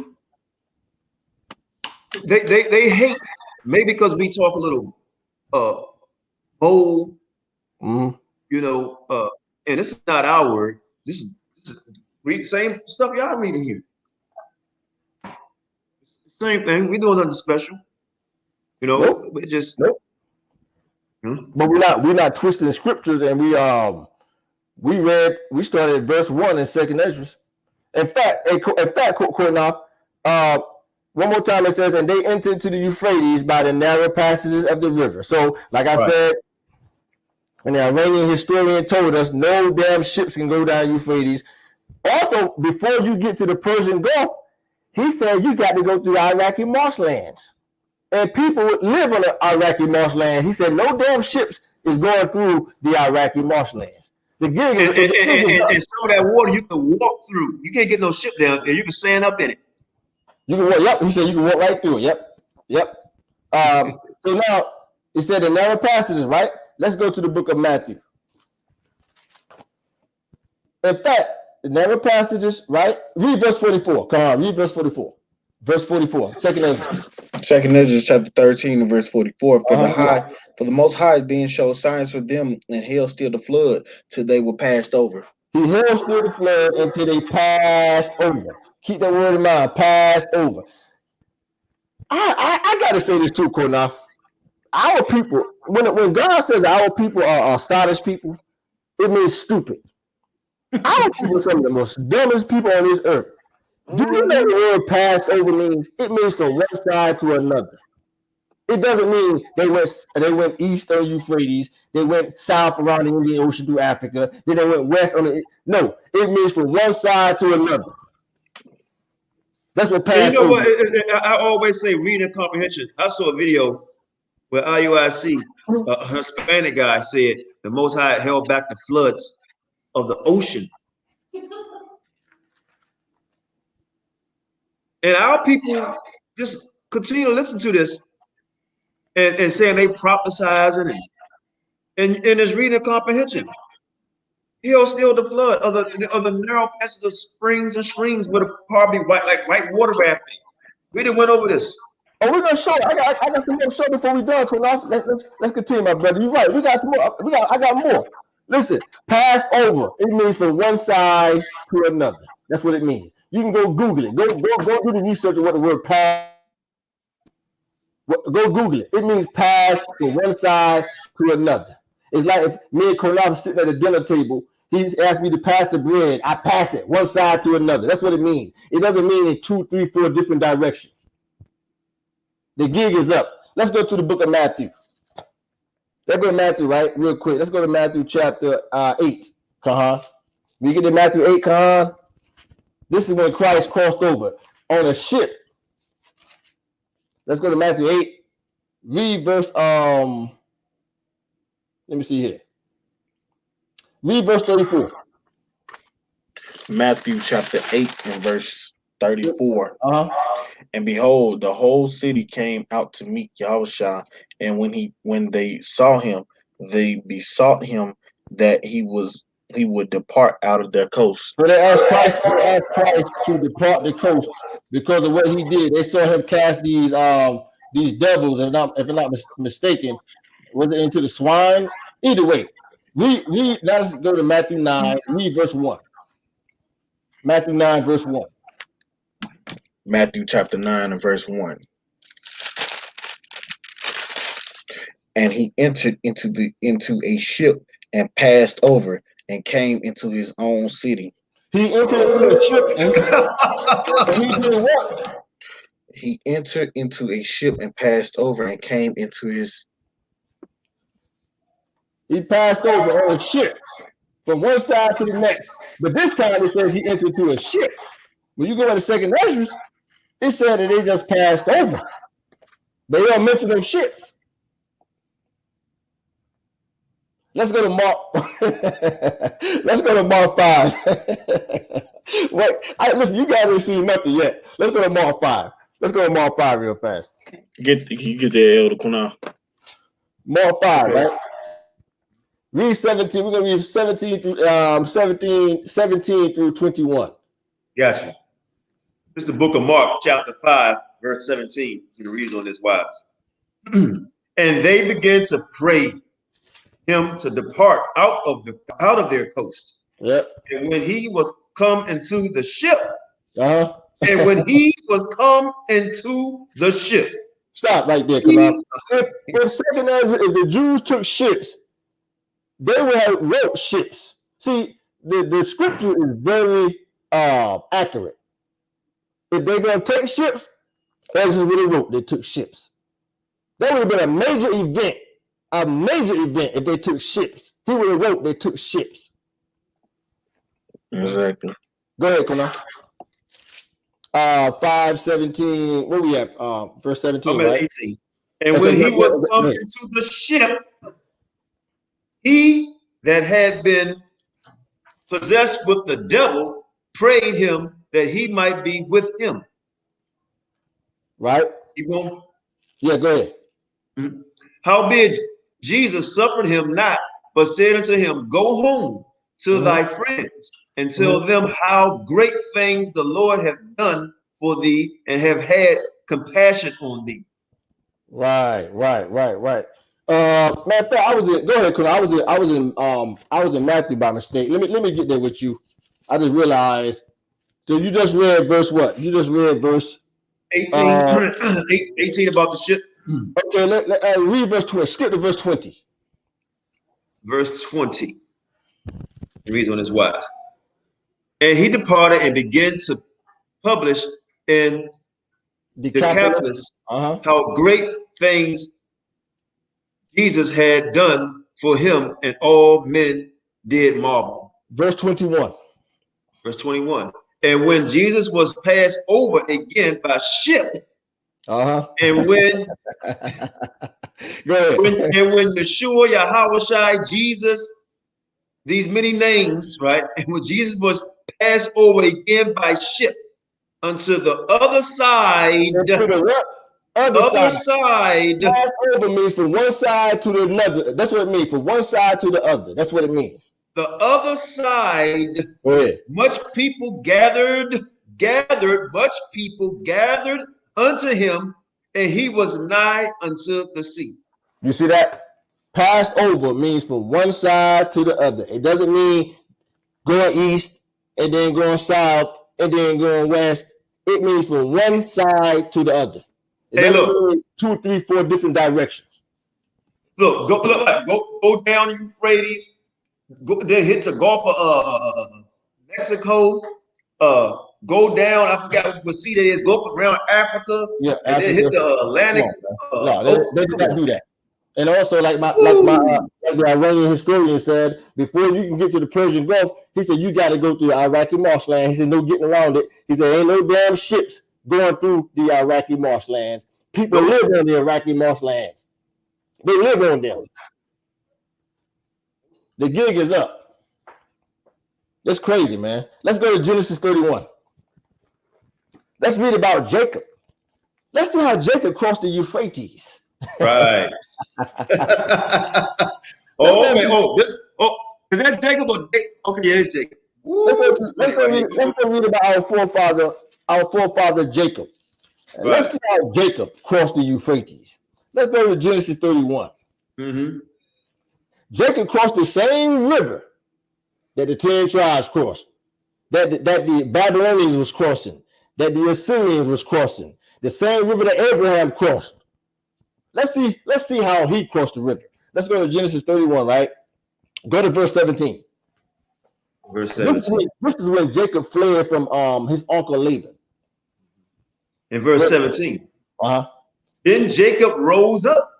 they hate maybe because we talk a little bold, Mm-hmm. you know, and this is not our word. This is read the same stuff y'all reading here. It's the same thing. We doing nothing special. You know, Nope. we just But we're not twisting the scriptures, and we started at verse 1 in 2Esdras. In fact, Qanath, one more time it says, and they entered into the Euphrates by the narrow passages of the river. So, like I said, and the Iranian historian told us no damn ships can go down Euphrates. Also, before you get to the Persian Gulf, he said you got to go through the Iraqi marshlands. And people live on the Iraqi marshlands. He said no damn ships is going through the Iraqi marshlands. The gig is, and some of that water you can walk through. You can't get no ship down there. You can stand up in it. You can walk. Yep. He said you can walk right through it. Yep. So now he said the narrow passages, right? Let's go to the book of Matthew. In fact, the narrow passages, right? Read verse 44. Come on, read verse 44. Verse 44. 2Esdras chapter 13 and verse 44. For the Most High then showed signs for them and held still the flood till they were passed over. He held still the flood until they passed over. Keep that word in mind. Passed over. I gotta say this too, Qanath. Our people, when God says our people are Scottish people, it means stupid. Our people are some of the most dumbest people on this earth. Do you know the word passed over means? It means from one side to another. It doesn't mean they went east on Euphrates, they went south around the Indian Ocean through Africa, then they went west on the. No, it means from one side to another. That's what passed over. I always say reading comprehension. I saw a video where IUIC, a Hispanic guy, said the Most High held back the floods of the ocean. And our people just continue to listen to this and saying they prophesizing and it's reading comprehension. He'll still the flood of the narrow passage of springs and streams with a probably white water rafting. We didn't went over this. Oh, we're gonna show. I got some more show before we done. Let's continue, my brother. You're right. We got some more. I got more. Listen, pass over. It means from one side to another. That's what it means. You can go Google it. Go do the research of what the word pass. Go Google it. It means pass from one side to another. It's like if me and Qanath are sitting at a dinner table. He asked me to pass the bread. I pass it one side to another. That's what it means. It doesn't mean in 2, 3, 4 different directions. The gig is up. Let's go to the book of Matthew. Let's go to Matthew, right? Real quick. Let's go to Matthew chapter 8. Kahan. We get to Matthew 8, Kahan. This is when Christ crossed over on a ship. Let's go to Matthew 8. Read verse, let me see here. Read verse 34. Matthew chapter 8 and verse 34. And behold, the whole city came out to meet Yahawashi, and when they saw him, they besought him that he would depart out of their coast. So they asked Christ to depart the coast because of what he did. They saw him cast these devils, if I'm not mistaken, was it into the swine? Either way, let's go to Matthew 9, read verse 1. Matthew 9, verse 1. Matthew chapter 9 and verse 1. And he entered into a ship and passed over and came into his own city. He entered into a ship and he did what? He entered into a ship and passed over and came into his. He passed over on a ship from one side to the next. But this time it says he entered into a ship. When you go to 2Esdras, it said that they just passed over. They don't mention those ships. Let's go to Mark. Let's go to Mark 5. Wait, listen, you guys ain't seen nothing yet. Let's go to Mark 5. Let's go to Mark 5 real fast. You get there, Elder Qanath. Mark 5, Okay. right? Read 17. We're gonna read 17 through 17 through 21. Gotcha. This is the book of Mark, chapter 5, verse 17. It reads on this wise. And they began to pray him to depart out of their coast. Yep. And when he was come into the ship, Uh-huh. and when he was come into the ship, Stop right there, Qanath. If second Ezra, if the Jews took ships, they would have wrote ships. See, the scripture is very accurate. If they're gonna take ships, Ezra would have wrote they took ships. That would have been a major event if they took ships. He would have wrote they took ships. Exactly. Go ahead, Qanath. 5:17. Where we at? Verse 17, I'm at right? 18. And when he was come into the ship, he that had been possessed with the devil prayed him that he might be with him. Right? You go. Yeah, go ahead. Howbeit Jesus suffered him not, but said unto him, Go home to thy friends and tell them how great things the Lord hath done for thee and have had compassion on thee. Right. Matter of fact, I was in. Go ahead, Kuna. I was in Matthew by mistake. Let me get there with you. I just realized. So you just read verse what? You just read verse 18, 18 about the ship. Okay, let read verse 20. Skip to verse 20. Verse 20. It reads on his wise. And he departed and began to publish in Decapolis how great things Jesus had done for him, and all men did marvel. Verse 21. Verse 21. And when Jesus was passed over again by ship, and when go ahead. when Yeshua, Yahawashi, Jesus, these many names, right? And when Jesus was passed over again by ship unto the other side. Other side. Pass over means from one side to the other. That's what it means. From one side to the other. That's what it means. The other side. Much people gathered unto him, and he was nigh unto the sea. You see that? Passed over means from one side to the other. It doesn't mean going east and then going south and then going west. It means from one side to the other. It doesn't mean 2, 3, 4 different directions. Look, go down the Euphrates, then hit the Gulf of Mexico, go down, I forgot what sea that is, go up around Africa, and then hit the Atlantic. No, they did not do that. And also, like the Iranian historian said, before you can get to the Persian Gulf, he said you got to go through the Iraqi marshland. He said no getting around it. He said ain't no damn ships going through the Iraqi marshlands. People live on the Iraqi marshlands. They live on them. The gig is up. That's crazy, man. Let's go to Genesis 31. Let's read about Jacob. Let's see how Jacob crossed the Euphrates. Right. Is that Jacob or okay, yeah, it's Jacob. Let's go read about our forefather Jacob. Right. Let's see how Jacob crossed the Euphrates. Let's go to Genesis 31. Jacob crossed the same river that the 10 tribes crossed, that the Babylonians was crossing, that the Assyrians was crossing, the same river that Abraham crossed. Let's see how he crossed the river. Let's go to Genesis 31, right? Go to verse 17. Verse 17. This is when Jacob fled from his uncle Laban. In verse 17. Then Jacob rose up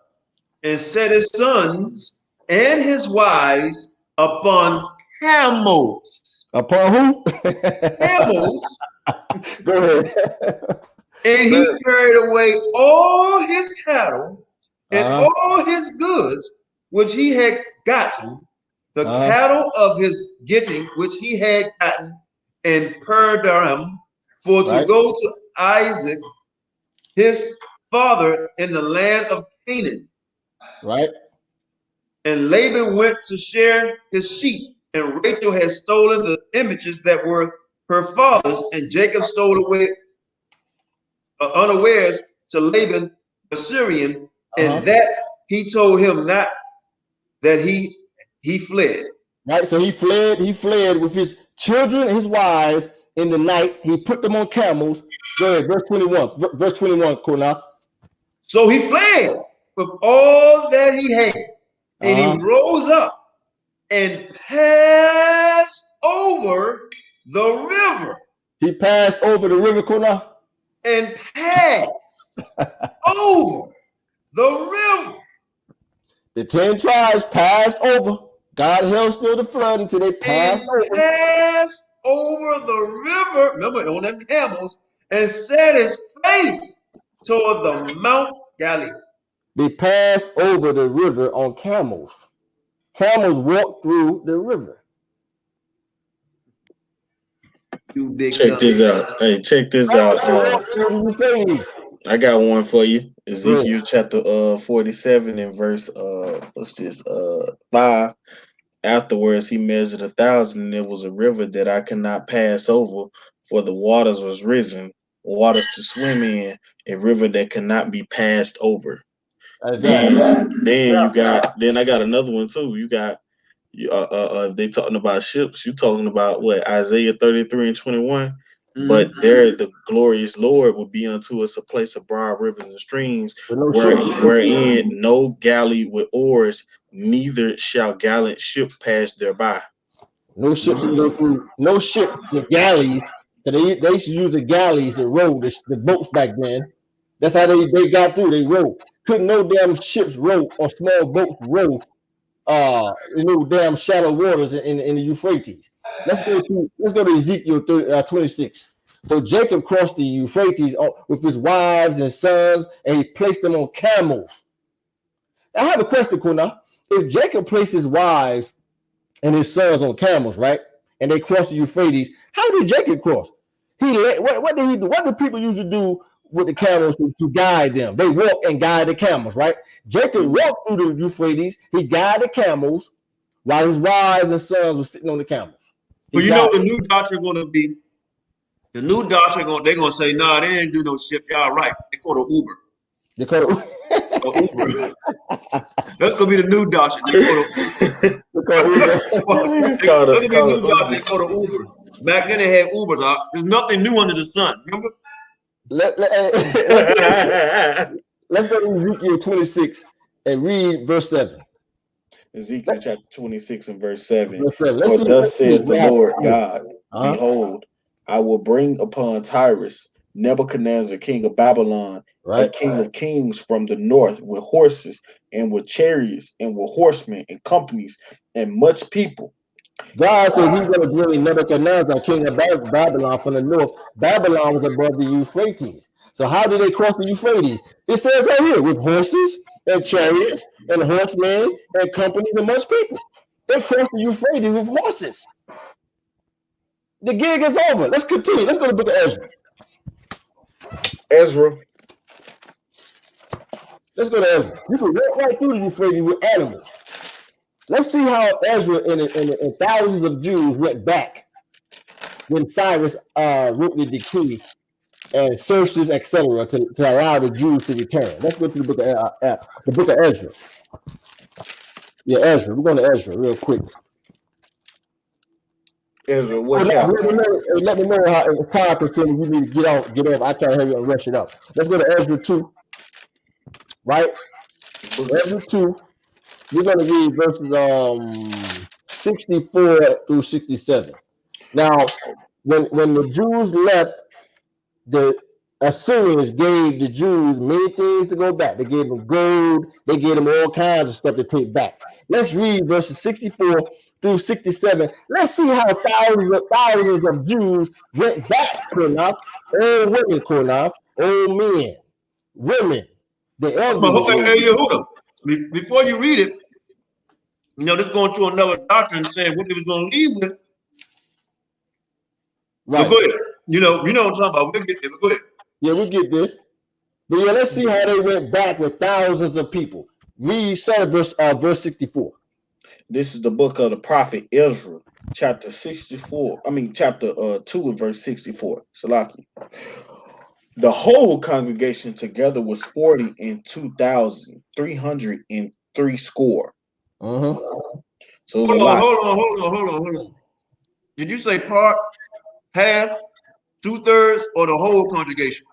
and set his sons and his wives upon camels. Upon who? Camels. Go ahead. And he carried away all his cattle and all his goods, which he had gotten, the cattle of his getting, which he had gotten, and Perdaram, for to go to Isaac, his father, in the land of Canaan. Right. And Laban went to share his sheep, and Rachel had stolen the images that were her father's, and Jacob stole away unawares to Laban the Syrian, and that he told him not that he fled. Right, so he fled with his children and his wives in the night. He put them on camels. Go ahead, verse 21. Verse 21, Qanath. So he fled with all that he had, and he rose up and passed over the river. He passed over the river, Qanath? And passed over the river. The 10 tribes passed over. God held still the flood until they passed over the river, remember, on them camels, and set his face toward the Mount Galilee. They passed over the river on camels. Camels walked through the river. Check this out. Hey, check this out. I got one for you. Ezekiel chapter 47 and verse 5. Afterwards he measured 1,000, and it was a river that I could not pass over, for the waters was risen, waters to swim in, a river that cannot be passed over. Then I got another one too. You got they talking about ships, you talking about what, Isaiah 33 and 21. But there the glorious Lord will be unto us a place of broad rivers and streams, wherein no galley with oars, neither shall gallant ship pass thereby. No ships can go through, no ship with galleys. They used to use the galleys to row the boats back then. That's how they got through. They rowed. Couldn't no damn ships row or small boats row damn shallow waters in the Euphrates. Let's go to Ezekiel 26. So Jacob crossed the Euphrates with his wives and sons, and he placed them on camels. I have a question, Qanath. If Jacob placed his wives and his sons on camels, right, and they crossed the Euphrates, how did Jacob cross? What did he do? What do people usually do with the camels to guide them? They walk and guide the camels, right? Jacob walked through the Euphrates. He guided the camels while his wives and sons were sitting on the camels. But you know the new doctrine going to be, they're going to say, nah, they didn't do no ships. Y'all right. They call it Uber. They call it Uber. That's going to be the new doctrine. They call it Uber. Back then they had Ubers. There's nothing new under the sun. Remember? Let's go to Ezekiel 26 and read verse 7. Ezekiel chapter 26 and verse 7. For thus saith the Lord God, behold, I will bring upon Tyrus Nebuchadnezzar, king of Babylon, a king of kings from the north, with horses and with chariots and with horsemen and companies and much people. God said he's going to bring Nebuchadnezzar, king of Babylon, from the north. Babylon was above the Euphrates. So how did they cross the Euphrates? It says right here, with horses and chariots and horsemen and companies and much people. They crossed the Euphrates with horses. The gig is over. Let's continue. Let's go to the book of Ezra. Let's go to Ezra. You can walk right through the Euphrates with animals. Let's see how Ezra and thousands of Jews went back when Cyrus wrote the decree and Xerxes, etc., to allow the Jews to return. Let's go to the book of Ezra. Yeah, Ezra. We're going to Ezra real quick. Ezra, what chapter? Let me know how time consuming you need to get off. I try to hurry up and rush it up. Let's go to Ezra 2. Right? Ezra 2. We're going to read verses 64 through 67. Now, when the Jews left, the Assyrians gave the Jews many things to go back. They gave them gold. They gave them all kinds of stuff to take back. Let's read verses 64 through 67. Let's see how thousands of Jews went back, Qanath. Old women, Qanath. Old men, women. The elderly. Hold on. Before you read it, this going to another doctrine saying what they was going to leave with. Right. But go ahead. You know what I'm talking about. We'll get there. But go ahead. Yeah, we'll get there. But yeah, let's see how they went back with thousands of people. We start at verse 64. This is the book of the prophet Ezra, chapter 64. Chapter 2 and verse 64. Salaki. The whole congregation together was 40 and 2,303 score. Uh-huh. So it was a lot. Hold on. Did you say part, half, 2/3, or the whole congregation?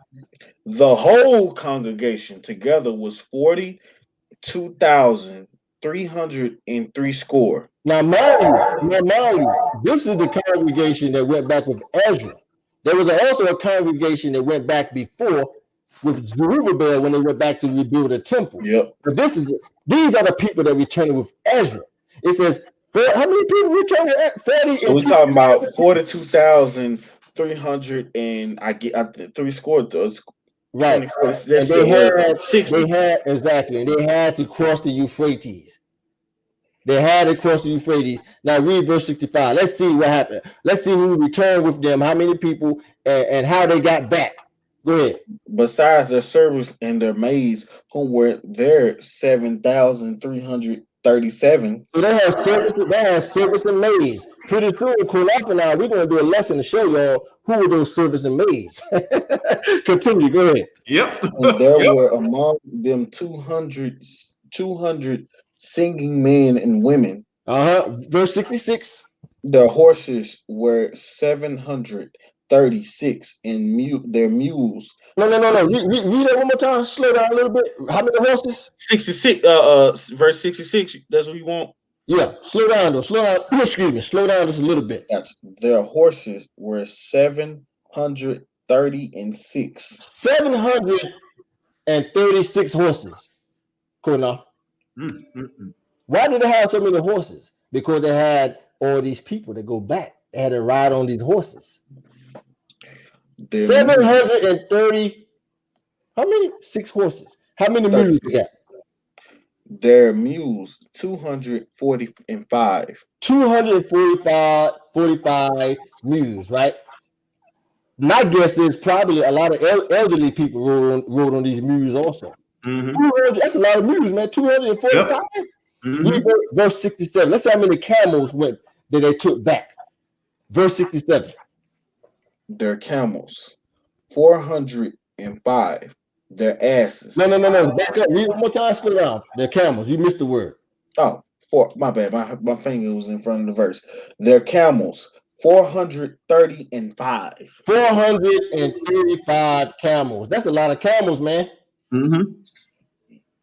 The whole congregation together was 42,303 score. Now, mind you, this is the congregation that went back with Ezra. There was also a congregation that went back before with Zerubbabel when they went back to rebuild the temple. Yep. But these are the people that returned with Ezra. It says, how many people returned with 40? So we're talking about 42,300 and I get 3 score. Right. 24, and they had 60. And they had to cross the Euphrates. They had to cross the Euphrates. Now read verse 65. Let's see what happened. Let's see who returned with them, how many people, and how they got back. Go ahead. Besides their servants and their maids, who were there 7,337. So they had servants and maids. Pretty soon, Qanath and I, we're going to do a lesson to show y'all who were those servants and maids. Continue. Go ahead. Yep. And there were among them 200 singing men and women. Verse 66. Their horses were 736, and their mules. No. Read that one more time. Slow down a little bit. How many horses? 66. Verse 66. That's what you want. Yeah. Slow down though. Slow down. Excuse me. Slow down just a little bit. Gotcha. Their horses were 736. 736 horses. Qanath. Why did they have so many horses? Because they had all these people that go back. They had to ride on these horses. 730. How many? 6 horses. How many mules they got? Their mules, 245. 245 mules, right? My guess is probably a lot of elderly people rode on these mules also. Mm-hmm. That's a lot of mules, man. 245. Yep. Mm-hmm. Verse 67. Let's see how many camels that they took back. Verse 67. Their camels, 405. Their asses. No. Back up. Read one more time. Slow down. Their camels. You missed the word. Oh, my bad. My finger was in front of the verse. Their camels, 435. 435 camels. That's a lot of camels, man. Mm-hmm.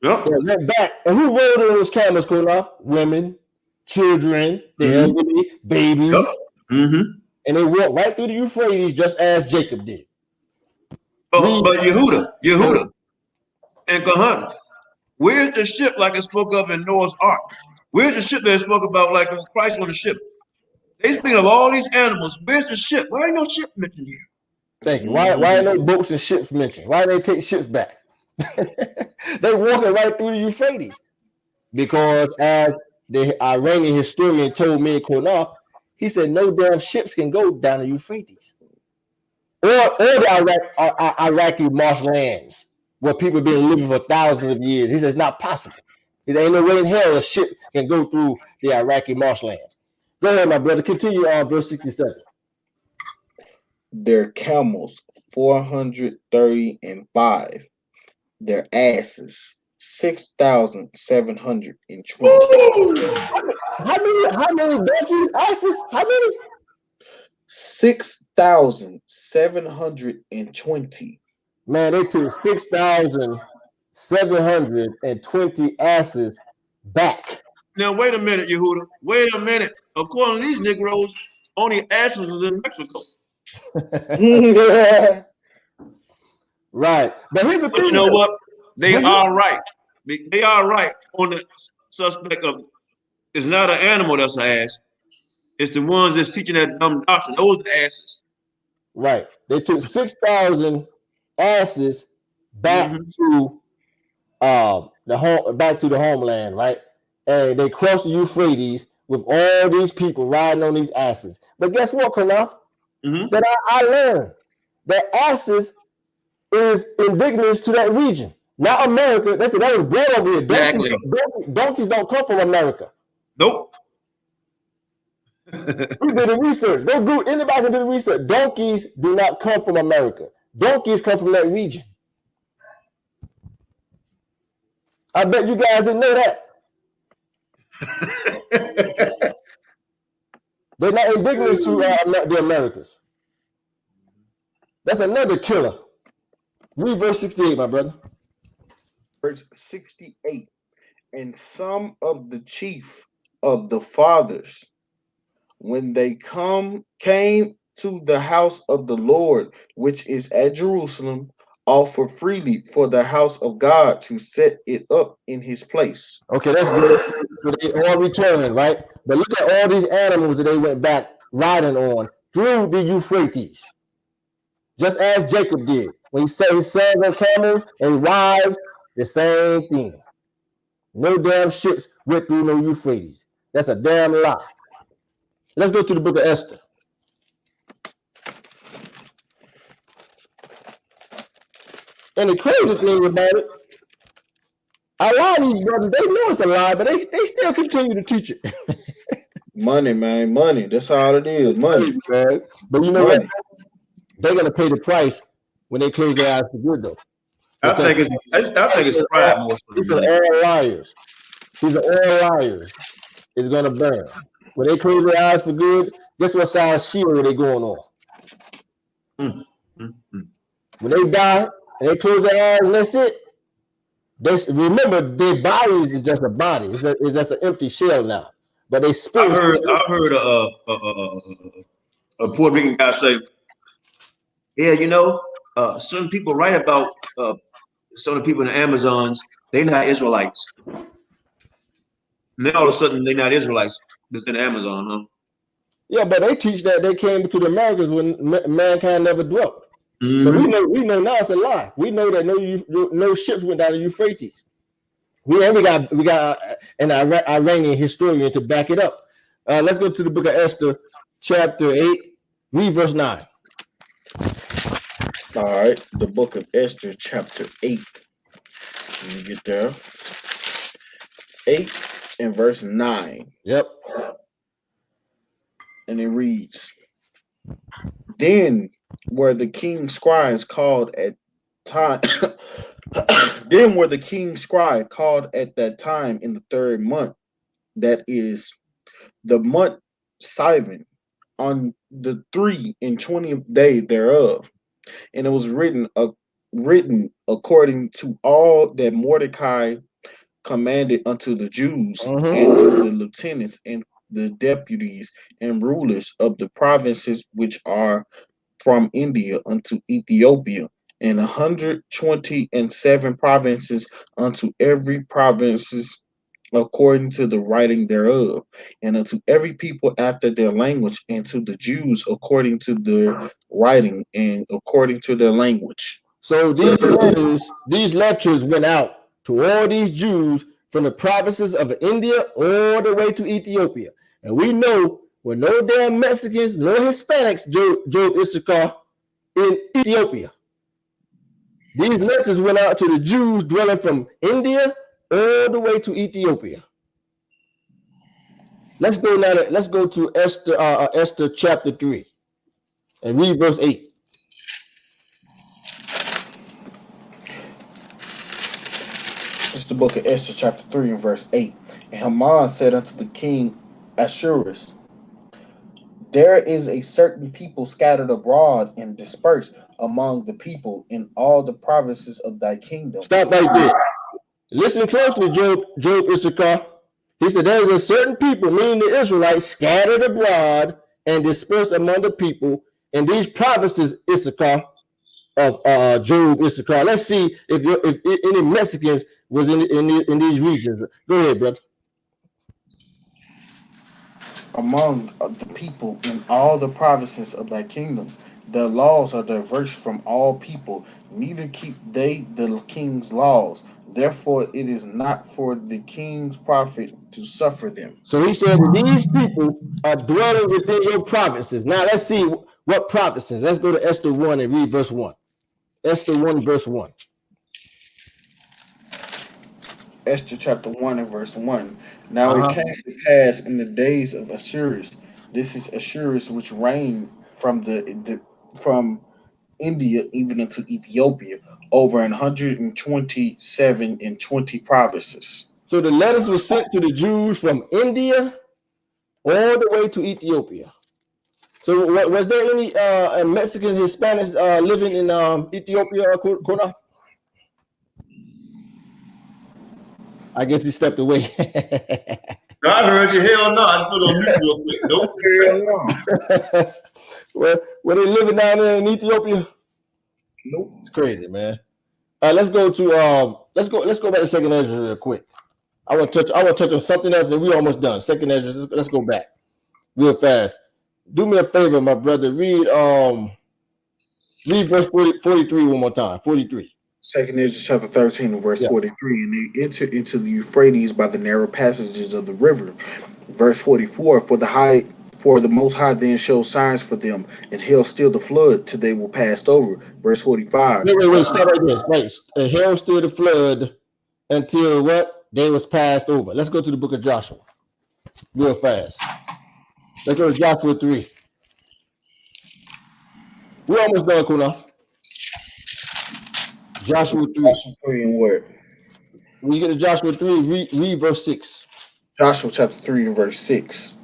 Yep. They went back. And who rode on those camels, Qanath? Women, children, the elderly, babies. Yep. Mm-hmm. And they walked right through the Euphrates just as Jacob did. But Yehuda and Qanath, where's the ship like it spoke of in Noah's Ark? Where's the ship that spoke about like Christ on the ship? They speak of all these animals. Where's the ship? Why ain't no ship mentioned here? Thank you. Why ain't no boats and ships mentioned? Why they take ships back? They walking right through the Euphrates. Because as the Iranian historian told me in Qanath, he said no damn ships can go down the Euphrates. Or the Iraqi marshlands where people have been living for thousands of years. He says it's not possible. He said ain't no way in hell a ship can go through the Iraqi marshlands. Go ahead, my brother. Continue on verse 67. Their camels, 435. Their asses, 6,720. How many donkeys? Asses? How many? 6,720. Man, they took 6,720 asses back. Now wait a minute, Yehuda. Wait a minute. According to these Negroes, only asses is in Mexico. Right. But here's the thing. You know what? They are right. They are right on the suspect of it's not an animal that's an ass. It's the ones that's teaching that dumb doctrine. Those are the asses. Right. They took 6,000 asses back to the homeland, right? And they crossed the Euphrates with all these people riding on these asses. But guess what, Qanath? That I learned that asses is indigenous to that region. Not America. That was bred over here. Exactly. Donkeys don't come from America. Nope. We did the research. Go Google. Anybody can do the research. Donkeys do not come from America. Donkeys come from that region. I bet you guys didn't know that. They're not indigenous to the Americas. That's another killer. Read verse 68, my brother. Verse 68. And some of the chief of the fathers, when they came to the house of the Lord, which is at Jerusalem, offer freely for the house of God to set it up in his place. Okay, that's good. So they all returned, right? But look at all these animals that they went back riding on through the Euphrates. Just as Jacob did. When he set his sons on camels and wives, the same thing. No damn ships went through no Euphrates. That's a damn lie. Let's go to the book of Esther. And the crazy thing about it, a lot of these brothers, they know it's a lie, but they still continue to teach it. Money, man, money. That's all it is, money. But you know what? They're gonna pay the price when they close their eyes for good, though. I think it's pride more. These are all liars. These are all liars. It's gonna burn. When they close their eyes for good, guess what size shield they going on? When they die and they close their eyes and that's it. Remember, their bodies is just a body. It's just an empty shell now. But they spirit. I heard a Puerto Rican guy say, "Yeah, you know, certain people write about some of the people in the Amazons. They're not Israelites. And then all of a sudden, they're not Israelites. That's in the Amazon, huh?" Yeah, but they teach that they came to the Americas when mankind never dwelt. Mm-hmm. But we know now it's a lie. We know that no ships went down the Euphrates. We got an Iranian historian to back it up. Let's go to the book of Esther, chapter 8, read verse 9. All right, the book of Esther, chapter 8. Let me get there. 8 and verse 9. Yep. And it reads, Then were the king's scribes called at time. Then were the king's scribe called at that time in the 3rd month, that is the month Sivan, on the 3 and 20th day thereof. And it was written according to all that Mordecai commanded unto the Jews and to the lieutenants and the deputies and rulers of the provinces which are from India unto Ethiopia, and 127 provinces unto every provinces according to the writing thereof, and unto every people after their language, and to the Jews according to their writing and according to their language. So these lectures went out to all these Jews from the provinces of India all the way to Ethiopia. And we know with no damn Mexicans, no Hispanics, Job Issachar, in Ethiopia. These letters went out to the Jews dwelling from India all the way to Ethiopia. Let's go to Esther chapter 3 and read verse 8. It's the book of Esther chapter 3 and verse 8. And Haman said unto the king Ahasuerus, There is a certain people scattered abroad and dispersed among the people in all the provinces of thy kingdom. Stop right there. Listen closely, Job Issachar. He said, there is a certain people, meaning the Israelites, scattered abroad and dispersed among the people in these provinces, Issachar, of Job Issachar. Let's see if any Mexicans was in these regions. Go ahead, brother. Among the people in all the provinces of thy kingdom, their laws are diverse from all people, neither keep they the king's laws. Therefore, it is not for the king's profit to suffer them. So he said that these people are dwelling within your provinces. Now let's see what provinces. Let's go to Esther 1 and read verse 1. Esther 1, verse 1. Esther chapter 1 and verse 1. Now it Uh-huh. came to pass in the days of Assuerus. This is Assuerus which reigned from from India even unto Ethiopia, over 127 and 20 provinces. So the letters were sent to the Jews from India all the way to Ethiopia. So was there any Mexicans, Hispanics living in Ethiopia, Qanath? I guess he stepped away. God heard you. Hell no. I just put on mute real quick. Nope. Hell no. Were they living down there in Ethiopia? Nope. It's crazy, man. Let's go to let's go back to Second Esdras real quick. I want to touch on something else, and we almost done. Second Esdras. Let's go back real fast. Do me a favor, my brother. Read verse 43 one more time. 43. Second Esdras chapter 13 and verse Yeah. 43. And they entered into the Euphrates by the narrow passages of the river. Verse 44. For the Most High then showed signs for them, and held still the flood till they were passed over. Verse 45. Wait. Stop right there. Right. Hell stood the flood until what? They was passed over. Let's go to the book of Joshua real fast. Let's go to Joshua 3. We're almost done, Qanath. Joshua 3. Joshua 3 and what? When you get to Joshua 3, read verse 6. Joshua chapter 3 and verse 6.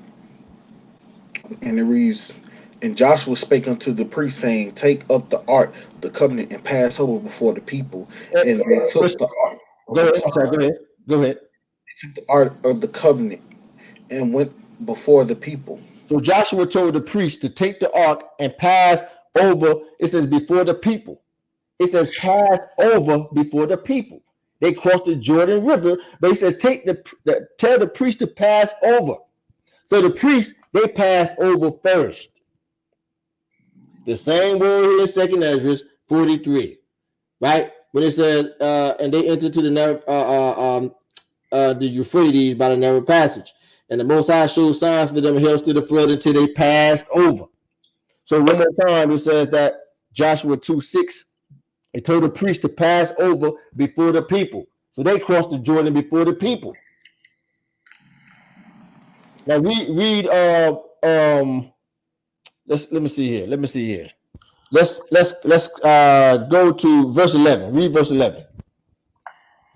And it reads, And Joshua spake unto the priest, saying, Take up the ark, the covenant, and pass over before the people. And they took the ark. Go ahead. I'm sorry, go ahead. They took the ark of the covenant and went before the people. So Joshua told the priest to take the ark and pass over. It says before the people. It says pass over before the people. They crossed the Jordan River, but he says tell the priest to pass over. So the priest, they pass over first. The same word here in Second Esdras 43, right? When it says, and they entered to the narrow, the Euphrates by the narrow passage, and the Most High showed signs for them and held still the flood until they passed over. So one more time, it says that Joshua 2:6, it told the priest to pass over before the people. So they crossed the Jordan before the people. Now read let me see here. Let's go to verse 11. Read verse 11.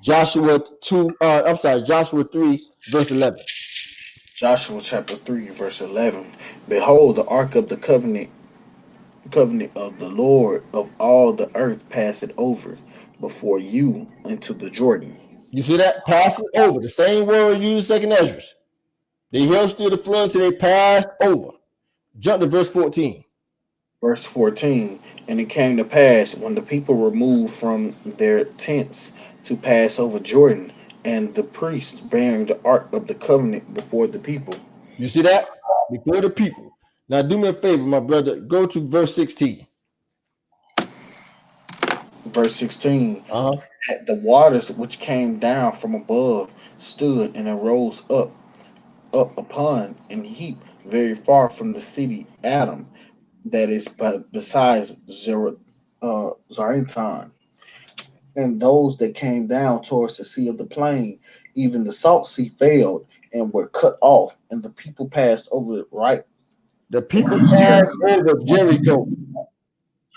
Joshua 3, verse 11. Joshua chapter 3, verse 11. Behold, the ark of the covenant of the Lord of all the earth passeth over before you into the Jordan. You see that? Pass it over. The same word used Second Esdras. They held still the flood until they passed over. Jump to verse 14. Verse 14. And it came to pass when the people removed from their tents to pass over Jordan, and the priest bearing the ark of the covenant before the people. You see that? Before the people. Now do me a favor, my brother. Go to verse 16. Verse 16. Uh-huh. The waters which came down from above stood and arose up upon and heap very far from the city Adam, that is besides Zaretan. And those that came down towards the sea of the plain, even the salt sea failed and were cut off, and the people passed over it right. The people passed over Jericho.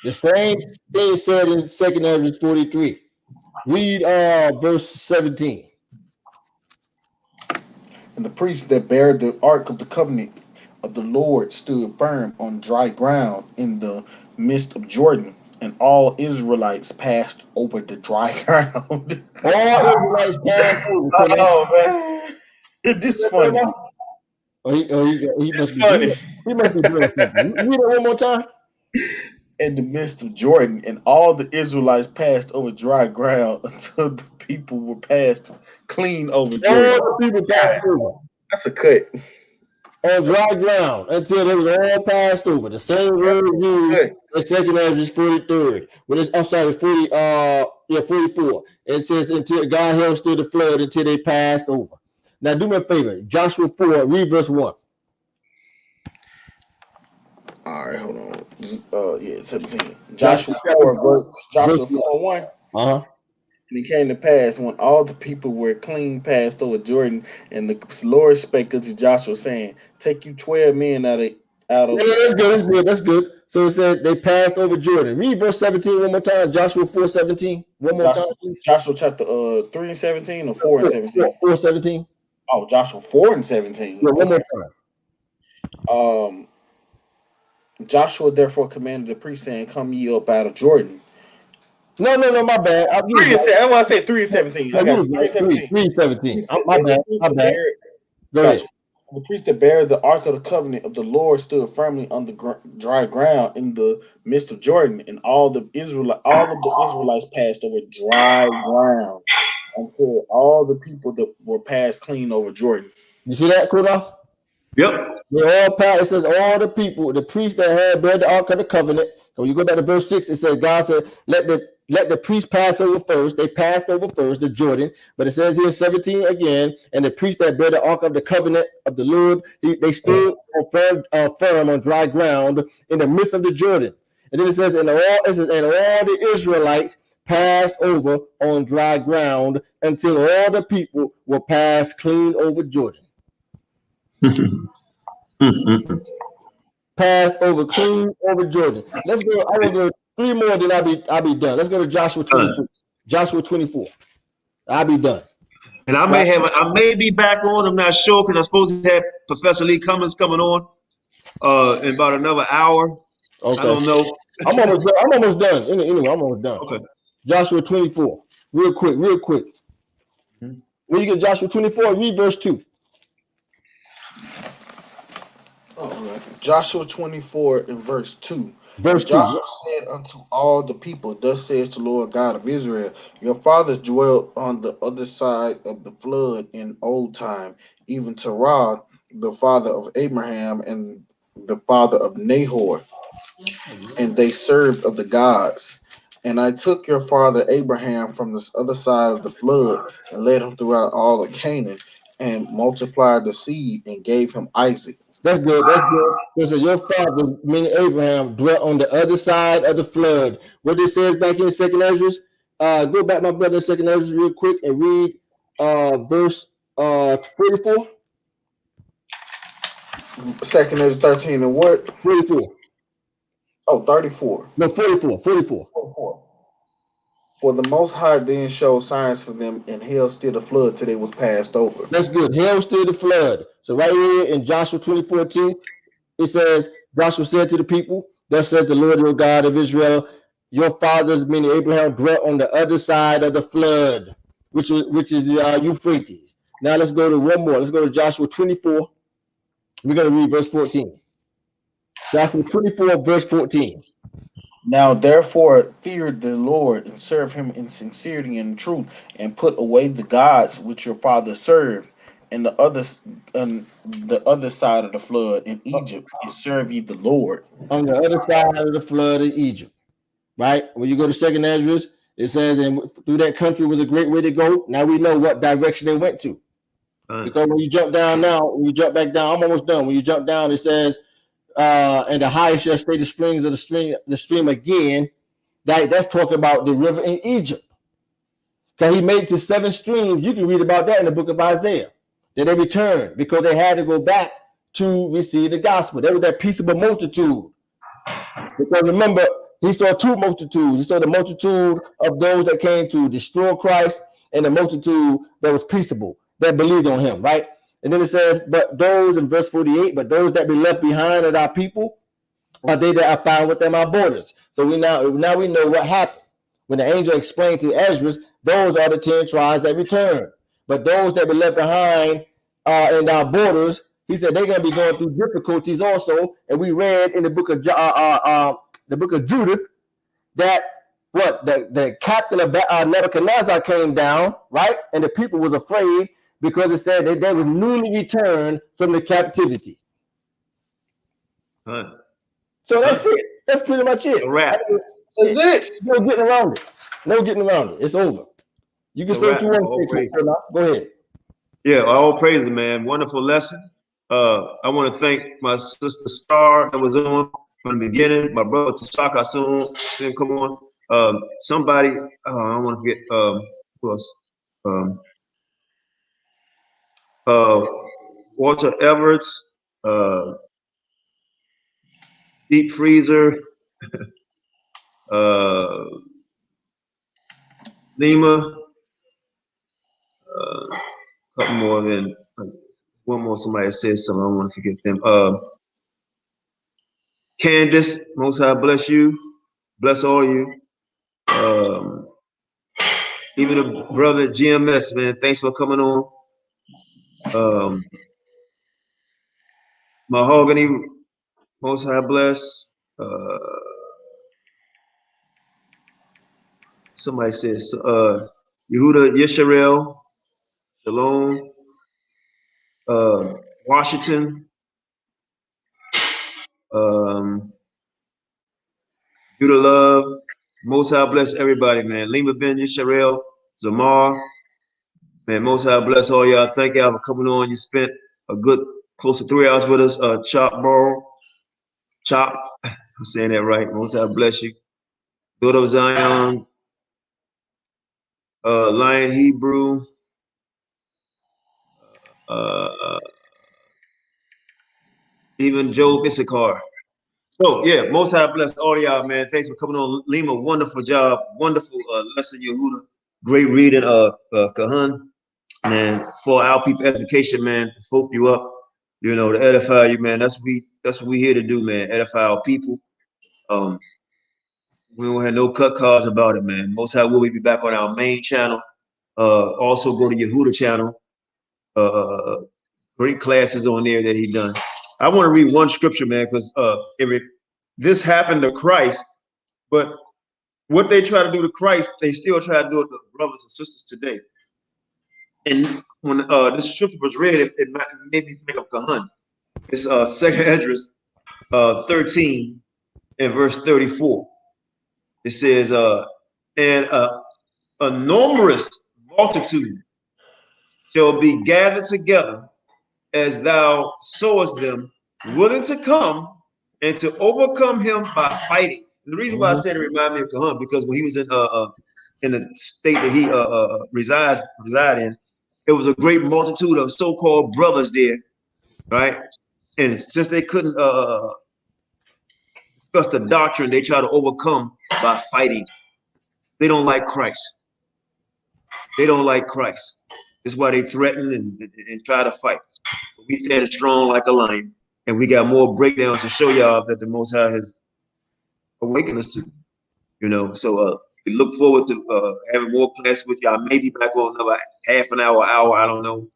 The same thing said in 2 Esdras 43. Read verse 17. And the priests that bare the ark of the covenant of the Lord stood firm on dry ground in the midst of Jordan, and all Israelites passed over the dry ground. All Israelites passed over. Oh man, this is funny. He It's must be funny. he must be doing something. Read it one more time. In the midst of Jordan, and all the Israelites passed over dry ground until the people were passed clean over Jordan. All the people passed over. That's a cut. On dry ground until they was all passed over. The same word used in 2 Esdras 43. When it's 44. It says until God held still the flood until they passed over. Now do me a favor. Joshua 4, read verse 1. All right, hold on. 17. Joshua 4, 1. Uh-huh. And it came to pass when all the people were clean passed over Jordan, and the Lord spake unto Joshua, saying, "Take you 12 men out No, of no, the that's good. That's good. That's good. So it said they passed over Jordan. Read verse 17 one more time. Joshua 4:17. One more time, Joshua, please. Joshua chapter 3:17 or 4:17. 4:17. Oh, Joshua 4:17. Yeah, one more Okay. time. Joshua therefore commanded the priests, saying, "Come ye up out of Jordan." No, no, no, my bad. You was right. I want to say 3:17. No, I you got was you. right. 3:17. 3:17. My And bad. the priest My that bad. bear, Go ahead. gotcha. The priest that bare the ark of the covenant of the Lord stood firmly on the dry ground in the midst of Jordan, and all of the Israelites passed over dry ground until all the people that were passed clean over Jordan. You see that, Qanath? Yep. They all passed. It says all the people, the priests that had bear the ark of the covenant. And when you go back to verse 6, it says God said, let the priest pass over first. They passed over first, the Jordan. But it says here 17 again, and the priest that bear the ark of the covenant of the Lord, they stood firm on dry ground in the midst of the Jordan. And then it says, and all the Israelites passed over on dry ground until all the people were passed clean over Jordan. Passed over clean over Jordan. Let's go. I will go 3 more, then I'll be done. Let's go to Joshua 24. Joshua 24. I'll be done. And I may be back on. I'm not sure because I'm supposed to have Professor Lee Cummins coming on in about another hour. I Okay. don't know. I'm almost done. Anyway, I'm almost done. Okay. Joshua 24. Real quick. When you get Joshua 24, read verse 2. Joshua 24 and verse 2. Verse And 2. Joshua said unto all the people, Thus says the Lord God of Israel, Your fathers dwelt on the other side of the flood in old time, even Terah, the father of Abraham, and the father of Nahor, and they served of the gods. And I took your father Abraham from this other side of the flood, and led him throughout all of Canaan, and multiplied the seed, and gave him Isaac. That's good. That's good. So your father, meaning Abraham, dwelt on the other side of the flood. What it says back in Second Esdras. Go back, my brother, Second Esdras, real quick, and read verse 44. Second is 13 and what? 44. Oh, 34. No, 44. 44. 44. For the Most High then showed signs for them, and hell still the flood till they was passed over. That's good. Hell still the flood. So right here in Joshua 24:2, it says, Joshua said to the people, Thus says the Lord your God of Israel, your fathers, meaning Abraham, dwelt on the other side of the flood, which is the Euphrates. Now let's go to one more. Let's go to Joshua 24. We're going to read verse 14. Joshua 24, verse 14. Now therefore fear the Lord, and serve him in sincerity and truth, and put away the gods which your fathers served, and the other side of the flood in Egypt, and serve ye the Lord. On the other side of the flood of Egypt, right? When you go to Second Esdras, it says, and through that country was a great way to go. Now we know what direction they went to. Because when you jump down now, when you jump back down, I'm almost done. When you jump down, it says, and the highest shall stay the springs of the stream again. That's talking about the river in Egypt. Because he made it to 7 streams. You can read about that in the book of Isaiah. That they returned because they had to go back to receive the gospel. There was that peaceable multitude. Because remember, he saw 2 multitudes. He saw the multitude of those that came to destroy Christ and the multitude that was peaceable, that believed on him, right? And then it says, but those in verse 48, but those that be left behind of our people are they that are found within our borders. So now we know what happened. When the angel explained to Esdras, those are the 10 tribes that return. But those that be left behind in our borders, he said they're going to be going through difficulties also. And we read in the book of Judith that the captain of Nebuchadnezzar came down, right? And the people was afraid because it said that they was newly returned from the captivity. So that's it. That's pretty much it. Wrap. That's it. No getting around it. No getting around it. It's over. You can say what you want to say. Go ahead. Yeah, all praises, man. Wonderful lesson. I want to thank my sister Star that was on from the beginning. My brother Tashaka soon didn't come on. Somebody, I don't want to forget. Who else? Walter Everts, Deep Freezer, Lima, a couple more, then one more. Somebody said something. I don't want to forget them. Candace, Most High bless you, bless all of you. Even the brother GMS, man, thanks for coming on. Mahogany, Most High bless. Somebody says, Yehuda Yisrael, Shalom, Washington, Judah Love, Most High bless everybody, man. Lima Ben Yisrael, Zamar, man, Most High bless all y'all. Thank y'all for coming on. You spent a good close to 3 hours with us. Chop, I'm saying that right. Most High bless you. Daughter of Zion, Lion Hebrew, even Job Issachar. So yeah, Most High bless all of y'all, man. Thanks for coming on. Lima, wonderful job, wonderful lesson, Yehuda. Great reading, Kahan, man. For our people edification, man, to folk you up, you know, to edify you, man. That's what we here to do, man. Edify our people. We don't have no cut cards about it, man. Most High will be back on our main channel. Also go to Yehuda channel. Great classes on there that he done. I want to read one scripture, man, because this happened to Christ, but what they try to do to Christ, they still try to do it to brothers and sisters today. And when this scripture was read, it made me think of Kahan. It's 2 Esdras 13 and verse 34. It says, and a numerous multitude shall be gathered together as thou sowest them, willing to come and to overcome him by fighting. And the reason why I said it reminded me of Kahan, because when he was in the state that he reside in, it was a great multitude of so-called brothers there, right? And since they couldn't discuss the doctrine, they try to overcome by fighting. They don't like Christ. They don't like Christ. That's why they threaten and try to fight. But we stand strong like a lion, and we got more breakdowns to show y'all that the Most High has awakened us to. You know, so we look forward to having more classes with y'all. Maybe back on another half an hour, I don't know.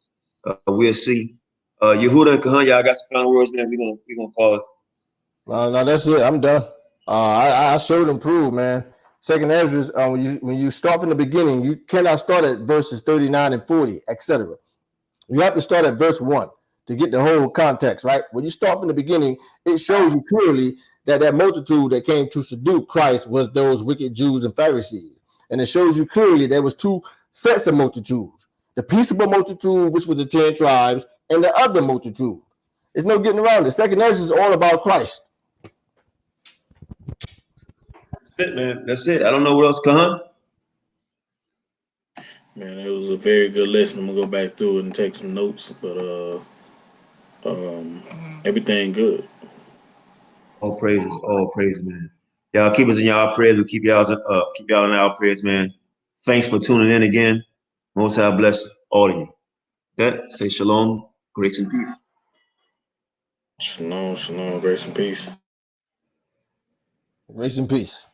We'll see. Yehuda and Kahan, y'all got some final words, man. We're gonna call it. No, that's it. I'm done. I showed and proved, man. Second Esdras, when you start from the beginning, you cannot start at verses 39 and 40, etc. You have to start at verse 1 to get the whole context, right? When you start from the beginning, it shows you clearly that multitude that came to subdue Christ was those wicked Jews and Pharisees. And it shows you clearly there was two sets of multitudes. The peaceable multitude, which was the 10 tribes, and the other multitude. There's no getting around it. Second Esdras is all about Christ. That's it, man. That's it. I don't know what else, Kahan. Man, it was a very good lesson. I'm gonna go back through it and take some notes, but everything good. All praises, man. Y'all keep us in y'all prayers. We keep y'all in our prayers, man. Thanks for tuning in again. Most High bless all of you. That say shalom, grace and peace. Shalom, shalom, grace and peace. Grace and peace.